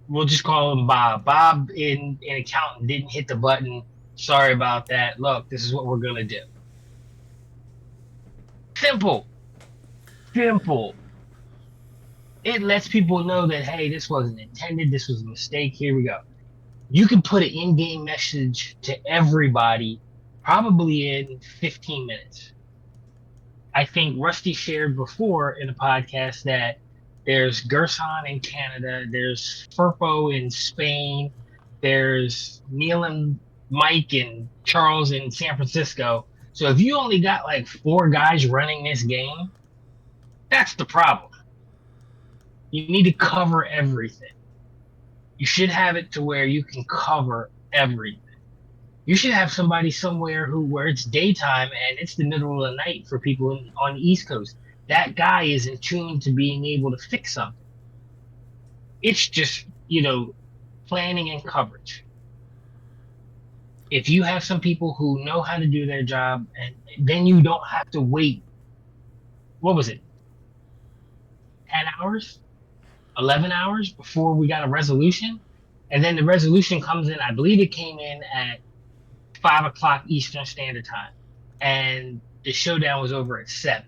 we'll just call him Bob. Bob in accountant didn't hit the button. Sorry about that. Look, this is what we're gonna do. Simple. It lets people know that, hey, this wasn't intended. This was a mistake. Here we go. You can put an in-game message to everybody probably in 15 minutes. I think Rusty shared before in a podcast that there's Gerson in Canada, there's Furpo in Spain, there's Neil and Mike and Charles in San Francisco. So if you only got like 4 guys running this game, that's the problem. You need to cover everything. You should have it to where you can cover everything. You should have somebody somewhere where it's daytime and it's the middle of the night for people on the East Coast. That guy is in tune to being able to fix something. It's just, planning and coverage. If you have some people who know how to do their job, and then you don't have to wait, what was it, 10 hours, 11 hours before we got a resolution? And then the resolution comes in, I believe it came in at 5 o'clock Eastern Standard Time, and the showdown was over at 7.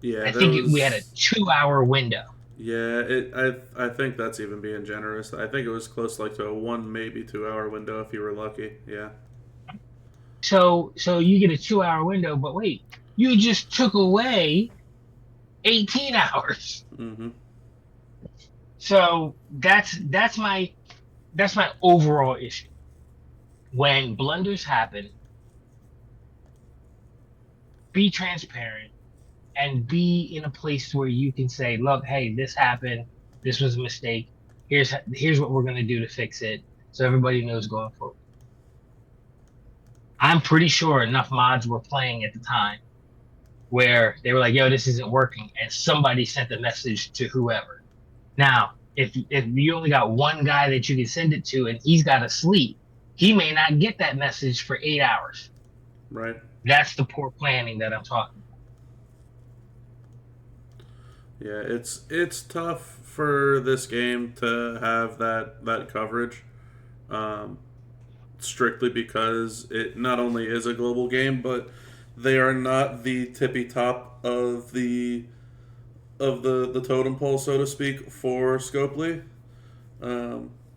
Yeah, I think we had a 2-hour window. Yeah, I think that's even being generous. I think it was close to a 1, maybe 2-hour window if you were lucky. Yeah. So you get a 2-hour window, but wait, you just took away 18 hours. Mm-hmm. So that's my overall issue. When blunders happen, be transparent and be in a place where you can say, look, hey, this happened. This was a mistake. Here's what we're going to do to fix it, so everybody knows going forward. I'm pretty sure enough mods were playing at the time where they were like, yo, this isn't working, and somebody sent a message to whoever. Now, if you only got one guy that you can send it to and he's got to sleep, he may not get that message for 8 hours. Right. That's the poor planning that I'm talking about. Yeah, it's tough for this game to have that coverage, strictly because it not only is a global game, but they are not the tippy top of the totem pole, so to speak, for Scopely.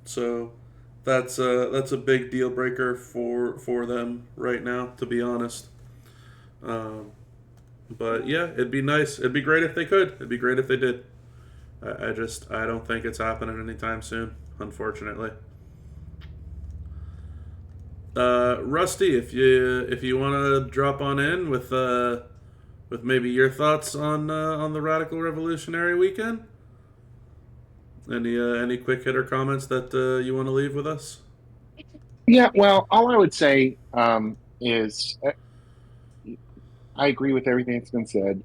So that's a big deal breaker for them right now, to be honest. But yeah, it'd be nice. It'd be great if they could. It'd be great if they did. I don't think it's happening anytime soon, unfortunately. Rusty, if you want to drop on in with maybe your thoughts on the Radical Revolutionary weekend. Any quick hitter comments that you want to leave with us? Yeah, well, all I would say is I agree with everything that's been said.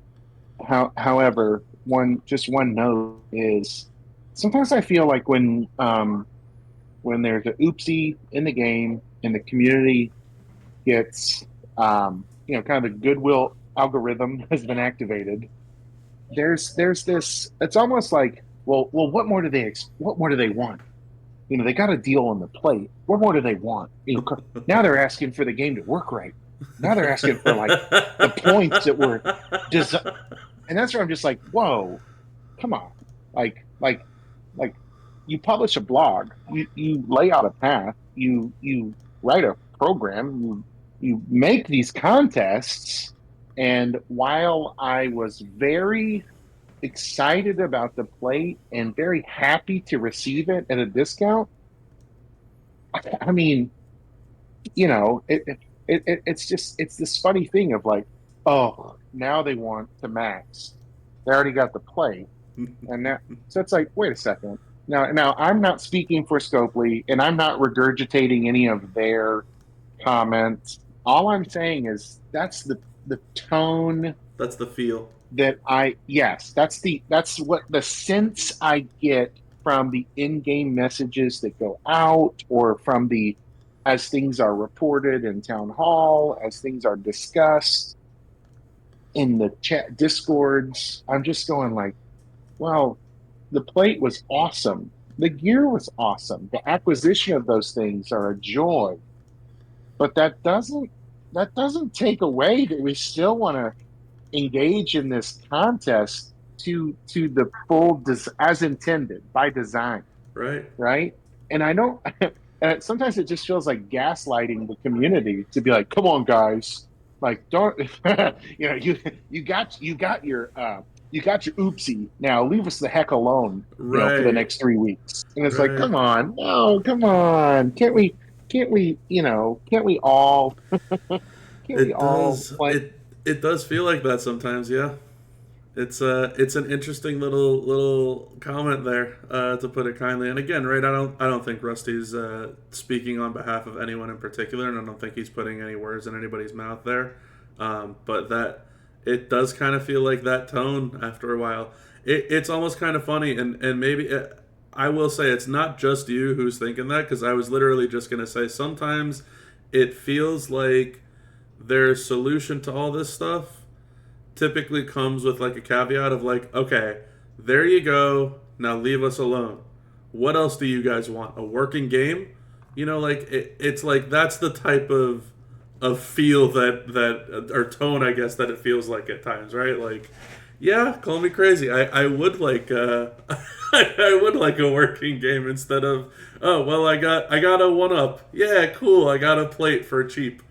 However, one note is sometimes I feel like when there's an oopsie in the game and the community gets kind of a goodwill algorithm has been activated, there's this, it's almost like, well, what more do they want? They got a deal on the plate. What more do they want? Now they're asking for the game to work right. Now they're asking for the points that were designed, and that's where I'm just like, whoa, come on, like you publish a blog, you lay out a path, you write a program, you make these contests, and while I was very excited about the plate and very happy to receive it at a discount, I mean, it's this funny thing of like, oh, now they want to max. They already got the play, and now so it's like, wait a second. Now I'm not speaking for Scopely, and I'm not regurgitating any of their comments. All I'm saying is that's the tone That's the feel. that that's what the sense I get from the in-game messages that go out, or from the as things are reported in town hall, as things are discussed in the chat discords. I'm just going like, well, the plate was awesome, the gear was awesome, the acquisition of those things are a joy, but that doesn't take away that we still want to engage in this contest to the as intended by design, Right. right? And I don't. Sometimes it just feels like gaslighting the community to be like, "Come on, guys, like don't you got your oopsie. Now leave us the heck alone, for the Right. next 3 weeks." And it's like, Right. come on, no, come on, can't we all It does. play? It does feel like that sometimes. Yeah. It's an interesting little comment there, to put it kindly. And again, right, I don't think Rusty's speaking on behalf of anyone in particular, and I don't think he's putting any words in anybody's mouth there. But that it does kind of feel like that tone after a while. It's almost kind of funny, and maybe I will say it's not just you who's thinking that, because I was literally just gonna say sometimes it feels like their solution to all this stuff typically comes with like a caveat of like, okay, there you go, now leave us alone. What else do you guys want? A working game? Like it's like that's the type of feel that or tone, I guess, that it feels like at times, right? Like, yeah, call me crazy. I would like I would like a working game instead of, oh well, I got a one up. Yeah, cool. I got a plate for cheap.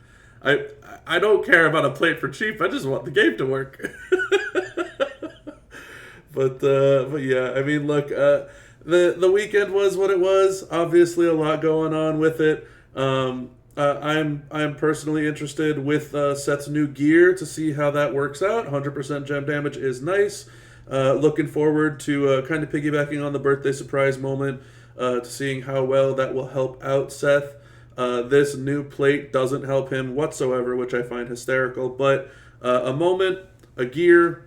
I don't care about a plate for cheap. I just want the game to work. But yeah, I mean, look, the weekend was what it was. Obviously, a lot going on with it. I'm personally interested with Seth's new gear to see how that works out. 100% gem damage is nice. Looking forward to kind of piggybacking on the birthday surprise moment, to seeing how well that will help out Seth. This new plate doesn't help him whatsoever, which I find hysterical. But a moment, a gear,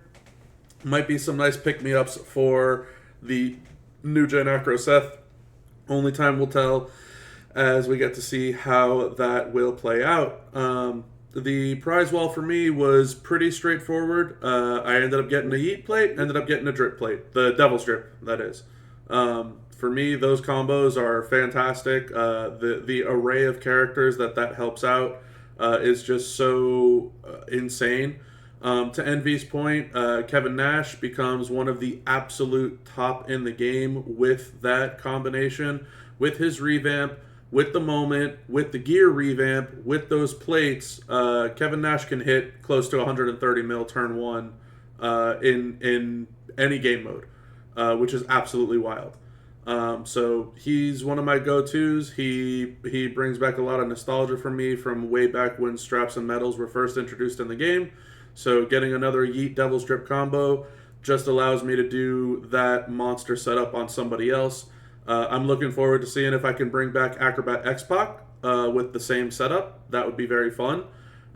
might be some nice pick-me-ups for the new Gen Acro Seth. Only time will tell as we get to see how that will play out. The prize wall for me was pretty straightforward. I ended up getting a Yeet plate, ended up getting a Drip plate. The Devil's Drip, that is. For me, those combos are fantastic. The array of characters that helps out is just so insane. To Envy's point, Kevin Nash becomes one of the absolute top in the game with that combination, with his revamp, with the moment, with the gear revamp, with those plates. Kevin Nash can hit close to 130 mil turn one in any game mode, which is absolutely wild. So he's one of my go-tos. He brings back a lot of nostalgia for me from way back when straps and medals were first introduced in the game. So getting another Yeet Devil's Drip combo just allows me to do that monster setup on somebody else. I'm looking forward to seeing if I can bring back Acrobat X-Pac with the same setup. That would be very fun.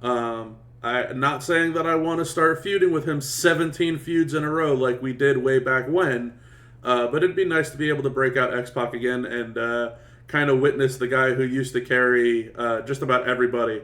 I'm not saying that I want to start feuding with him 17 feuds in a row like we did way back when, but it'd be nice to be able to break out X-Pac again and kind of witness the guy who used to carry just about everybody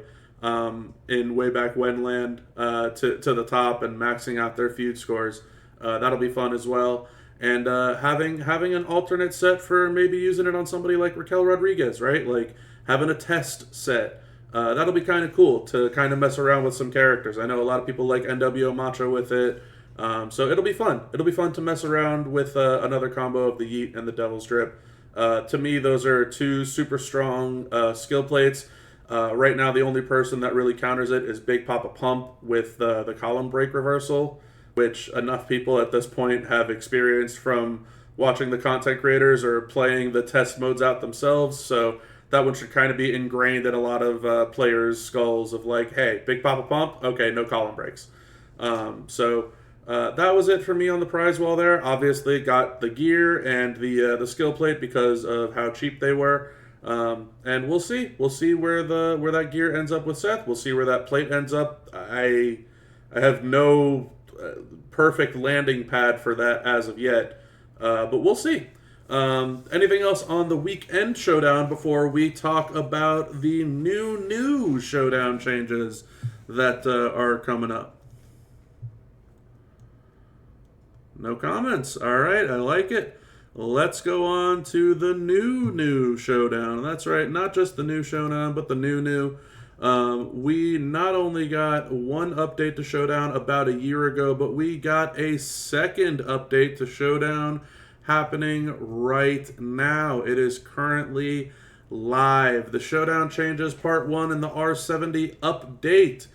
in way back when land to the top and maxing out their feud scores. That'll be fun as well. And having an alternate set for maybe using it on somebody like Raquel Rodriguez, right? Like having a test set. That'll be kind of cool to kind of mess around with some characters. I know a lot of people like NWO Macho with it. So it'll be fun. It'll be fun to mess around with another combo of the Yeet and the Devil's Drip. To me, those are two super strong skill plates. Right now, the only person that really counters it is Big Papa Pump with the column break reversal, which enough people at this point have experienced from watching the content creators or playing the test modes out themselves. So that one should kind of be ingrained in a lot of players' skulls of like, hey, Big Papa Pump, okay, no column breaks. So that was it for me on the prize wall there. Obviously, got the gear and the skill plate because of how cheap they were. And we'll see. We'll see where that gear ends up with Seth. We'll see where that plate ends up. I have no perfect landing pad for that as of yet, but we'll see. Anything else on the weekend showdown before we talk about the new showdown changes that are coming up? No comments. All right, I like it. Let's go on to the new showdown. That's right, not just the new showdown, but the new. We not only got one update to Showdown about a year ago, but we got a second update to Showdown happening right now. It is currently live. The Showdown changes part 1 in the R70 update.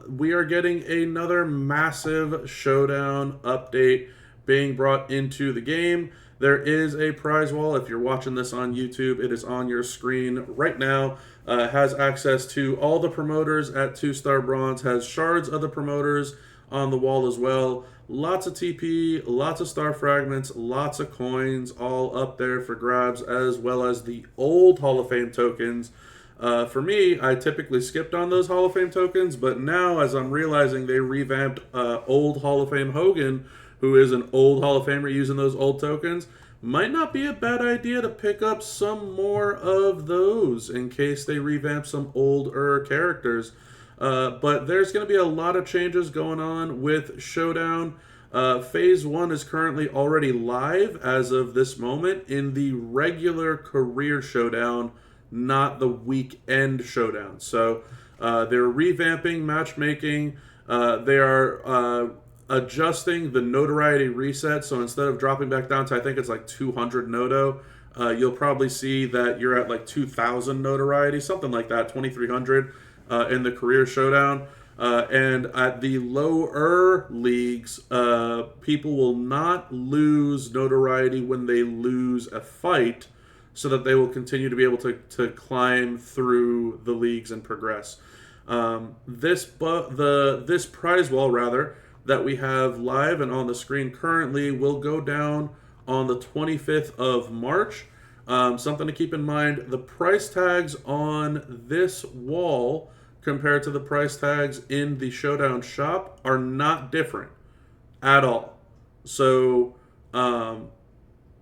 We are getting another massive Showdown update being brought into the game. There is a prize wall. If you're watching this on YouTube, it is on your screen right now. Has access to all the promoters at 2-star bronze, has shards of the promoters on the wall as well. Lots of TP, lots of star fragments, lots of coins all up there for grabs, as well as the old Hall of Fame tokens. For me, I typically skipped on those Hall of Fame tokens, but now as I'm realizing they revamped old Hall of Fame Hogan, who is an old Hall of Famer using those old tokens, might not be a bad idea to pick up some more of those in case they revamp some older characters. But there's going to be a lot of changes going on with Showdown. Phase 1 is currently already live as of this moment in the regular career Showdown, not the weekend Showdown. So they're revamping matchmaking. They are adjusting the notoriety reset. So instead of dropping back down to, I think it's like 200 noto, you'll probably see that you're at like 2,000 notoriety, something like that, 2,300 in the career Showdown. And at the lower leagues, people will not lose notoriety when they lose a fight, so that they will continue to be able to climb through the leagues and progress. This prize wall, rather, that we have live and on the screen currently will go down on the 25th of March. Something to keep in mind, the price tags on this wall compared to the price tags in the Showdown shop are not different at all. So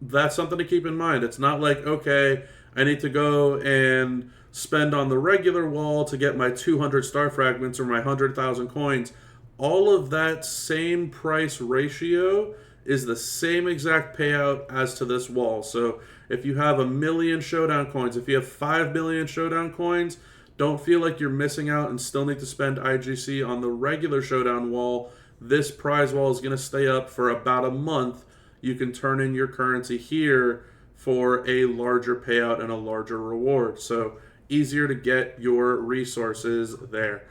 that's something to keep in mind. It's not like, okay, I need to go and spend on the regular wall to get my 200 star fragments or my 100,000 coins. All of that same price ratio is the same exact payout as to this wall. So if you have 1 million Showdown coins, if you have 5 million Showdown coins, don't feel like you're missing out and still need to spend IGC on the regular Showdown wall. This prize wall is going to stay up for about a month. You can turn in your currency here for a larger payout and a larger reward. So easier to get your resources there.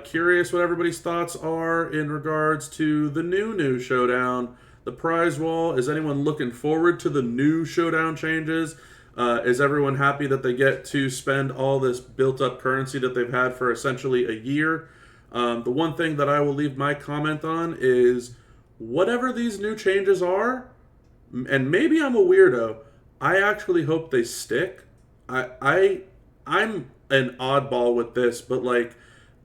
Curious what everybody's thoughts are in regards to the new Showdown. The prize wall, is anyone looking forward to the new Showdown changes? Is everyone happy that they get to spend all this built-up currency that they've had for essentially a year? The one thing that I will leave my comment on is whatever these new changes are, and maybe I'm a weirdo, I actually hope they stick. I'm an oddball with this, but like,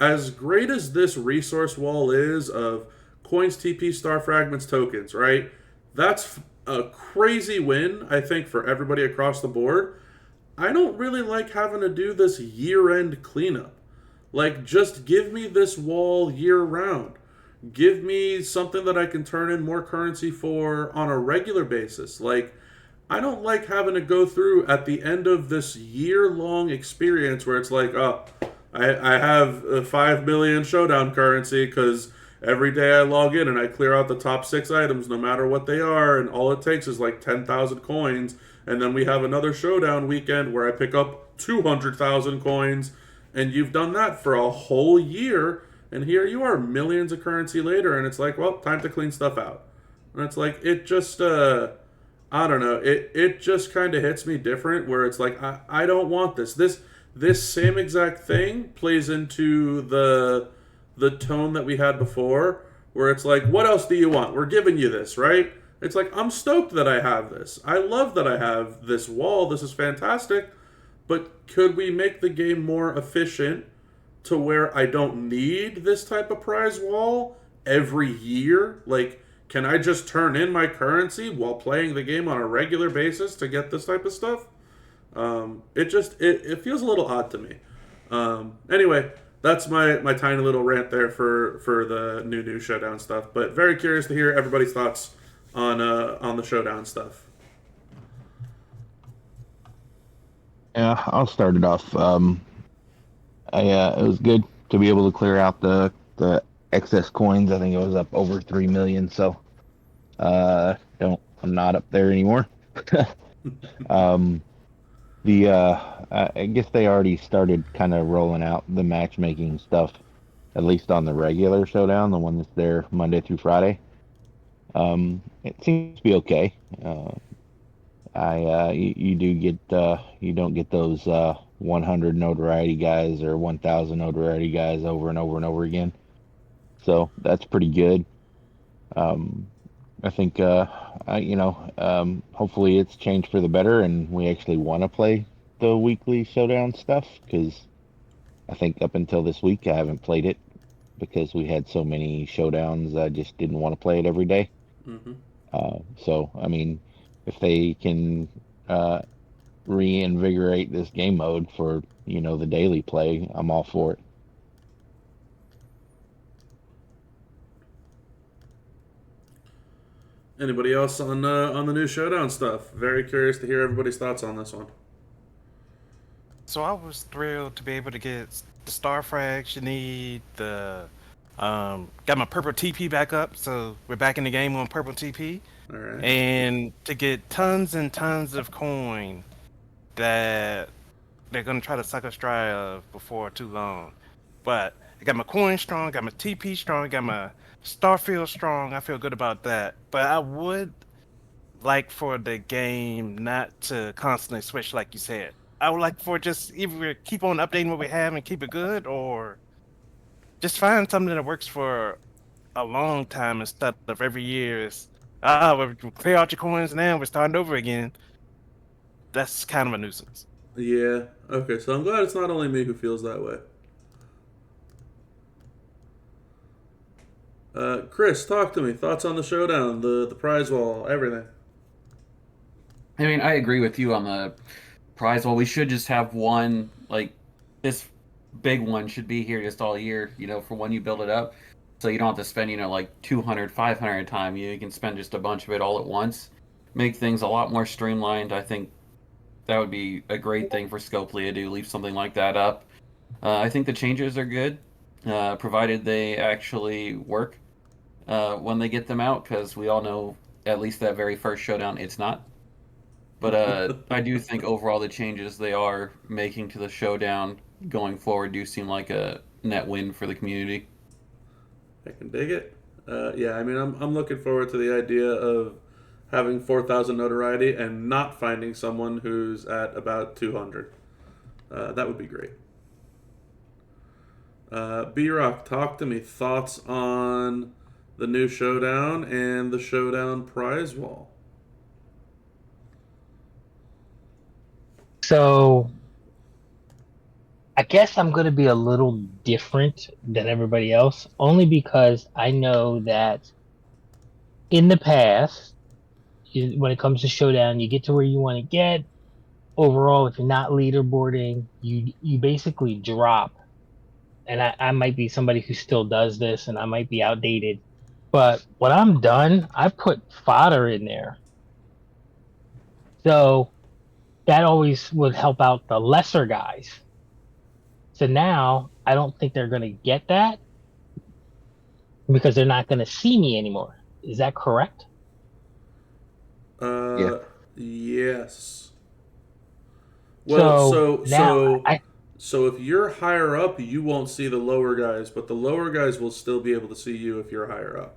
as great as this resource wall is of coins, TP, star fragments, tokens, right? That's a crazy win, I think, for everybody across the board. I don't really like having to do this year-end cleanup. Like, just give me this wall year-round. Give me something that I can turn in more currency for on a regular basis. Like, I don't like having to go through at the end of this year-long experience where it's like, oh, I have 5 million Showdown currency because every day I log in and I clear out the top 6 items no matter what they are, and all it takes is like 10,000 coins, and then we have another Showdown weekend where I pick up 200,000 coins, and you've done that for a whole year, and here you are millions of currency later, and it's like, well, time to clean stuff out. And it's like, it just I don't know. It just kind of hits me different where it's like I don't want this. This same exact thing plays into the tone that we had before where it's like, what else do you want? We're giving you this, right? It's like, I'm stoked that I have this. I love that I have this wall. This is fantastic. But could we make the game more efficient to where I don't need this type of prize wall every year? Like, can I just turn in my currency while playing the game on a regular basis to get this type of stuff? It feels a little odd to me. Anyway, that's my tiny little rant there for the new Showdown stuff. But very curious to hear everybody's thoughts on the Showdown stuff. Yeah, I'll start it off. It was good to be able to clear out the excess coins. I think it was up over 3 million. So, I'm not up there anymore. I guess they already started kind of rolling out the matchmaking stuff, at least on the regular Showdown, the one that's there Monday through Friday. It seems to be okay. You do get you don't get those 100 notoriety guys or 1,000 notoriety guys over and over and over again. So that's pretty good. I think hopefully it's changed for the better, and we actually want to play the weekly Showdown stuff, because I think up until this week I haven't played it because we had so many Showdowns. I just didn't want to play it every day. Mm-hmm. So I mean, if they can reinvigorate this game mode for the daily play, I'm all for it. Anybody else on the new Showdown stuff? Very curious to hear everybody's thoughts on this one. So I was thrilled to be able to get the star frags you need. Got my purple TP back up, so we're back in the game on purple TP. All right. And to get tons and tons of coin that they're gonna try to suck us dry of before too long. But I got my coin strong, got my TP strong, got my Starfield strong. I feel good about that. But I would like for the game not to constantly switch, like you said. I would like for just either keep on updating what we have and keep it good, or just find something that works for a long time instead of every year is, we clear out your coins now, we're starting over again. That's kind of a nuisance. Yeah. Okay. So I'm glad it's not only me who feels that way. Chris, talk to me. Thoughts on the Showdown, the prize wall, everything. I mean, I agree with you on the prize wall. We should just have one, like, this big one should be here just all year, for when you build it up. So you don't have to spend, like 200, 500 a time. You can spend just a bunch of it all at once. Make things a lot more streamlined. I think that would be a great thing for Scopely to do, leave something like that up. I think the changes are good, provided they actually work when they get them out, because we all know, at least that very first Showdown, it's not. But I do think overall the changes they are making to the Showdown going forward do seem like a net win for the community. I can dig it. Yeah, I mean, I'm looking forward to the idea of having 4,000 notoriety and not finding someone who's at about 200. That would be great. B-Rock, talk to me. Thoughts on the new Showdown and the Showdown prize wall? So I guess I'm going to be a little different than everybody else, only because I know that in the past, when it comes to Showdown, you get to where you want to get. Overall, if you're not leaderboarding, you basically drop. And I might be somebody who still does this, and I might be outdated. But when I'm done, I put fodder in there. So that always would help out the lesser guys. So now I don't think they're going to get that because they're not going to see me anymore. Is that correct? Yeah. Yes. Well, so so if you're higher up, you won't see the lower guys, but the lower guys will still be able to see you if you're higher up.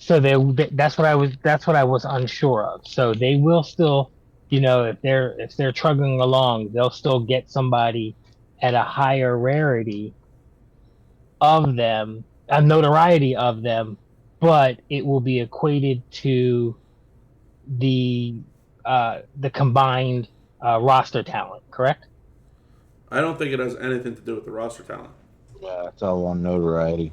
So that's what I was unsure of. So they will still, if they're trugging along, they'll still get somebody at a higher rarity of them, a notoriety of them, but it will be equated to the combined roster talent, correct? I don't think it has anything to do with the roster talent. Yeah, it's all on notoriety.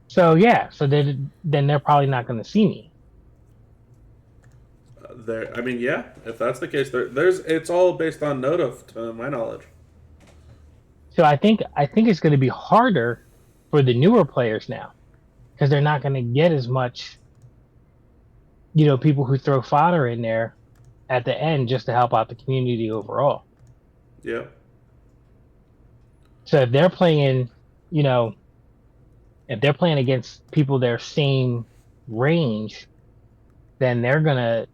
So yeah, so then they're probably not going to see me. I mean, yeah, if that's the case, there's it's all based on Nota, to my knowledge. So I think it's going to be harder for the newer players now because they're not going to get as much, people who throw fodder in there at the end just to help out the community overall. Yeah. So if they're playing, if they're playing against people their same range, then they're gonna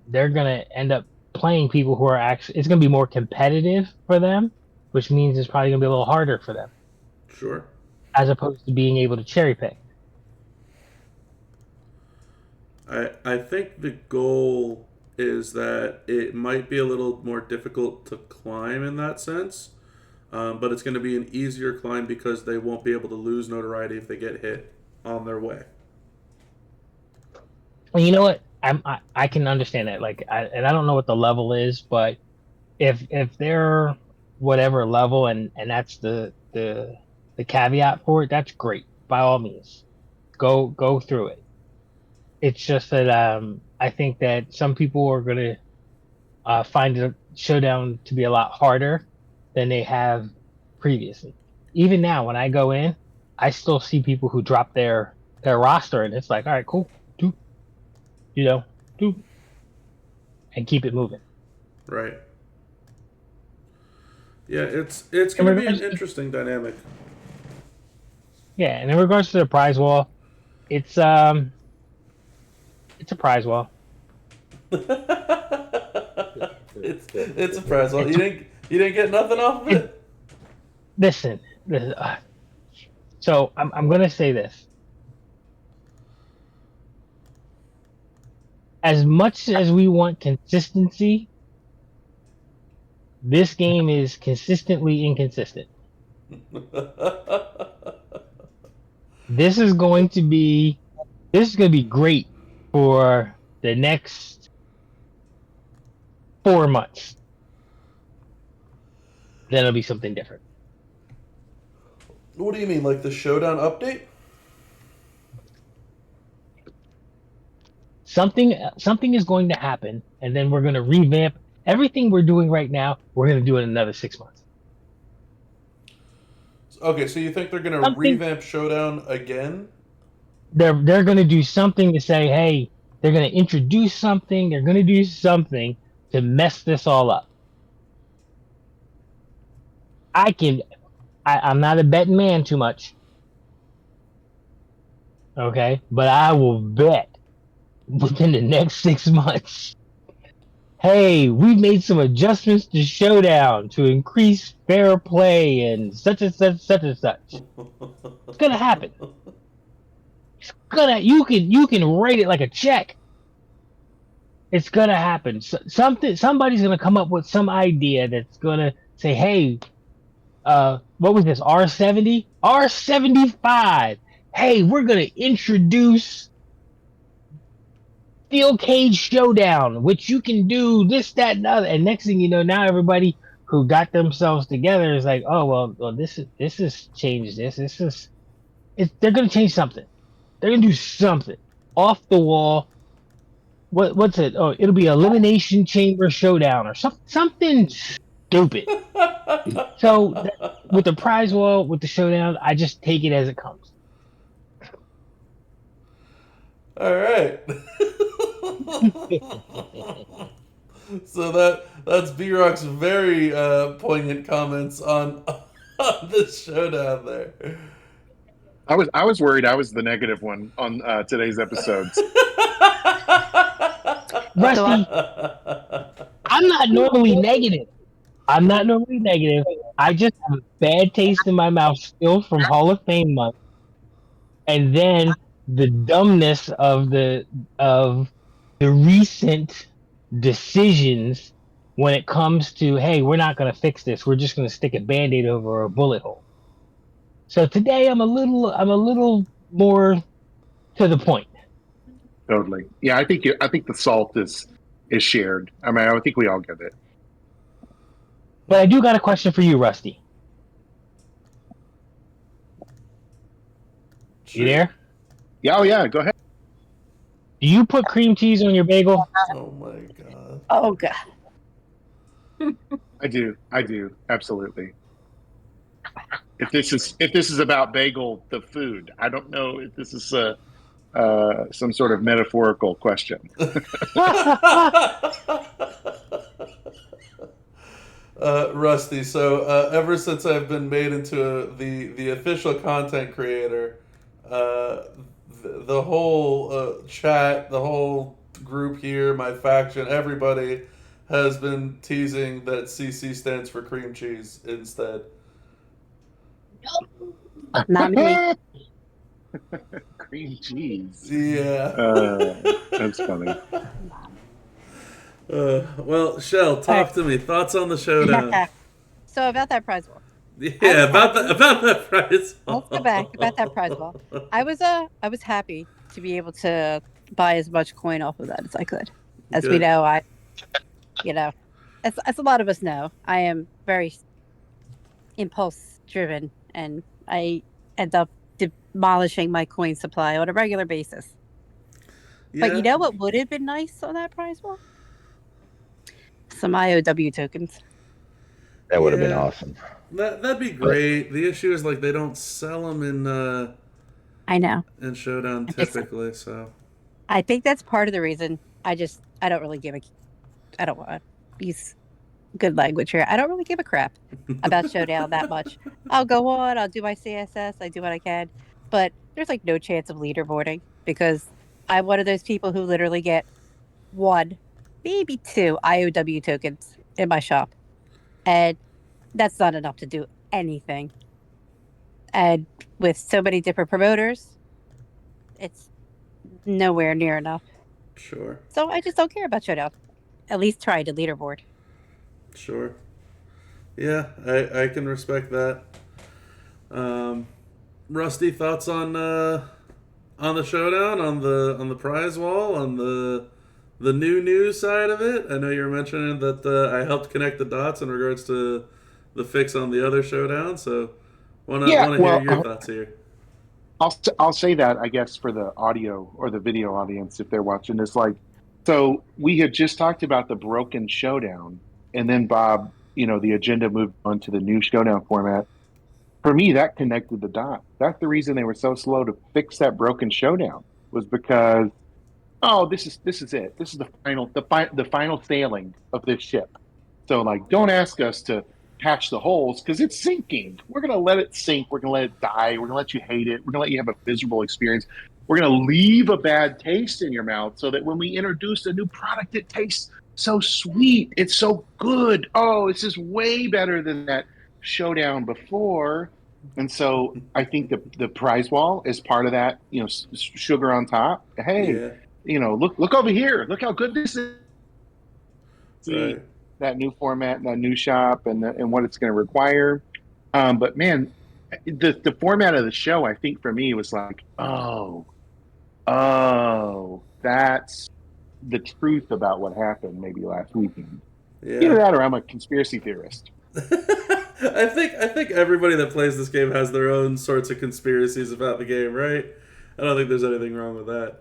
end up playing people who are actually. It's gonna be more competitive for them, which means it's probably gonna be a little harder for them. Sure. As opposed to being able to cherry pick. I think the goal is that it might be a little more difficult to climb in that sense, but it's going to be an easier climb because they won't be able to lose notoriety if they get hit on their way. Well, you know what? I can understand that. And I don't know what the level is, but if they're whatever level and that's the caveat for it, that's great. By all means, go through it. It's just that I think that some people are going to find the Showdown to be a lot harder than they have previously. Even now, when I go in, I still see people who drop their roster, and it's like, all right, cool, do, and keep it moving. Right. Yeah, it's going to be an interesting dynamic. Yeah, and in regards to the prize wall, it's a prize wall. It's a prize wall. You didn't get nothing off of it? Listen. So I'm gonna say this. As much as we want consistency, this game is consistently inconsistent. This is going to be great for the next 4 months. Then it'll be something different. What do you mean, like the Showdown update? Something is going to happen, and then we're going to revamp everything we're doing right now. We're going to do it in another 6 months. Okay, so you think they're going to revamp Showdown again? They're going to do something to say, hey, they're going to introduce something. They're going to do something to mess this all up. I'm not a betting man too much. Okay, but I will bet within the next 6 months. Hey, we've made some adjustments to Showdown to increase fair play and such and such, such and such. It's gonna happen. You can write it like a check. It's gonna happen. Somebody's gonna come up with some idea that's gonna say, hey, what was this? R70? R75. Hey, we're gonna introduce Steel Cage Showdown, which you can do this, that, and other. And next thing you know, now everybody who got themselves together is like, oh well, this is change. They're gonna change something. They're gonna do something off the wall. What's it? Oh, it'll be Elimination Chamber Showdown or something stupid. So with the prize wall, with the Showdown, I just take it as it comes. All right. So that's B-Rock's very poignant comments on this Showdown there. I was worried I was the negative one on today's episodes. Rusty, I'm not normally negative. I just have a bad taste in my mouth still from Hall of Fame month. And then the dumbness of the recent decisions when it comes to, hey, we're not going to fix this. We're just going to stick a band-aid over a bullet hole. So today I'm a little more to the point. Totally. Yeah, I think the salt is shared. I mean, I think we all get it. But I do got a question for you, Rusty. You there? Yeah, oh yeah, go ahead. Do you put cream cheese on your bagel? Oh my god. Oh god. I do, absolutely. If this is about bagel, the food, I don't know if this is some sort of metaphorical question. Rusty, so ever since I've been made into the official content creator, the whole chat, the whole group here, my faction, everybody has been teasing that CC stands for cream cheese instead. Not me. Cream cheese. Yeah. That's funny. Well, Shell, talk to me. Thoughts on the showdown? So about that prize ball. Yeah, about that prize ball. Let's go back about that prize ball. I was happy to be able to buy as much coin off of that as I could. As we Good. know, as a lot of us know, I am very impulse driven, and I end up demolishing my coin supply on a regular basis. Yeah. But you know what would have been nice on that prize ball? Some IOW tokens. That would have been Yeah. awesome. That'd be great. The issue is like they don't sell them in I know. in Showdown typically, so I think that's part of the reason. I don't really give a. I don't want to use good language here. I don't really give a crap about Showdown that much. I'll go on. I'll do my CSS. I do what I can, but there's like no chance of leaderboarding because I'm one of those people who literally get one, maybe two IOW tokens in my shop, and that's not enough to do anything. And with so many different promoters, it's nowhere near enough. sure. So I just don't care about Showdown. At least try to leaderboard. Sure. Yeah, I can respect that. Rusty, thoughts on the showdown, on the prize wall, on the new side of it? I know you were mentioning that I helped connect the dots in regards to the fix on the other showdown, so want to hear your thoughts here. I'll say that, I guess, for the audio or the video audience, if they're watching, is like, so we had just talked about the broken showdown, and then Bob, the agenda moved on to the new showdown format. For me, that connected the dot. That's the reason they were so slow to fix that broken showdown, was because, oh, this is it. This is the final sailing of this ship. So like, don't ask us to patch the holes because it's sinking. We're gonna let it sink. We're gonna let it die. We're gonna let you hate it. We're gonna let you have a miserable experience. We're gonna leave a bad taste in your mouth so that when we introduce a new product, it tastes so sweet. It's so good. Oh, it's just way better than that showdown before. And so I think the prize wall is part of that. Sugar on top. Hey, Yeah. look over here. Look how good this is. See Right. that new format and that new shop and what it's going to require. But man, the format of the show, I think for me was like, oh, that's the truth about what happened maybe last weekend. Yeah. Either that or I'm a conspiracy theorist. I think everybody that plays this game has their own sorts of conspiracies about the game, right? I don't think there's anything wrong with that.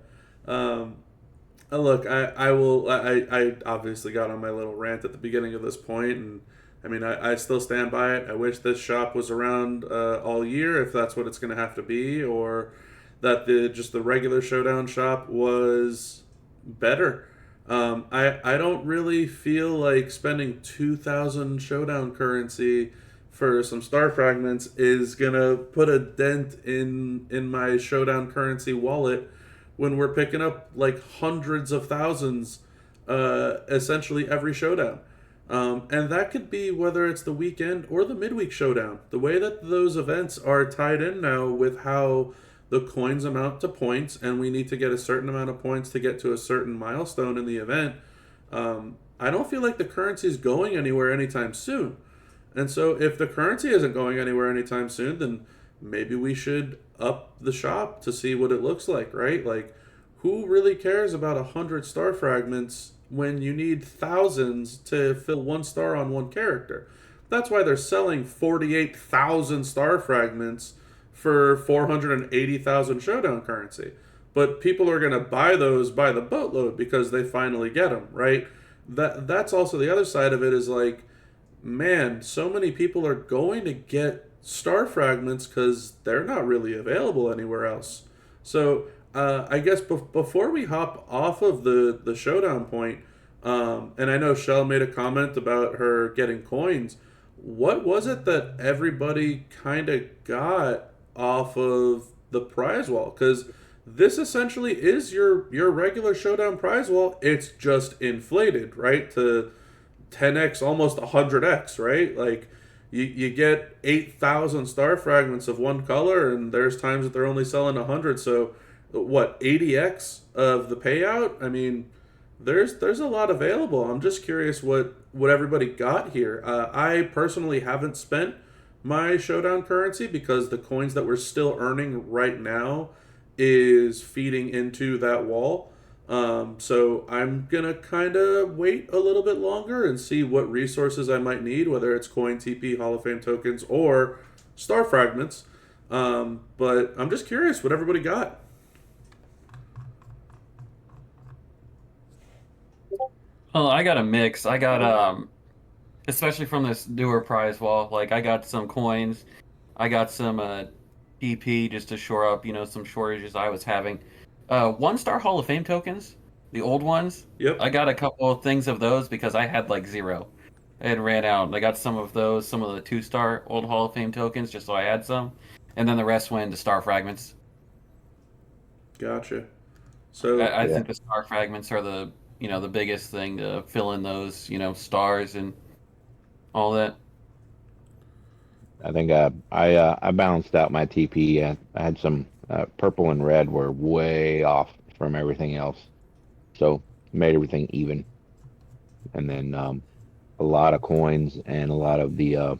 Look, I obviously got on my little rant at the beginning of this point, and I mean, I still stand by it. I wish this shop was around all year, if that's what it's going to have to be, or that the regular Showdown shop was better. I don't really feel like spending 2,000 Showdown currency for some star fragments is gonna put a dent in my Showdown currency wallet when we're picking up like hundreds of thousands essentially every Showdown. And that could be whether it's the weekend or the midweek Showdown. The way that those events are tied in now with how the coins amount to points, and we need to get a certain amount of points to get to a certain milestone in the event. I don't feel like the currency is going anywhere anytime soon. And so if the currency isn't going anywhere anytime soon, then maybe we should up the shop to see what it looks like, right? Like, who really cares about 100 star fragments when you need thousands to fill 1 star on one character? That's why they're selling 48,000 star fragments for 480,000 Showdown currency. But people are going to buy those by the boatload because they finally get them, right? That's also the other side of it, is like, man, so many people are going to get star fragments because they're not really available anywhere else. So I guess before we hop off of the Showdown point, and I know Shell made a comment about her getting coins. What was it that everybody kind of got off of the prize wall? Because this essentially is your regular Showdown prize wall. It's just inflated, right, to 10x, almost 100x, right? Like, you get 8,000 star fragments of one color, and there's times that they're only selling 100. So, what, 80x of the payout? I mean, there's a lot available. I'm just curious what everybody got here. I personally haven't spent my Showdown currency because the coins that we're still earning right now is feeding into that wall. So I'm gonna kind of wait a little bit longer and see what resources I might need, whether it's coin, TP, Hall of Fame tokens, or star fragments. But I'm just curious what everybody got. Well, I got a mix. I got especially from this newer prize wall. Like, I got some coins, I got some TP just to shore up, some shortages I was having. 1 star Hall of Fame tokens, the old ones. Yep. I got a couple of things of those because I had like 0. I had ran out. And I got some of those, some of the 2-star old Hall of Fame tokens, just so I had some, and then the rest went into star fragments. Gotcha. So I think the star fragments are the biggest thing to fill in those stars and all that. I think I balanced out my TP. I had some purple and red were way off from everything else, so made everything even. And then a lot of coins and a lot of the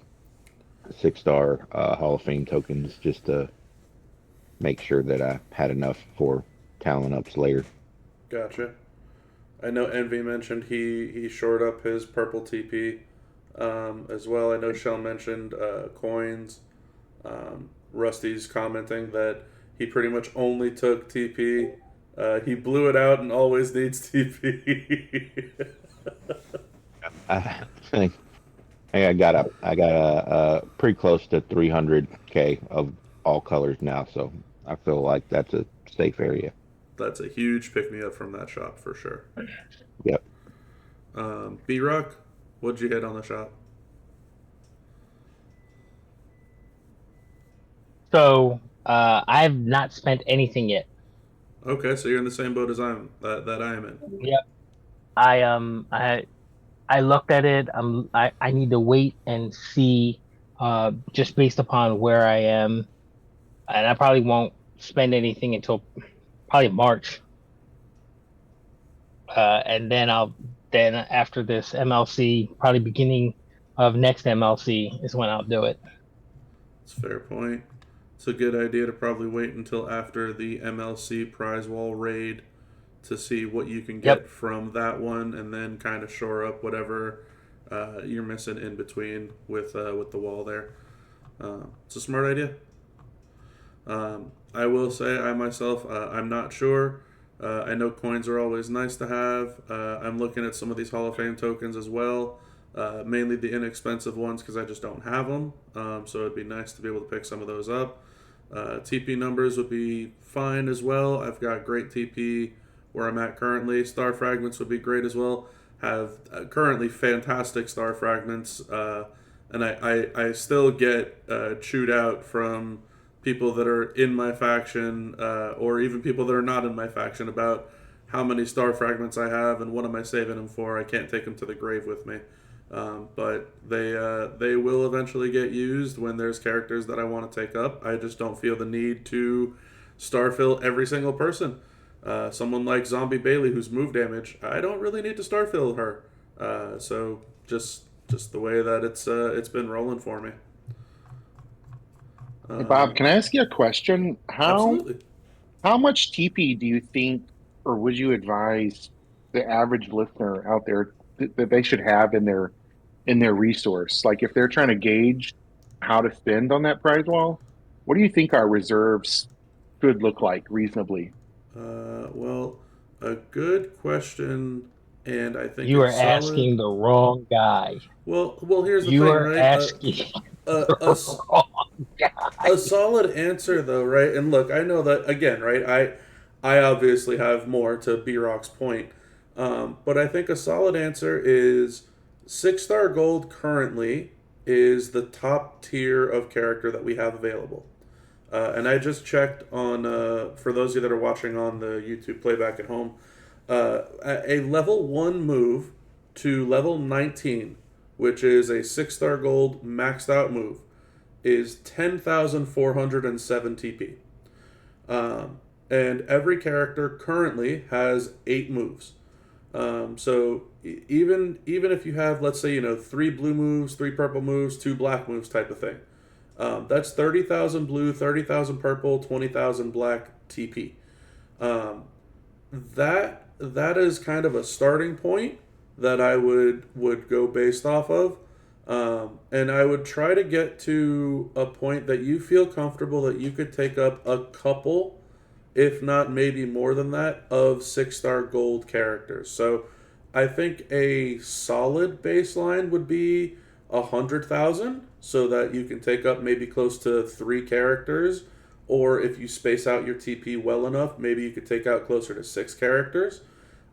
6-star Hall of Fame tokens, just to make sure that I had enough for talent ups later. Gotcha. I know Envy mentioned he shored up his purple TP as well. I know Shell mentioned coins. Rusty's commenting that he pretty much only took TP. He blew it out and always needs TP. I think I got a pretty close to 300k of all colors now, so I feel like that's a safe area. That's a huge pick me up from that shop for sure. Yep. B-Rock, what'd you hit on the shop? So I've not spent anything yet. Okay, so you're in the same boat as I am in. Yep. I looked at it. I need to wait and see, just based upon where I am, and I probably won't spend anything until probably March. And then after this MLC, probably beginning of next MLC is when I'll do it. It's a fair point. It's a good idea to probably wait until after the MLC prize wall raid to see what you can get from that one, and then kind of shore up whatever you're missing in between with the wall there. It's a smart idea. I will say, I myself, I'm not sure. I know coins are always nice to have. I'm looking at some of these Hall of Fame tokens as well, mainly the inexpensive ones because I just don't have them. So it'd be nice to be able to pick some of those up. TP numbers would be fine as well. I've got great TP where I'm at currently. Star fragments would be great as well. Have currently fantastic star fragments, and I still get chewed out from people that are in my faction, or even people that are not in my faction, about how many star fragments I have and what am I saving them for. I can't take them to the grave with me, but they will eventually get used when there's characters that I want to take up. I just don't feel the need to star fill every single person. Someone like Zombie Bailey, who's move damage, I don't really need to star fill her. So just the way that it's been rolling for me. Hey, Bob, can I ask you a question? Absolutely. How much TP do you think, or would you advise the average listener out there that they should have in their resource? Like if they're trying to gauge how to spend on that prize wall, what do you think our reserves should look like reasonably? Well, a good question, and I think You a are asking solid. the wrong guy. Well, here's the You thing, are right? asking A, the a, s- wrong guy. a solid answer, though, right? And look, I know that again, right? I obviously have more to B Rock's point, but I think a solid answer is 6-star gold currently is the top tier of character that we have available. And I just checked on, for those of you that are watching on the YouTube playback at home, a level 1 move to level 19, which is a 6-star gold maxed out move, is 10,407 TP. And every character currently has 8 moves. So even if you have, let's say, 3 blue moves, 3 purple moves, 2 black moves type of thing, that's 30,000 blue, 30,000 purple, 20,000 black TP. That is kind of a starting point that I would go based off of. And I would try to get to a point that you feel comfortable that you could take up a couple, if not maybe more than that, of 6-star gold characters. So I think a solid baseline would be 100,000, so that you can take up maybe close to 3 characters, or if you space out your TP well enough, maybe you could take out closer to 6 characters.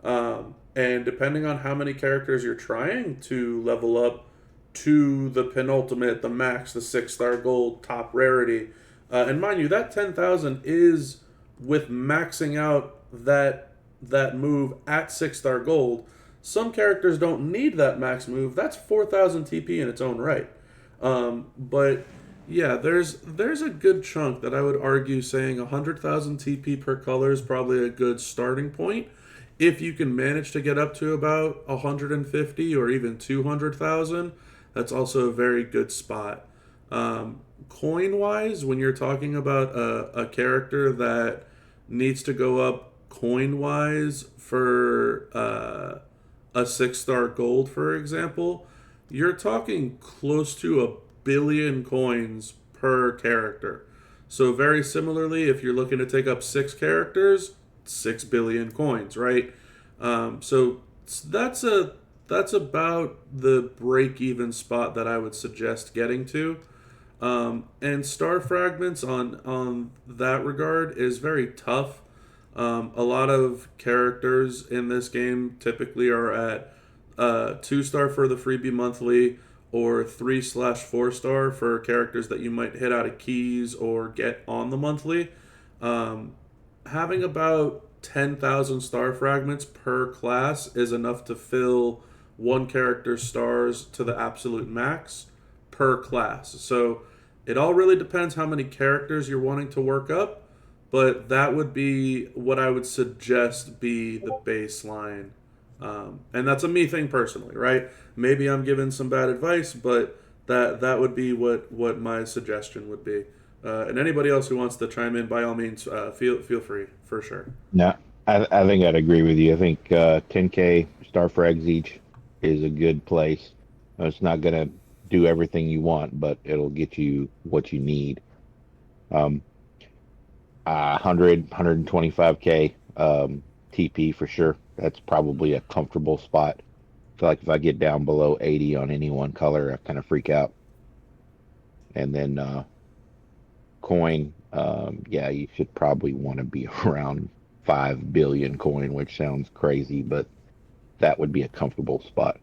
And depending on how many characters you're trying to level up to the penultimate, the max, the 6-star gold top rarity, and mind you, that 10,000 is with maxing out that move at 6-star gold. Some characters don't need that max move. That's 4,000 TP in its own right. But yeah, there's a good chunk that I would argue saying 100,000 TP per color is probably a good starting point. If you can manage to get up to about 150 or even 200,000, that's also a very good spot. Coin wise, when you're talking about a character that needs to go up coin wise for a 6-star gold, for example, you're talking close to 1 billion coins per character. So very similarly, if you're looking to take up 6 characters, 6 billion coins, right? So that's about the break-even spot that I would suggest getting to. And star fragments on that regard is very tough. A lot of characters in this game typically are at 2-star for the freebie monthly, or 3/4-star for characters that you might hit out of keys or get on the monthly. Having about 10,000 star fragments per class is enough to fill one character's stars to the absolute max per class. So it all really depends how many characters you're wanting to work up, but that would be what I would suggest be the baseline. And that's a me thing personally, right? Maybe I'm giving some bad advice, but that would be what my suggestion would be. And anybody else who wants to chime in, by all means, feel free, for sure. No, I think I'd agree with you. I think 10K star frags each is a good place. It's not going to do everything you want, but it'll get you what you need. 125K TP for sure. That's probably a comfortable spot. I feel like if I get down below 80 on any one color, I kind of freak out. And then coin, yeah, you should probably want to be around 5 billion coin, which sounds crazy, but that would be a comfortable spot.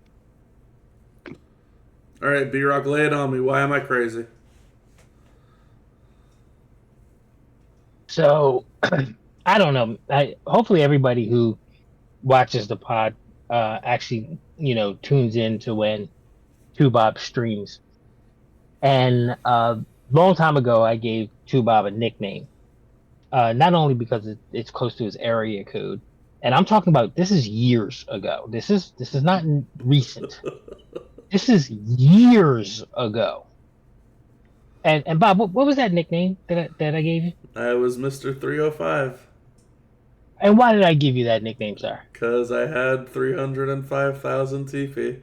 All right, B-Rock, lay it on me. Why am I crazy? So I don't know. Hopefully everybody who watches the pod actually tunes in to when Bob streams. And long time ago, I gave Bob a nickname. Not only because it's close to his area code, and I'm talking about this is years ago. This is not recent. This is years ago. And Bob, what was that nickname that I gave you? I was Mr. 305. And why did I give you that nickname, sir? Because I had 305,000 TP.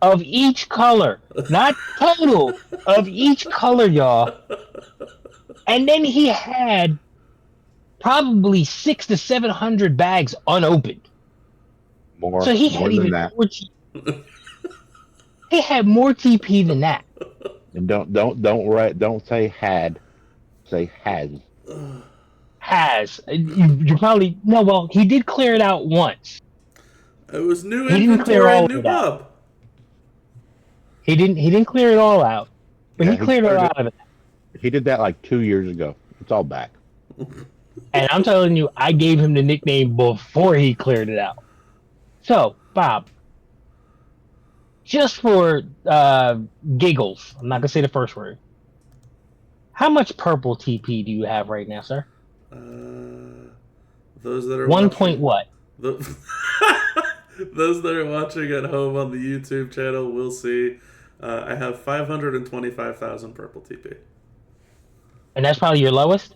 Of each color, not total, of each color, y'all. And then he had probably 600 to 700 bags unopened. More, So he more had than even that. more. He had more TP than that. And don't say had, say has. Has you probably no? Well, he did clear it out once. It was new He didn't clear inventory all and of new it out. Bob. He didn't clear it all out, but Yeah, he cleared a lot of it. He did that like 2 years ago. It's all back. And I'm telling you, I gave him the nickname before he cleared it out. So, Bob, just for giggles, I'm not gonna say the first word. How much purple TP do you have right now, sir? Those that are 1 watching, point what? Those that are watching at home on the YouTube channel will see I have 525,000 purple TP. And that's probably your lowest?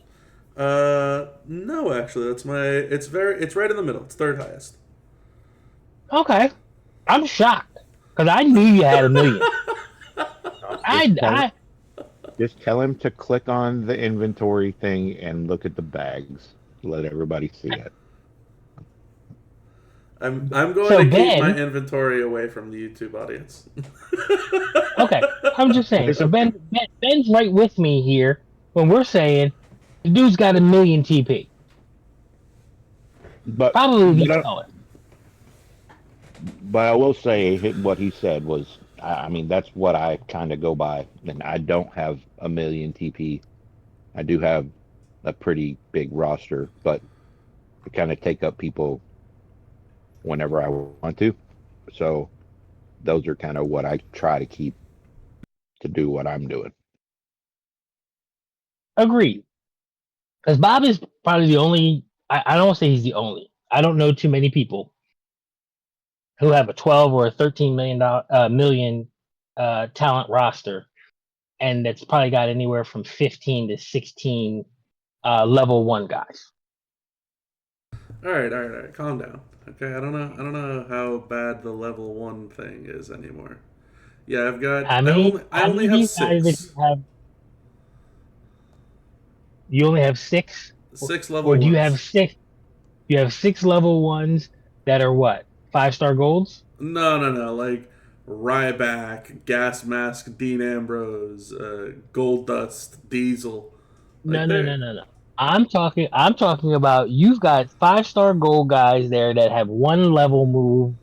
No, actually, that's my. It's right in the middle. It's third highest. Okay, I'm shocked because I knew you had 1 million. Just tell him to click on the inventory thing and look at the bags. Let everybody see it. I'm going So to keep Ben- my inventory away from the YouTube audience. Okay, I'm just saying. So Ben's right with me here when we're saying the dude's got 1 million TP. Probably each color. But I will say what he said was, I mean, that's what I kind of go by. And I don't have 1 million TP. I do have a pretty big roster, but I kind of take up people whenever I want to. So those are kind of what I try to keep to do what I'm doing. Agreed. Because Bob is probably the only. I don't want to say he's the only. I don't know too many people who have a 12 or a 13 million talent roster, and that's probably got anywhere from 15 to 16 level 1 guys. All right. Calm down. Okay, I don't know how bad the level 1 thing is anymore. Yeah, I've got. I only have 6. You only have 6. 6 level or do 1s. you have 6? You have 6 level 1s that are what? 5-star golds? No. Like Ryback, Gas Mask, Dean Ambrose, Gold Dust, Diesel. Like No. I'm talking about you've got 5-star gold guys there that have 1 level move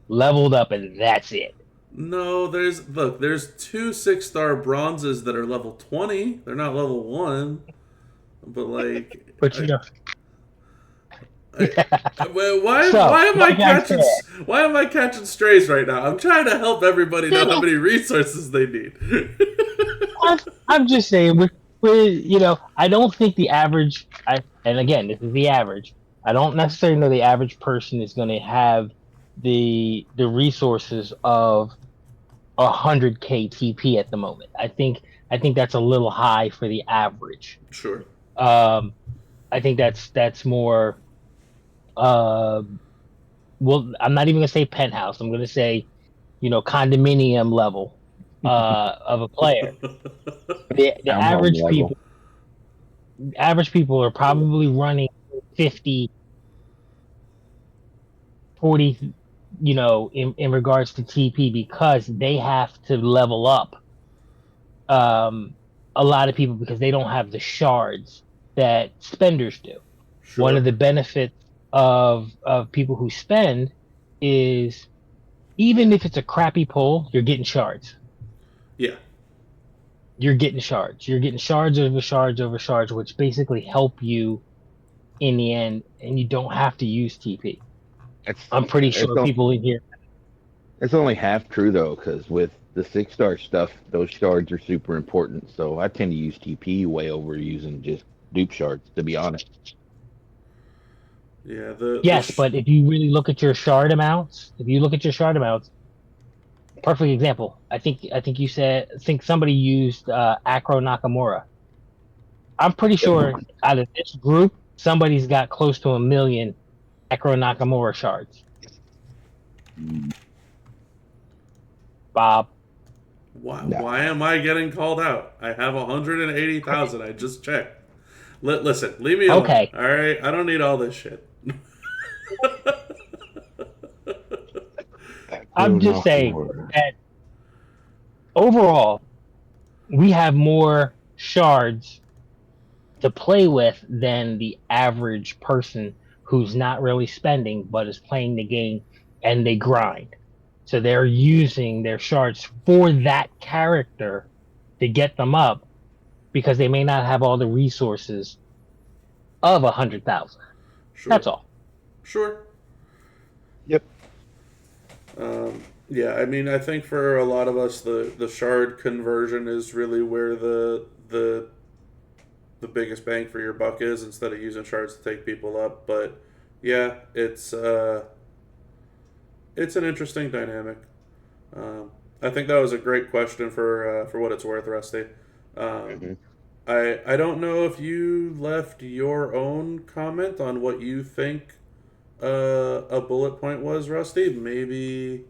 leveled up, and that's it. No, there's 2 6-star bronzes that are level 20. They're not level 1. But like, but you know, why am I catching strays right now? I'm trying to help everybody know how many resources they need. I'm just saying, I don't think the average. And again, this is the average. I don't necessarily know the average person is going to have the resources of 100k TP at the moment. I think that's a little high for the average. Sure. I think that's more. Well, I'm not even gonna say penthouse. I'm gonna say, condominium level of a player. The average people are probably running 50, 40, in regards to TP because they have to level up. A lot of people because they don't have the shards that spenders do. Sure. One of the benefits of people who spend is even if it's a crappy pull, you're getting shards. Yeah. You're getting shards. You're getting shards over shards over shards, which basically help you in the end, and you don't have to use TP. I'm pretty sure people in here. It's only half true though, because with the 6-star stuff, those shards are super important. So I tend to use TP way over using just dupe shards, to be honest. Yeah, Yes, but if you really look at your shard amounts, perfect example. I think you said somebody used Acro Nakamura. I'm pretty sure out of this group, somebody's got close to 1 million Acro Nakamura shards. Bob. Why am I getting called out? I have 180,000. I just checked. Listen, leave me alone. Okay. All right, I don't need all this shit. I'm just saying that overall, we have more shards to play with than the average person who's not really spending but is playing the game and they grind. So they're using their shards for that character to get them up because they may not have all the resources of 100,000. Sure. That's all. Sure. Yep. Yeah, I mean, I think for a lot of us, the shard conversion is really where the biggest bang for your buck is, instead of using shards to take people up. But yeah, it's an interesting dynamic. I think that was a great question for what it's worth, Rusty. I don't know if you left your own comment on what you think a bullet point was, Rusty. Maybe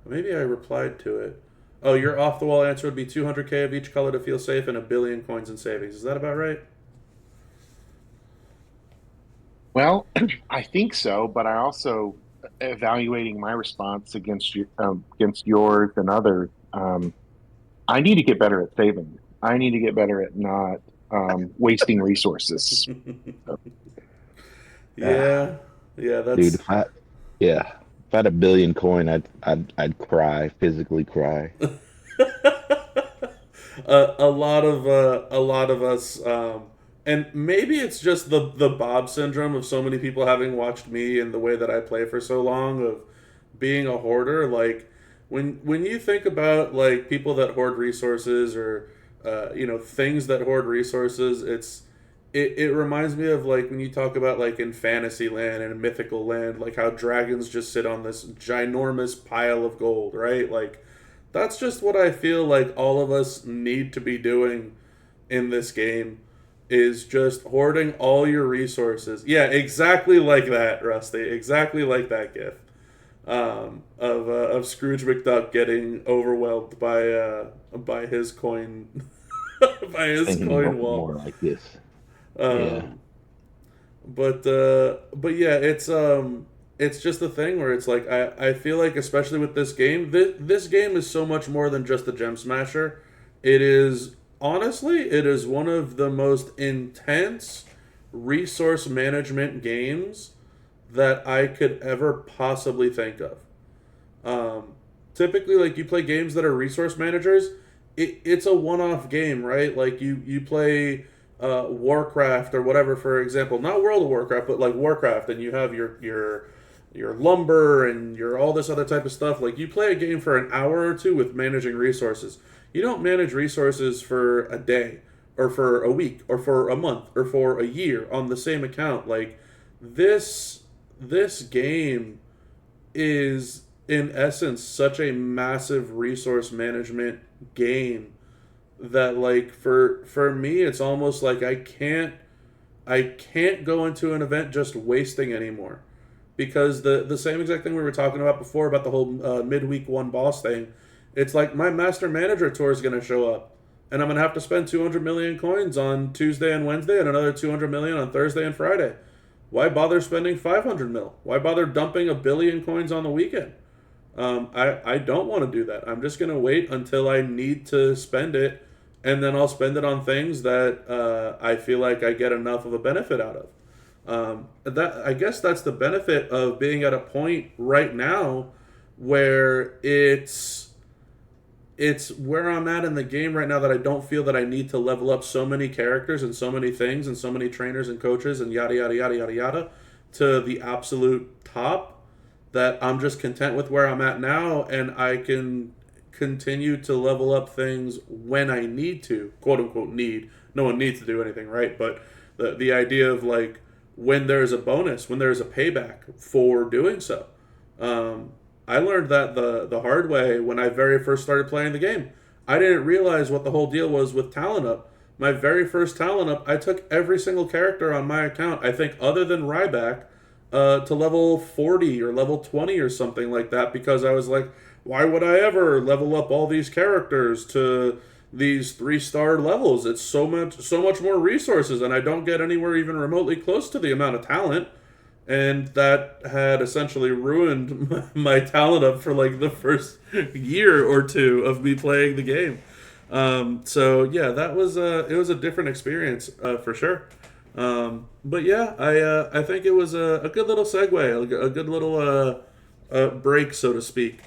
I replied to it. Oh, your off the wall answer would be 200k of each color to feel safe and 1 billion coins in savings. Is that about right? Well, I think so, but I also evaluating my response against yours and others. I need to get better at saving. I need to get better at not wasting resources. Yeah, that's dude. If I had 1 billion coin, I'd cry, physically cry. a lot of us, and maybe it's just the Bob syndrome of so many people having watched me and the way that I play for so long, of being a hoarder. Like when you think about like people that hoard resources, or things that hoard resources, it reminds me of like when you talk about like in fantasy land and in mythical land, like how dragons just sit on this ginormous pile of gold, right? Like that's just what I feel like all of us need to be doing in this game, is just hoarding all your resources. Yeah, exactly like that, Rusty. Exactly like that gif of Scrooge McDuck getting overwhelmed by his coin by his coin wall. More like this. Yeah. But yeah, it's just the thing where it's like I feel like, especially with this game, this game is so much more than just a gem smasher. It is one of the most intense resource management games that I could ever possibly think of. Typically, like, you play games that are resource managers, it's a one-off game, right? Like you play Warcraft or whatever, for example, not World of Warcraft, but like Warcraft, and you have your lumber and your all this other type of stuff. Like, you play a game for an hour or two with managing resources. You don't manage resources for a day or for a week or for a month or for a year on the same account. Like, this game is in essence such a massive resource management game that, like, for me, it's almost like I can't go into an event just wasting anymore, because the same exact thing we were talking about before about the whole midweek one boss thing. It's like my master manager tour is going to show up, and I'm going to have to spend 200 million coins on Tuesday and Wednesday, and another 200 million on Thursday and Friday. Why bother spending 500 mil? Why bother dumping 1 billion coins on the weekend? I don't want to do that. I'm just going to wait until I need to spend it, and then I'll spend it on things that I feel like I get enough of a benefit out of. I guess that's the benefit of being at a point right now where it's where I'm at in the game right now, that I don't feel that I need to level up so many characters and so many things and so many trainers and coaches and yada yada yada yada yada to the absolute top, that I'm just content with where I'm at now, and I can continue to level up things when I need to, quote unquote need, no one needs to do anything, right? But the idea of like when there's a bonus, when there's a payback for doing so. I learned that the hard way when I very first started playing the game. I didn't realize what the whole deal was with Talent Up. My very first Talent Up, I took every single character on my account, I think other than Ryback, to level 40 or level 20 or something like that, because I was like, why would I ever level up all these characters to these 3-star levels? It's so much more resources, and I don't get anywhere even remotely close to the amount of talent. And that had essentially ruined my talent up for like the first year or two of me playing the game. So yeah, that was it was a different experience for sure. But yeah, I think it was a good little segue, a good little break, so to speak,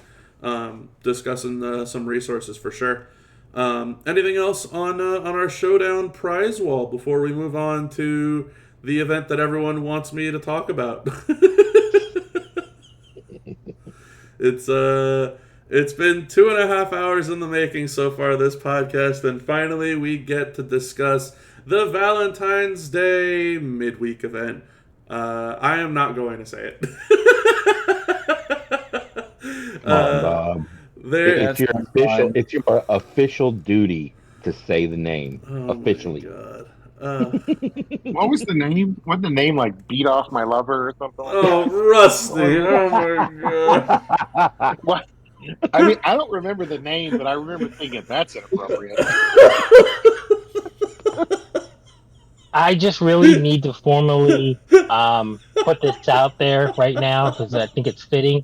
discussing some resources for sure. Anything else on our Showdown prize wall before we move on to the event that everyone wants me to talk about? It's been 2.5 hours in the making so far, this podcast, and finally we get to discuss the Valentine's Day midweek event. I am not going to say it. Come on, Bob. It's your official duty to say the name officially. My God. What was the name? What the name, like Beat Off My Lover or something like Oh, that? Rusty. Oh my God. What? I mean, I don't remember the name, but I remember thinking that's inappropriate. I just really need to formally put this out there right now because I think it's fitting.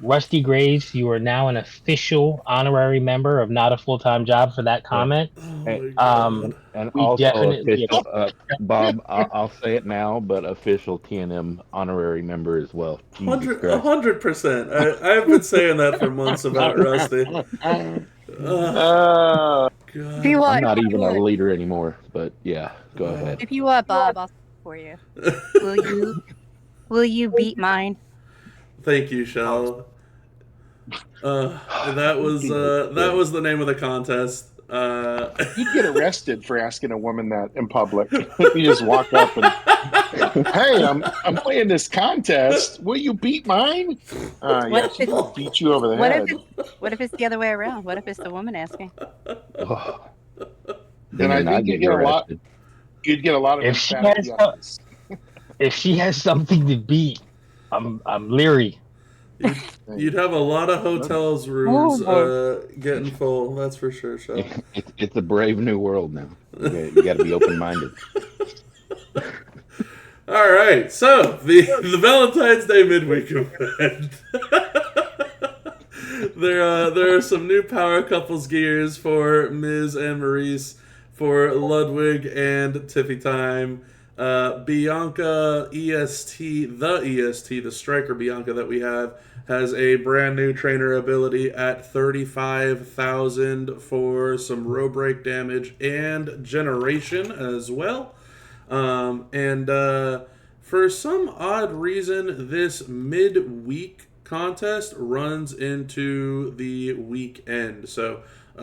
Rusty Graves, you are now an official honorary member of Not a Full-Time Job for that comment. And We also definitely official, Bob, I'll say it now, but official TNM honorary member as well. 100%. I've been saying that for months about Rusty. God. If you want, I'm not even a leader anymore, but yeah, go ahead. if you want, Bob, I'll speak for you. Will you beat mine? Thank you, Shell. That was the name of the contest. You'd get arrested for asking a woman that in public. You just walk up and, hey, I'm playing this contest. Will you beat mine? Yeah, she'll beat you over the head. What if it's the other way around? What if it's the woman asking? Then I think you'd get a lot. You'd get a lot of if she has something to beat, I'm leery. You'd have a lot of hotels rooms getting full. That's for sure, Shell. It's a brave new world now. You got to be open-minded. All right, so the Valentine's Day midweek event. There are some new power couples gears for Miz and Maurice, for Ludwig and Tiffy Time. Bianca EST, the striker Bianca that we have, has a brand new trainer ability at 35,000 for some row break damage and generation as well. And for some odd reason, this midweek contest runs into the weekend. So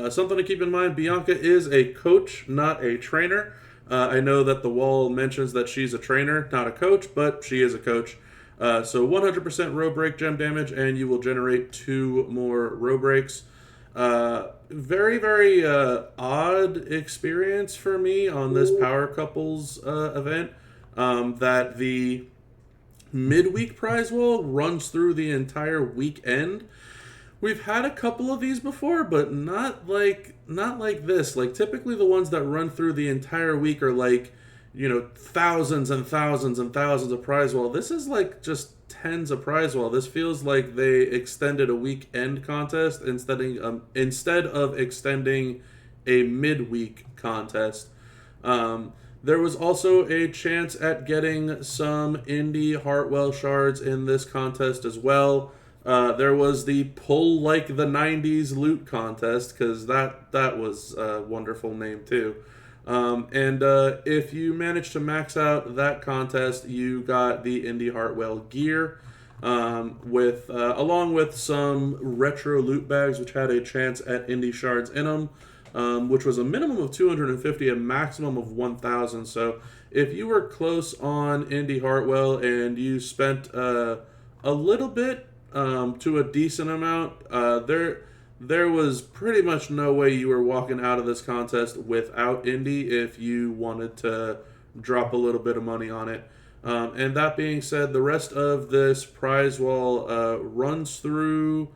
something to keep in mind, Bianca is a coach, not a trainer. I know that the wall mentions that she's a trainer, not a coach, but she is a coach. So 100% row break gem damage, and you will generate 2 more row breaks. Very, very odd experience for me on this Power Couples event, that the midweek prize wall runs through the entire weekend. We've had a couple of these before, but not like this. Like, typically the ones that run through the entire week are like, thousands and thousands and thousands of prize wall. This is like just tens of prize wall. This feels like they extended a weekend contest instead of extending a midweek contest. There was also a chance at getting some Indy Hartwell shards in this contest as well. There was the Pull Like the 90s loot contest, because that was a wonderful name too. And if you managed to max out that contest, you got the Indy Hartwell gear, along with some retro loot bags, which had a chance at Indy shards in them. which was a minimum of 250, a maximum of 1,000. So if you were close on Indy Hartwell and you spent a little bit to a decent amount, there was pretty much no way you were walking out of this contest without Indy if you wanted to drop a little bit of money on it. And that being said, the rest of this prize wall runs through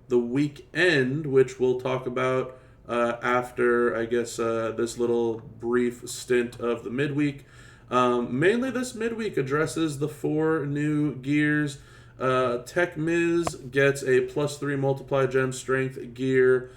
the weekend, which we'll talk about after, I guess, this little brief stint of the midweek. Mainly this midweek addresses the 4 new gears. Tech Miz gets a +3 multiply gem strength gear.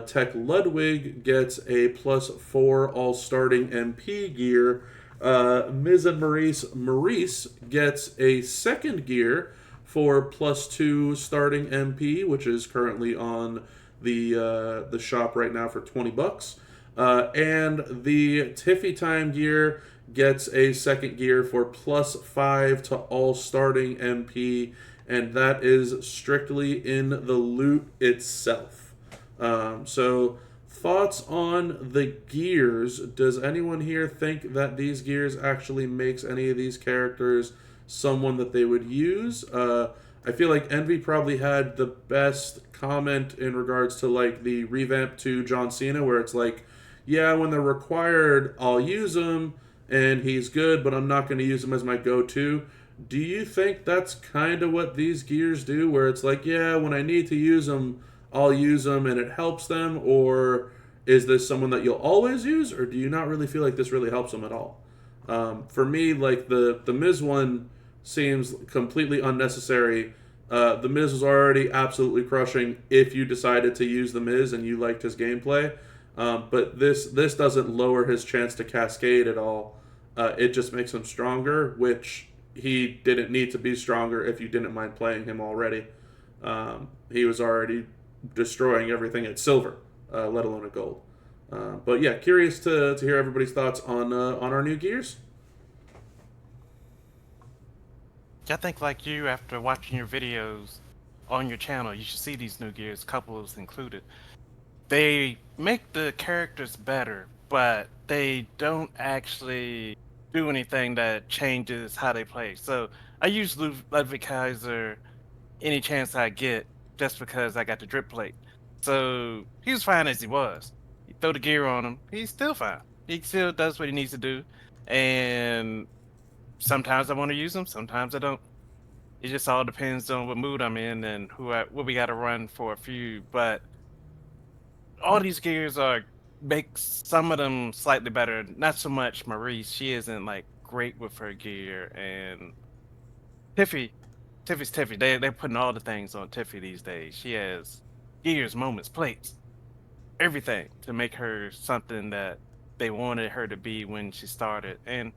Tech Ludwig gets a +4 all starting MP gear. Miz and Maurice gets a second gear for +2 starting MP, which is currently on the shop right now for $20. And the Tiffy Time gear gets a second gear for +5 to all starting MP, and that is strictly in the loot itself. So thoughts on the gears? Does anyone here think that these gears actually makes any of these characters someone that they would use? I feel like Envy probably had the best comment in regards to like the revamp to John Cena, where it's like, yeah, when they're required, I'll use them, and he's good, but I'm not going to use him as my go-to. Do you think that's kind of what these gears do, where it's like, yeah, when I need to use them, I'll use them and it helps them? Or is this someone that you'll always use, or do you not really feel like this really helps them at all? For me, like the Miz one seems completely unnecessary. The Miz was already absolutely crushing if you decided to use the Miz and you liked his gameplay. But this doesn't lower his chance to cascade at all. It just makes him stronger, which he didn't need to be stronger if you didn't mind playing him already. He was already destroying everything at silver, let alone at gold. But yeah, curious to hear everybody's thoughts on our new gears. I think like you, after watching your videos on your channel, you should see these new gears, couples included. They make the characters better, but they don't actually do anything that changes how they play. So I use Ludwig Kaiser any chance I get, just because I got the drip plate. So he was fine as he was. You throw the gear on him, he's still fine. He still does what he needs to do. And sometimes I want to use him, sometimes I don't. It just all depends on what mood I'm in and what we got to run for a feud. But all these gears make some of them slightly better. Not so much Maurice. She isn't like great with her gear. And Tiffy's Tiffy. They're putting all the things on Tiffy these days. She has gears, moments, plates, everything to make her something that they wanted her to be when she started. And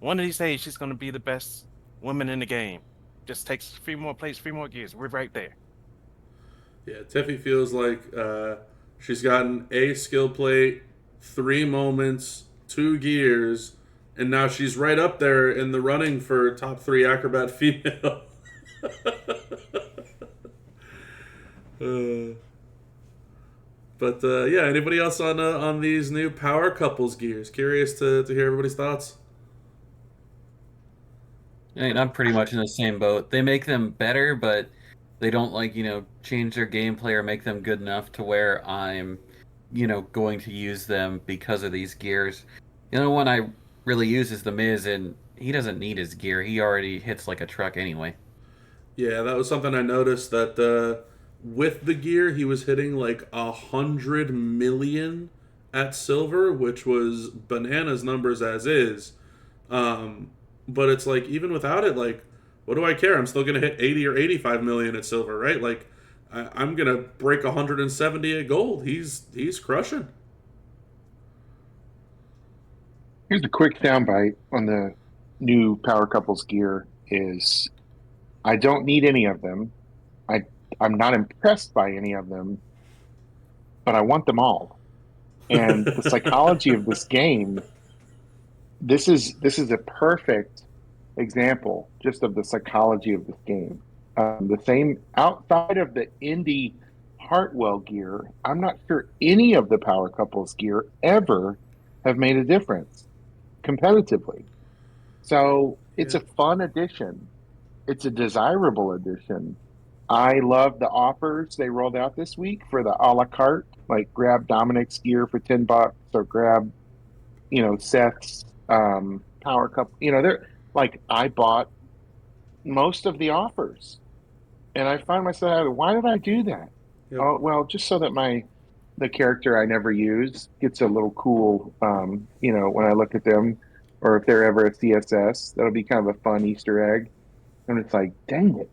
one of these days, she's going to be the best woman in the game. Just takes 3 more plates, 3 more gears. We're right there. Yeah, Tiffy feels like she's gotten a skill plate, 3 moments, 2 gears, and now she's right up there in the running for top 3 acrobat female. But yeah, anybody else on these new power couples gears? Curious to hear everybody's thoughts. I mean, I'm pretty much in the same boat. They make them better, but they don't change their gameplay or make them good enough to where I'm, going to use them because of these gears. The only one I really use is the Miz, and he doesn't need his gear. He already hits like a truck anyway. Yeah, that was something I noticed, that with the gear, he was hitting like 100 million at silver, which was bananas numbers as is. But it's like, even without it, like, what do I care? I'm still going to hit 80 or 85 million at silver, right? Like, I'm going to break 170 at gold. He's crushing. Here's a quick soundbite on the new power couples gear is I don't need any of them. I'm not impressed by any of them, but I want them all. And the psychology of this game, this is a perfect example just of the psychology of this game. The same outside of the indie Hartwell gear, I'm not sure any of the power couples gear ever have made a difference competitively. So it's Yeah. a fun addition. It's a desirable addition. I love the offers they rolled out this week for the a la carte, like grab Dominic's gear for $10 or grab, Seth's power cup. They're like I bought most of the offers. And I find myself having, why did I do that? Yep. Oh, well, just so that the character I never use gets a little cool, when I look at them, or if they're ever a CSS, that'll be kind of a fun Easter egg. And it's like, dang it,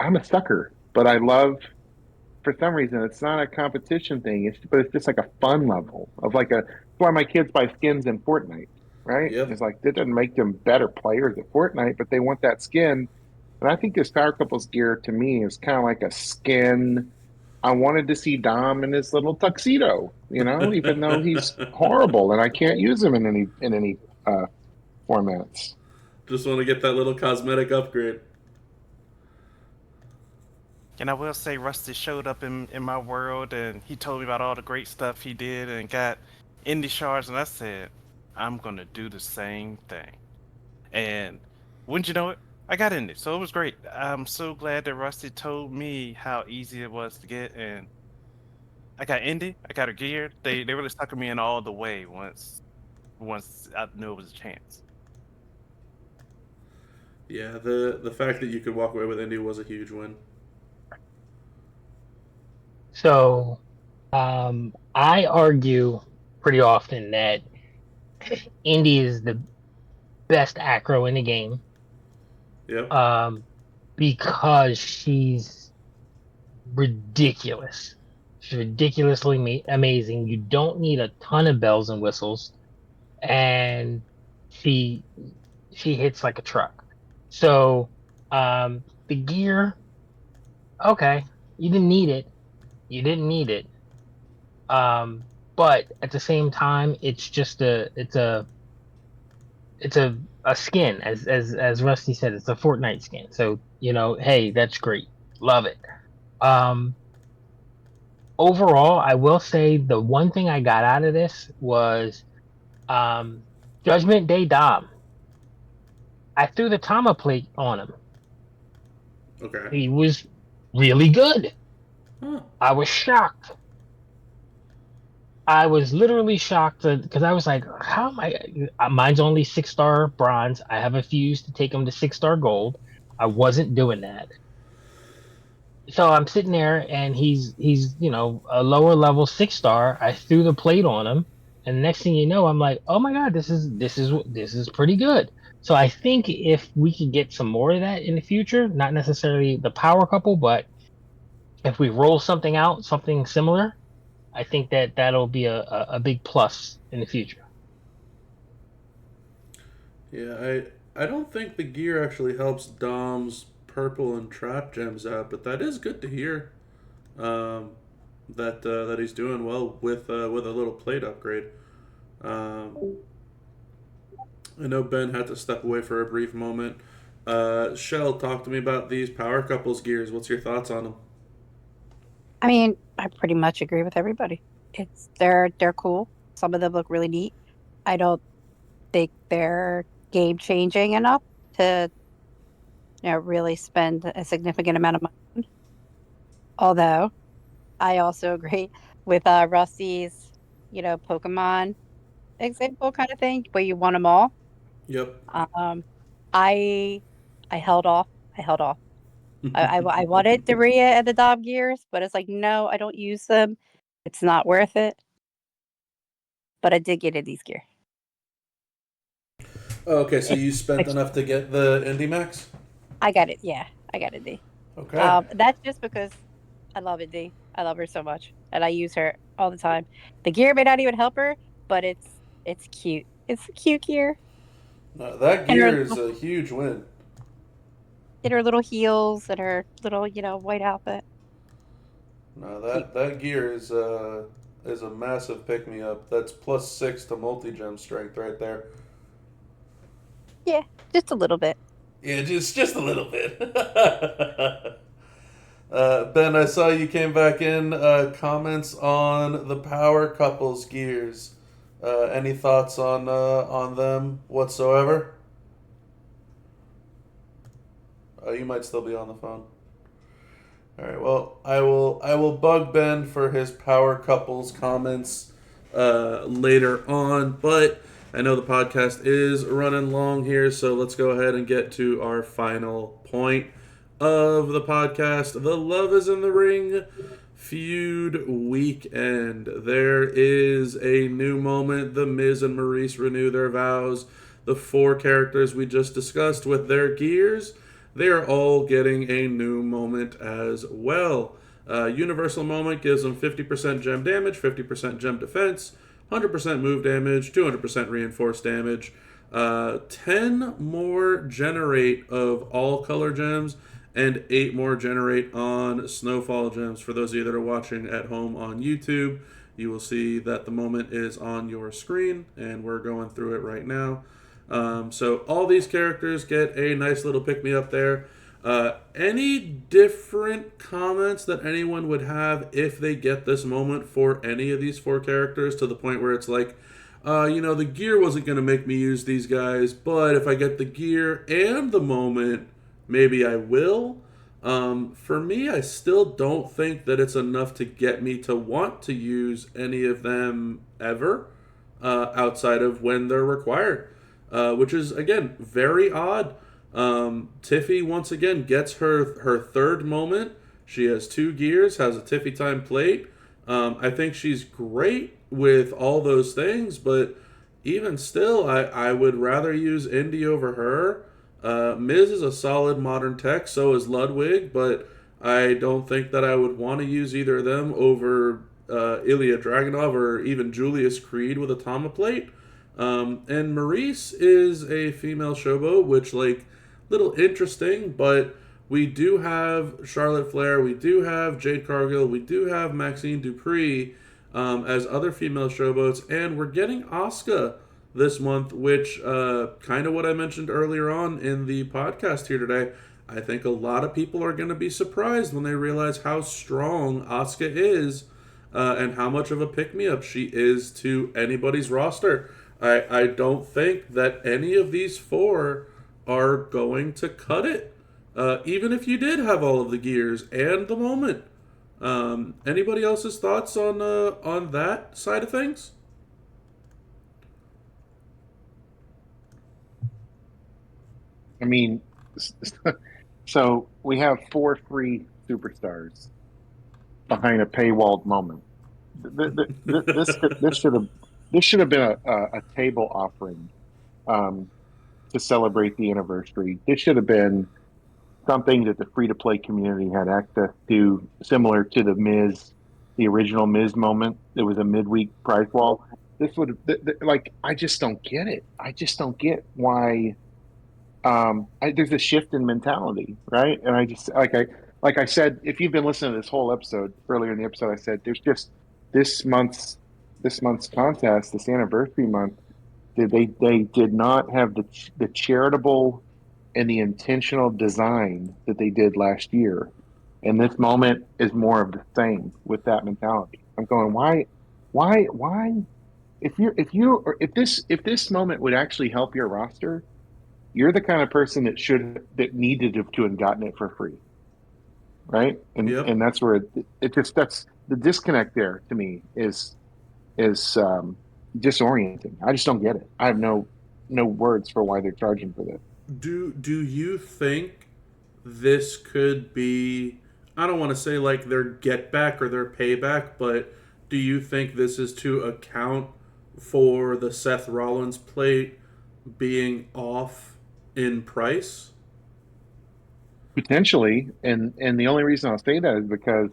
I'm a sucker. But I love, for some reason, it's not a competition thing. But it's just like a fun level of that's why my kids buy skins in Fortnite, right? Yep. It's like, that doesn't make them better players at Fortnite, but they want that skin. And I think this Power Couples gear to me is kind of like a skin. I wanted to see Dom in his little tuxedo, even though he's horrible and I can't use him in any uh, formats. Just want to get that little cosmetic upgrade. And I will say Rusty showed up in my world and he told me about all the great stuff he did and got indie shards, and I said, I'm gonna do the same thing. And wouldn't you know it, I got indie. So it was great. I'm so glad that Rusty told me how easy it was to get, and I got indie, I got a gear. They really stuck me in all the way once I knew it was a chance. Yeah, the fact that you could walk away with Indy was a huge win. So, I argue pretty often that Indy is the best acro in the game. Yep. Because she's ridiculous. She's ridiculously amazing. You don't need a ton of bells and whistles, and she hits like a truck. So, the gear, okay, you didn't need it. You didn't need it. But at the same time, it's just a skin, as Rusty said, it's a Fortnite skin. So hey, that's great, love it. Um, Overall, I will say the one thing I got out of this was um, Judgment Day Dom. I threw the Tama plate on him. Okay. He was really good. Huh. I was shocked. I was literally shocked because I was like, how am I? Mine's only 6-star bronze. I have a fuse to take him to 6-star gold. I wasn't doing that. So I'm sitting there and he's a lower level 6-star. I threw the plate on him, and next thing you know, I'm like, oh my god, this is pretty good. So I think if we could get some more of that in the future, not necessarily the power couple, but if we roll something out, something similar, I think that'll be a big plus in the future. Yeah, I don't think the gear actually helps Dom's purple and trap gems out, but that is good to hear. Um, that he's doing well with a little plate upgrade. Um, I know Ben had to step away for a brief moment. Shell, talk to me about these power couples gears. What's your thoughts on them? I mean, I pretty much agree with everybody. They're cool. Some of them look really neat. I don't think they're game changing enough to really spend a significant amount of money. Although I also agree with Rusty's Pokemon example kind of thing where you want them all. Yep. I I held off. I held off. I wanted the Rhea and the Dom gears, but it's like no, I don't use them. It's not worth it. But I did get a these gear. Okay, so you spent enough to get the Indy Max? I got it. Yeah, I got a D. Okay. That's just because I love it, D. I love her so much, and I use her all the time. The gear may not even help her, but it's cute. It's a cute gear. That And her gear is a huge win. in her little heels and her little white outfit. No, Cute. that gear is a massive pick me up. That's +6 to multi gem strength right there. Yeah, just a little bit. Yeah, just a little bit. Ben, I saw you came back in. Comments on the power couples gears. Any thoughts on them whatsoever? You might still be on the phone. All right. Well, I will bug Ben for his power couples comments later on, but I know the podcast is running long here, so let's go ahead and get to our final point of the podcast. The Love is in the Ring Feud weekend. There is a new moment. The Miz and Maurice renew their vows. The 4 characters we just discussed with their gears, they are all getting a new moment as well. Universal moment gives them 50% gem damage, 50% gem defense, 100% move damage, 200% reinforced damage, 10 more generate of all color gems, and 8 more generate on snowfall gems. For those of you that are watching at home on YouTube, you will see that the moment is on your screen, and we're going through it right now. So all these characters get a nice little pick-me-up there. Any different comments that anyone would have if they get this moment for any of these 4 characters, to the point where it's like, the gear wasn't going to make me use these guys, but if I get the gear and the moment, maybe I will. For me, I still don't think that it's enough to get me to want to use any of them ever, outside of when they're required. Which is, again, very odd. Tiffy, once again, gets her 3rd moment. She has 2 gears, has a Tiffy time plate. I think she's great with all those things, but even still, I would rather use Indy over her. Miz is a solid modern tech, so is Ludwig, but I don't think that I would want to use either of them over Ilya Dragunov or even Julius Creed with a Tama plate. And Maurice is a female showboat, which, little interesting, but we do have Charlotte Flair, we do have Jade Cargill, we do have Maxine Dupree as other female showboats, and we're getting Asuka this month, which kind of what I mentioned earlier on in the podcast here today. I think a lot of people are going to be surprised when they realize how strong Asuka is and how much of a pick-me-up she is to anybody's roster. I don't think that any of these 4 are going to cut it, even if you did have all of the gears and the moment. Anybody else's thoughts on that side of things? I mean, so we have 4 free superstars behind a paywalled moment. This should have been a table offering to celebrate the anniversary. This should have been something that the free-to-play community had access to, similar to the original Miz moment. It was a midweek prize wall. This would I just don't get it. I just don't get why. There's a shift in mentality, right? And I just like I said, if you've been listening to this whole episode, earlier in the episode, I said there's just this month's contest, this anniversary month. They did not have the charitable and the intentional design that they did last year, and this moment is more of the same with that mentality. I'm going, why? If this moment would actually help your roster, you're the kind of person that needed to have gotten it for free, right? And Yep. and that's where that's the disconnect there to me is disorienting. I just don't get it. I have no words for why they're charging for this. Do you think this could be, I don't want to say their get back or their payback, but do you think this is to account for the Seth Rollins plate being off in price? Potentially, and the only reason I'll say that is because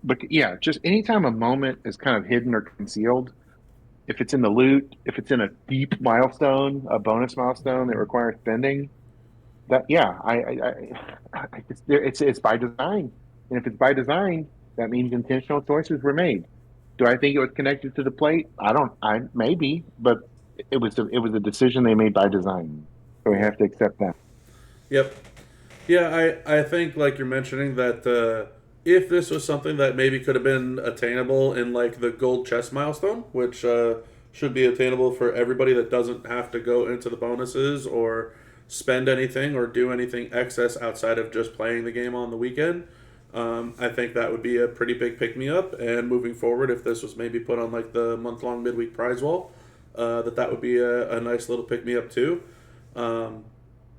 but yeah, just anytime a moment is kind of hidden or concealed, if it's in the loot, if it's in a deep milestone, a bonus milestone that requires spending, that it's by design, and if it's by design, that means intentional choices were made. Do I think it was connected to the plate? I maybe, but it was a decision they made by design, so we have to accept that. Yep. Yeah, I think like you're mentioning that if this was something that maybe could have been attainable in like the gold chest milestone, which should be attainable for everybody that doesn't have to go into the bonuses or spend anything or do anything excess outside of just playing the game on the weekend. I think that would be a pretty big pick me up. And moving forward, if this was maybe put on like the month long midweek prize wall, that would be a nice little pick me up too. Um,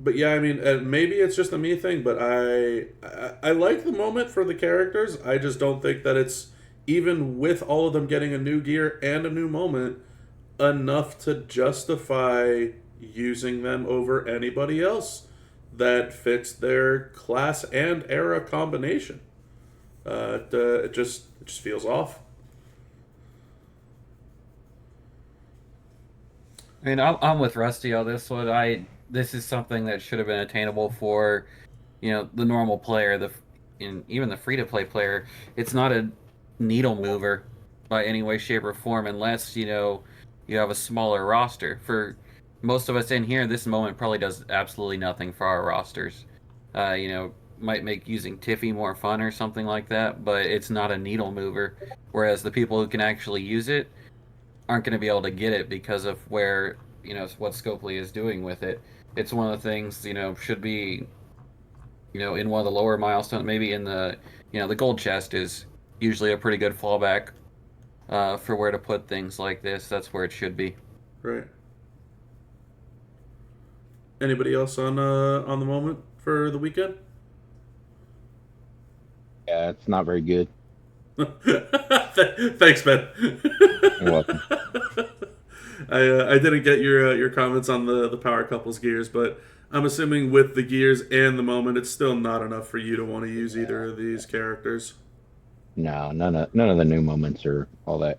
but yeah, I mean, maybe it's just a me thing, but I like the moment for the characters. I just don't think that it's, even with all of them getting a new gear and a new moment, enough to justify using them over anybody else that fits their class and era combination. It just feels off. I mean, I'm with Rusty on this one. This is something that should have been attainable for, the normal player, even the free to play player. It's not a needle mover by any way, shape, or form, unless you have a smaller roster. For most of us in here, this moment probably does absolutely nothing for our rosters. Might make using Tiffy more fun or something like that, but it's not a needle mover. Whereas the people who can actually use it aren't going to be able to get it because of where what Scopely is doing with it. It's one of the things should be in one of the lower milestones, maybe in the gold chest is usually a pretty good fallback for where to put things like this. That's where it should be. Right. Anybody else on the moment for the weekend? Yeah, it's not very good. Thanks, Ben. You're welcome. I didn't get your comments on the power couples gears, but I'm assuming with the gears and the moment, it's still not enough for you to want to use either of these characters. No, none of the new moments are all that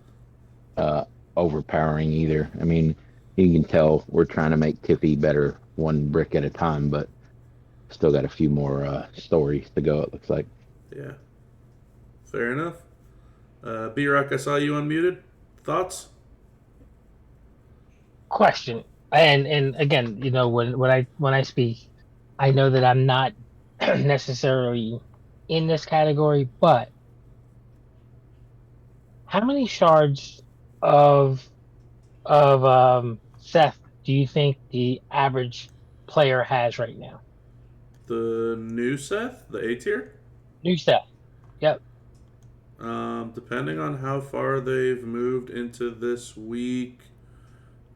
overpowering either. I mean, you can tell we're trying to make Tiffy better one brick at a time, but still got a few more stories to go, it looks like. Yeah. Fair enough. B-Rock, I saw you unmuted. Thoughts? Question. And again, when I speak, I know that I'm not necessarily in this category, but how many shards of Seth do you think the average player has right now? The new Seth? The A tier? New Seth. Yep. Depending on how far they've moved into this week,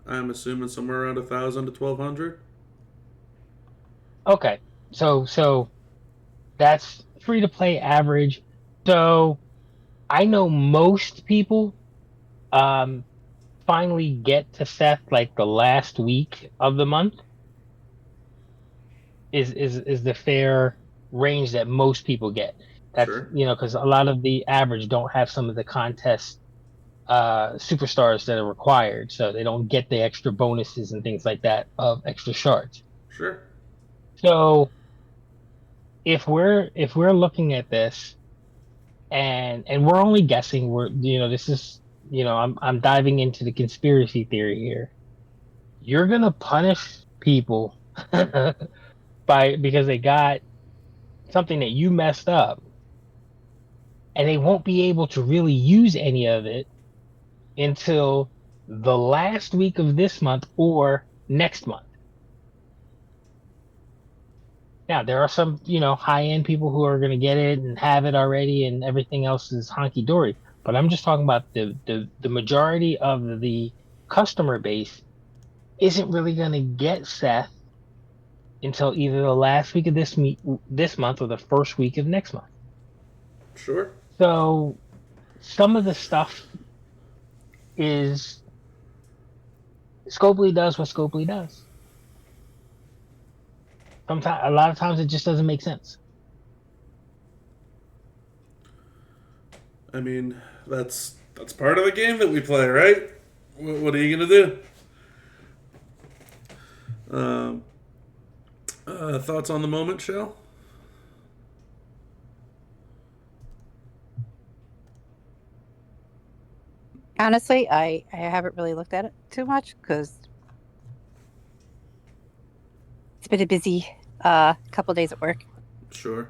I'm assuming somewhere around 1,000 to 1,200. Okay. So that's free to play average. So I know most people finally get to Seth like the last week of the month. Is the fair range that most people get. That's Sure. because a lot of the average don't have some of the contest superstars that are required, so they don't get the extra bonuses and things like that of extra shards. Sure. So if we're looking at this and we're only guessing, this is I'm diving into the conspiracy theory here. You're gonna punish people because they got something that you messed up, and they won't be able to really use any of it until the last week of this month or next month. Now, there are some, high-end people who are going to get it and have it already, and everything else is honky-dory. But I'm just talking about the majority of the customer base isn't really going to get Seth until either the last week of this month or the first week of next month. Sure. So some of the stuff is Scopely does what Scopely does. Sometimes, a lot of times, it just doesn't make sense. I mean, that's part of the game that we play, right? What are you gonna do? Thoughts on the moment, Shell? Honestly, I haven't really looked at it too much because it's been a busy couple days at work. Sure.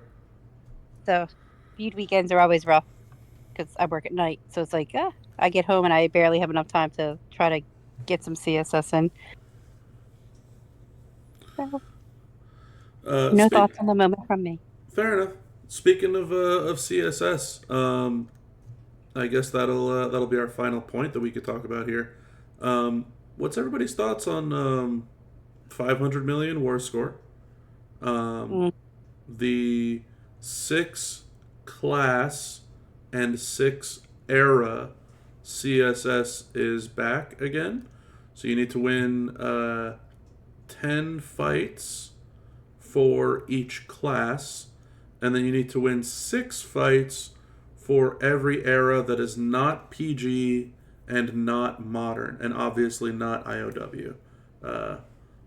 So feud weekends are always rough because I work at night. So it's like, I get home and I barely have enough time to try to get some CSS in. So, no Speak. thoughts on the moment from me. Fair enough. Speaking of CSS, I guess that'll be our final point that we could talk about here. What's everybody's thoughts on 500 million war score? Mm. The 6 class and 6 era CSS is back again. So you need to win 10 fights for each class, and then you need to win 6 fights for every era that is not PG and not modern, and obviously not IOW,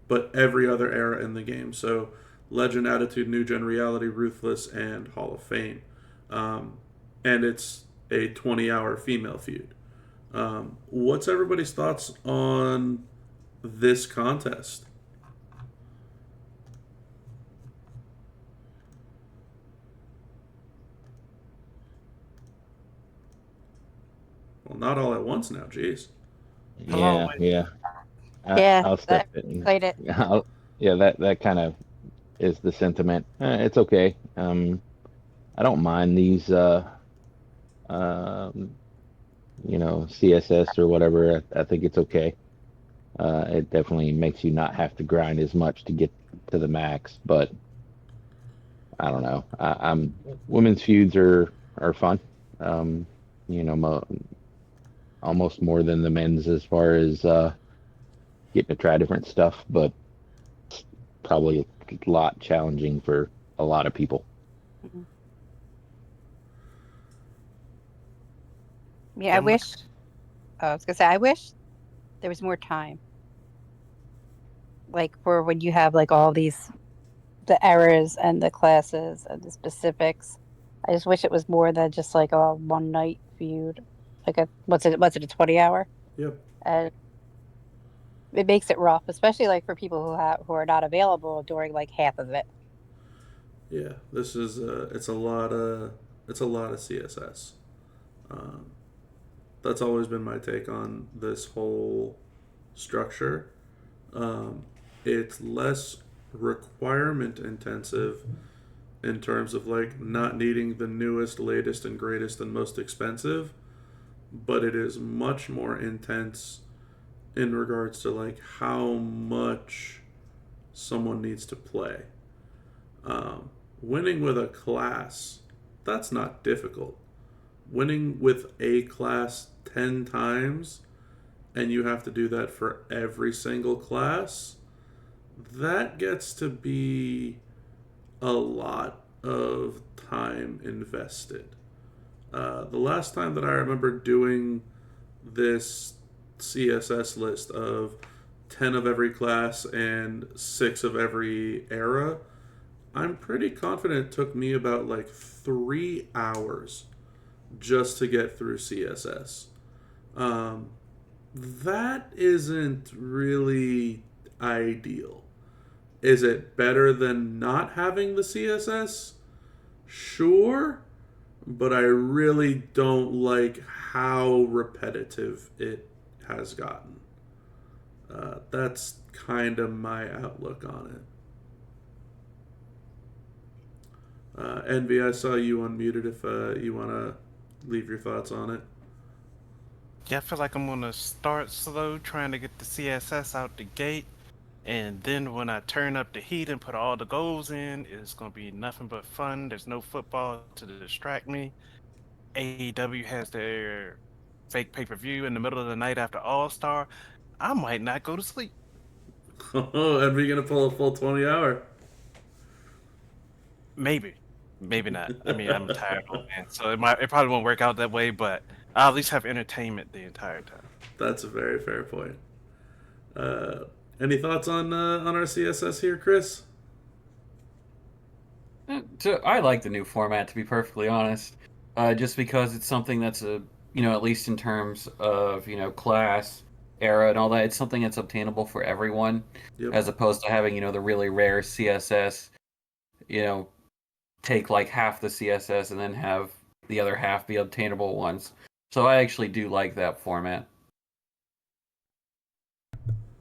but every other era in the game. So Legend, Attitude, New Gen, Reality, Ruthless, and Hall of Fame. And it's a 20-hour female feud. What's everybody's thoughts on this contest? Well, not all at once now, jeez. Hello, Yeah. I'll step in. Excited. Yeah, that kind of is the sentiment. It's okay. I don't mind these, CSS or whatever. I think it's okay. It definitely makes you not have to grind as much to get to the max, but I don't know. I'm women's feuds are fun. Almost more than the men's as far as getting to try different stuff, but it's probably a lot challenging for a lot of people. Mm-hmm. Yeah, I wish there was more time. Like for when you have like all these the errors and the classes and the specifics. I just wish it was more than just like a one night feud. Like what's it a 20-hour? Yep. And it makes it rough, especially like for people who are not available during like half of it. Yeah, this is it's a lot of CSS. That's always been my take on this whole structure. It's less requirement intensive in terms of like not needing the newest, latest, and greatest and most expensive, but it is much more intense in regards to like how much someone needs to play. Winning with a class, that's not difficult. Winning with a class 10 times, and you have to do that for every single class, that gets to be a lot of time invested. The last time that I remember doing this CSS list of 10 of every class and 6 of every era, I'm pretty confident it took me about like 3 hours just to get through CSS. That isn't really ideal. Is it better than not having the CSS? Sure, but I really don't like how repetitive it has gotten. That's kind of my outlook on it. Envy, I saw you unmuted if you want to leave your thoughts on it. Yeah, I feel like I'm gonna start slow, trying to get the CSS out the gate, and then when I turn up the heat and put all the goals in, it's gonna be nothing but fun. There's no football to distract me. AEW has their fake pay-per-view in the middle of the night after All-Star. I might not go to sleep. Oh, Envy gonna pull a full 20-hour. Maybe not. I mean, I'm a tired old man, so it probably won't work out that way, but I'll at least have entertainment the entire time. That's a very fair point. Any thoughts on our CSS here, Chris? I like the new format, to be perfectly honest. Just because it's something that's at least in terms of class, era, and all that, it's something that's obtainable for everyone, Yep. as opposed to having the really rare CSS, take like half the CSS and then have the other half be obtainable ones. So I actually do like that format.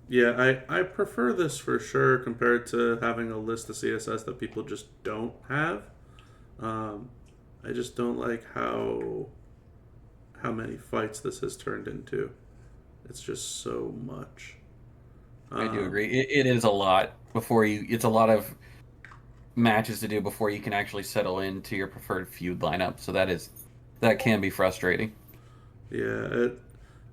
Yeah, I prefer this for sure compared to having a list of CSS that people just don't have. Um, I just don't like how many fights this has turned into. It's just so much. I do agree. It is a lot before you. It's a lot of matches to do before you can actually settle into your preferred feud lineup. So that can be frustrating. Yeah,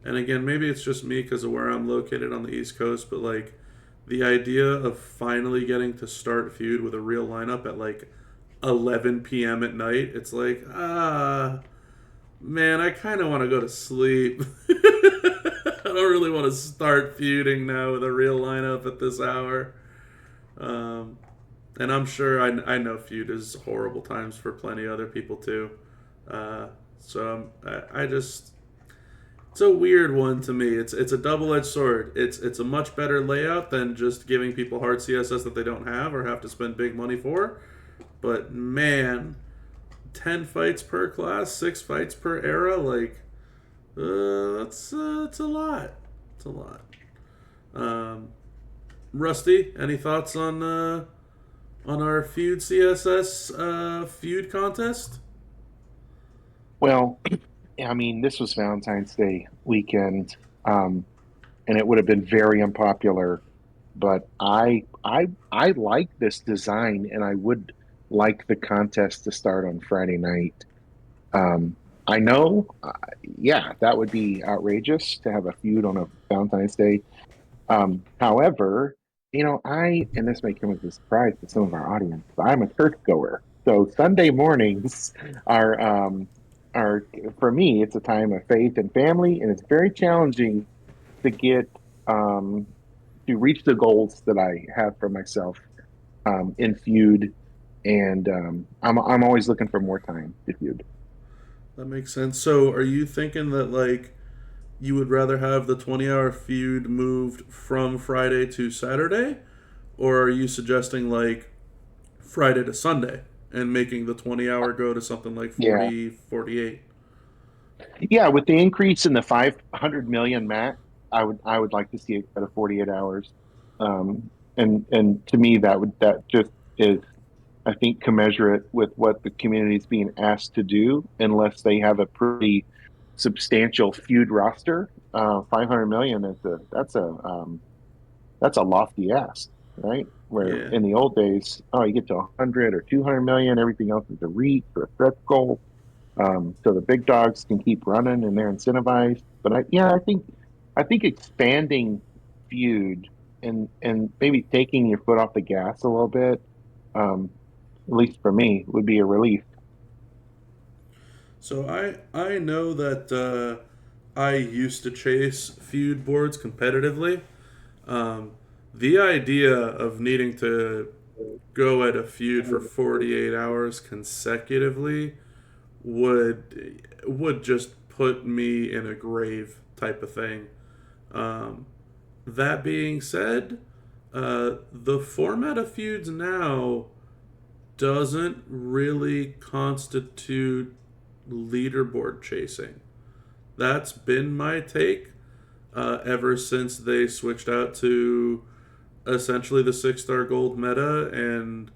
and again, maybe it's just me because of where I'm located on the East Coast, but like the idea of finally getting to start feud with a real lineup at like 11 p.m. at night, it's like, man, I kind of want to go to sleep. I don't really want to start feuding now with a real lineup at this hour. And I'm sure I know feud is horrible times for plenty of other people too. So I just it's a weird one to me. It's a double-edged sword. It's a much better layout than just giving people hard CSS that they don't have or have to spend big money for. But man, 10 fights per class, 6 fights per era, like that's a lot. It's a lot. Rusty, any thoughts on our feud CSS feud contest? Well, I mean, this was Valentine's Day weekend, and it would have been very unpopular. But I like this design, and I would like the contest to start on Friday night. I know, yeah, that would be outrageous to have a feud on a Valentine's Day. However, and this may come as a surprise to some of our audience, but I'm a churchgoer. So Sunday mornings are for me, it's a time of faith and family, and it's very challenging to get to reach the goals that I have for myself in feud, and I'm always looking for more time to feud. That makes sense. So, are you thinking that like you would rather have the 20-hour feud moved from Friday to Saturday, or are you suggesting like Friday to Sunday and making the 20-hour go to something like 40, 48? Yeah, with the increase in the 500 million mat, I would like to see it go to 48 hours. And to me that just is, I think, commensurate with what the community is being asked to do, unless they have a pretty substantial feud roster. 500 million is that's a lofty ask, right? Where Yeah. in the old days, you get to 100 or 200 million, everything else is a reach or a stretch goal. So the big dogs can keep running and they're incentivized. But I think expanding feud and maybe taking your foot off the gas a little bit, at least for me, would be a relief. So I know that I used to chase feud boards competitively. Um, the idea of needing to go at a feud for 48 hours consecutively would just put me in a grave type of thing. Um, that being said, the format of feuds now doesn't really constitute leaderboard chasing. That's been my take ever since they switched out to essentially the 6-star gold meta and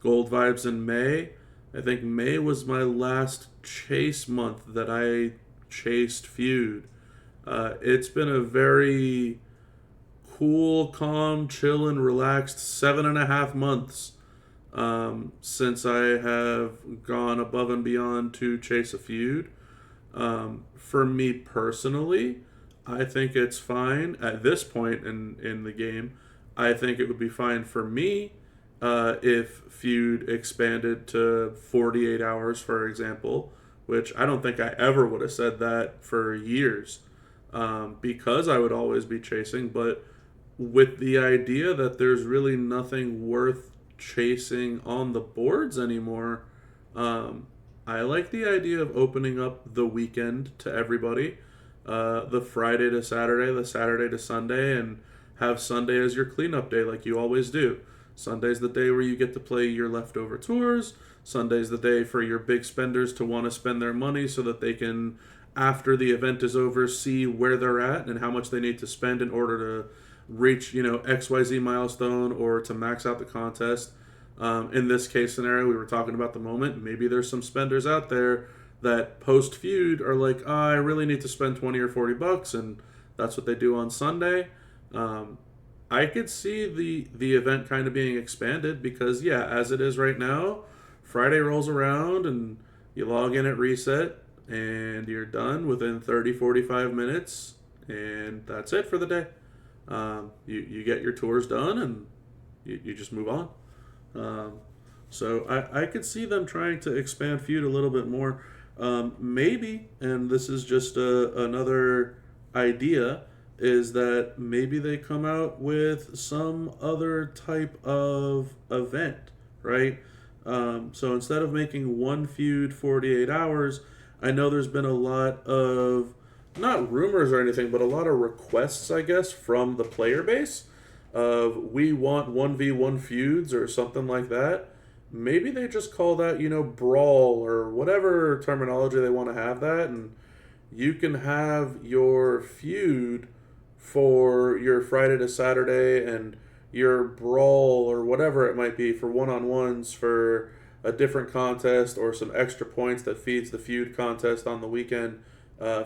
gold vibes in May. I think May was my last chase month that I chased feud. It's been a very cool, calm, chill, and relaxed 7.5 months since I have gone above and beyond to chase a feud. For me personally, I think it's fine at this point in the game. I think it would be fine for me if feud expanded to 48 hours, for example, which I don't think I ever would have said that for years because I would always be chasing. But with the idea that there's really nothing worth chasing on the boards anymore, I like the idea of opening up the weekend to everybody, the Friday to Saturday, the Saturday to Sunday, and have Sunday as your cleanup day like you always do. Sunday's the day where you get to play your leftover tours. Sunday's the day for your big spenders to want to spend their money so that they can, after the event is over, see where they're at and how much they need to spend in order to reach, XYZ milestone or to max out the contest. In this case scenario, we were talking about the moment. Maybe there's some spenders out there that post feud are like, I really need to spend 20 or 40 bucks, and that's what they do on Sunday. I could see the event kind of being expanded because, yeah, as it is right now, Friday rolls around and you log in at reset and you're done within 30, 45 minutes, and that's it for the day. You get your tours done and you just move on. So I could see them trying to expand Feud a little bit more. Maybe, and this is just another idea, is that maybe they come out with some other type of event, right? So instead of making one feud 48 hours, I know there's been a lot of, not rumors or anything, but a lot of requests, I guess, from the player base of we want 1v1 feuds or something like that. Maybe they just call that, brawl or whatever terminology they want to have that, and you can have your feud for your Friday to Saturday and your brawl or whatever it might be for one-on-ones for a different contest or some extra points that feeds the feud contest on the weekend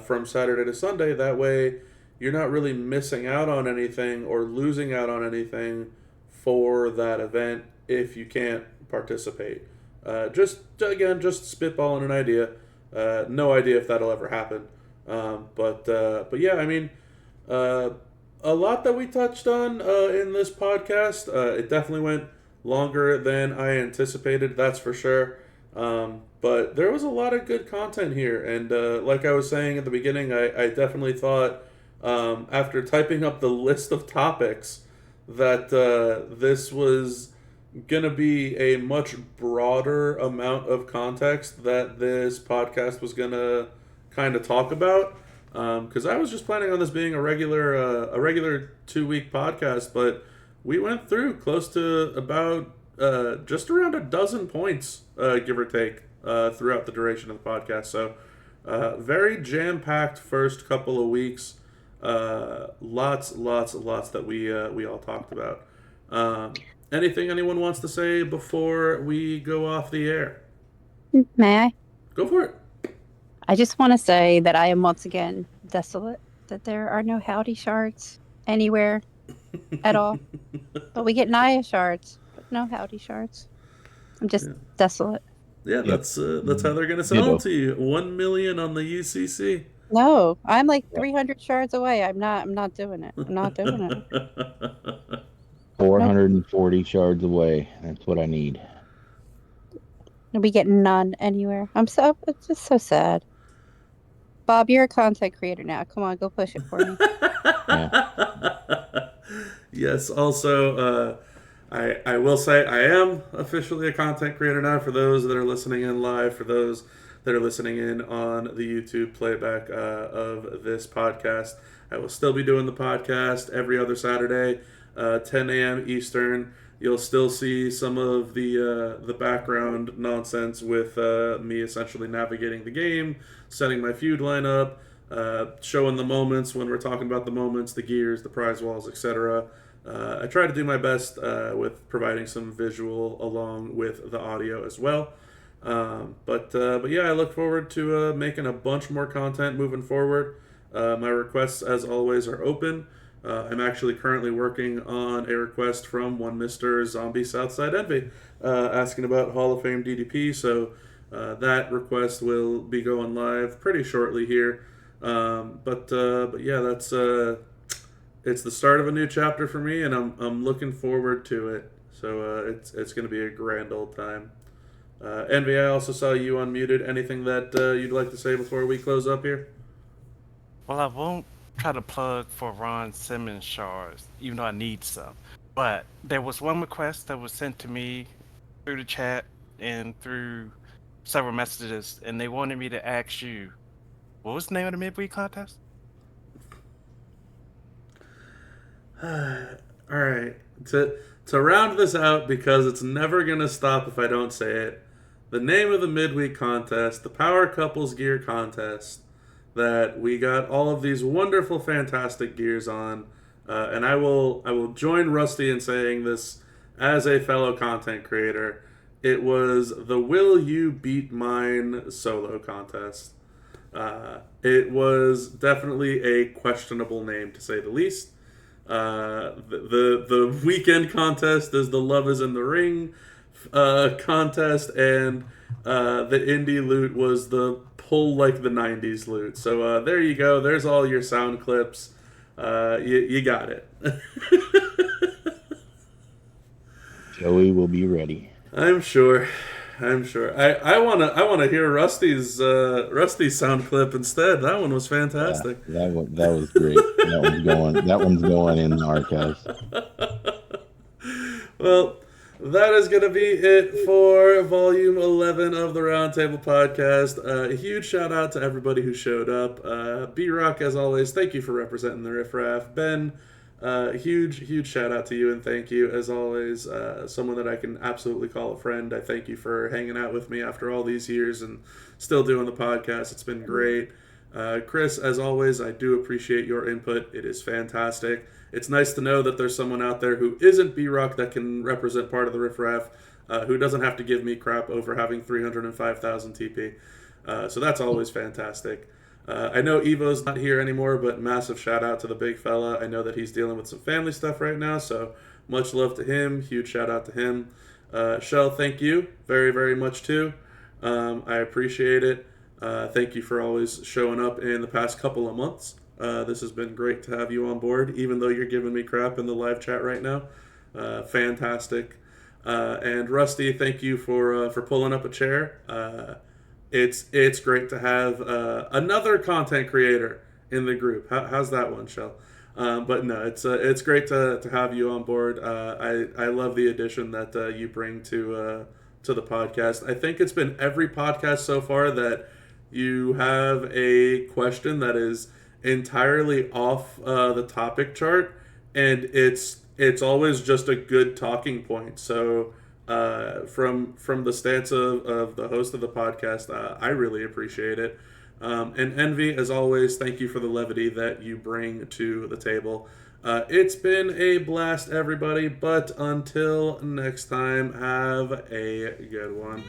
from Saturday to Sunday. That way you're not really missing out on anything or losing out on anything for that event if you can't participate. Just spitballing an idea. No idea if that'll ever happen. But yeah, I mean, a lot that we touched on in this podcast. It definitely went longer than I anticipated, that's for sure. But there was a lot of good content here. And like I was saying at the beginning, I definitely thought after typing up the list of topics that this was going to be a much broader amount of context that this podcast was going to kind of talk about. Because I was just planning on this being a regular 2-week podcast, but we went through close to about just around a dozen points, give or take, throughout the duration of the podcast. So very jam-packed first couple of weeks. Lots that we all talked about. Anything anyone wants to say before we go off the air? May I? Go for it. I just want to say that I am once again desolate that there are no howdy shards anywhere at all. But we get Naya shards, but no howdy shards. I'm just desolate. Yeah, that's how they're gonna sell it to you. 1 million on the UCC. No, I'm like 300 shards away. I'm not doing it. I'm not doing it. 440 shards away. That's what I need. We get none anywhere. It's just so sad. Bob, you're a content creator now. Come on, go push it for me. Yes. Also, I will say I am officially a content creator now. For those that are listening in live, for those that are listening in on the YouTube playback of this podcast, I will still be doing the podcast every other Saturday, 10 a.m. Eastern. You'll still see some of the background nonsense with me essentially navigating the game, setting my feud lineup, showing the moments when we're talking about the moments, the gears, the prize walls, etc. I try to do my best with providing some visual along with the audio as well. But yeah, I look forward to making a bunch more content moving forward. My requests, as always, are open. I'm actually currently working on a request from one Mr. Zombie Southside Envy asking about Hall of Fame DDP, so that request will be going live pretty shortly here. But yeah, that's it's the start of a new chapter for me, and I'm looking forward to it. So it's going to be a grand old time. Envy, I also saw you unmuted. Anything that you'd like to say before we close up here? Well, I won't try to plug for Ron Simmons shards, even though I need some. But there was one request that was sent to me through the chat and through several messages, and they wanted me to ask you, what was the name of the midweek contest? All right. To to round this out, because it's never going to stop if I don't say it, the name of the midweek contest, the Power Couples Gear Contest, that we got all of these wonderful, fantastic gears on, and I will join Rusty in saying this as a fellow content creator. It was the Will You Beat Mine solo contest. It was definitely a questionable name, to say the least. The weekend contest is the Love is in the Ring contest, and the indie loot was the Pull Like the 90s loot. So there you go. There's all your sound clips. You got it. Joey will be ready. I'm sure. I wanna hear Rusty's sound clip instead. That one was fantastic. Yeah, that was great. That one's going in the archives. Well, that is going to be it for Volume 11 of the Roundtable Podcast. A huge shout out to everybody who showed up. B-Rock, as always, thank you for representing the Riff Raff. Ben, huge shout out to you, and thank you, as always. Someone that I can absolutely call a friend. I thank you for hanging out with me after all these years and still doing the podcast. It's been great. Chris, as always, I do appreciate your input. It is fantastic. It's nice to know that there's someone out there who isn't B-Rock that can represent part of the Riff Raff, who doesn't have to give me crap over having 305,000 TP. So that's always fantastic. I know Evo's not here anymore, but massive shout out to the big fella. I know that he's dealing with some family stuff right now, so much love to him. Huge shout out to him. Shell, thank you very, very much too. I appreciate it. Thank you for always showing up in the past couple of months. This has been great to have you on board, even though you're giving me crap in the live chat right now. Fantastic. And Rusty, thank you for pulling up a chair. It's great to have another content creator in the group. How's that one, Shell? But no, it's great to have you on board. I love the addition that you bring to the podcast. I think it's been every podcast so far that you have a question that is entirely off the topic chart, and it's always just a good talking point. So from the stance of the host of the podcast, I really appreciate it. And Envy, as always, thank you for the levity that you bring to the table. It's been a blast, everybody, but until next time, have a good one.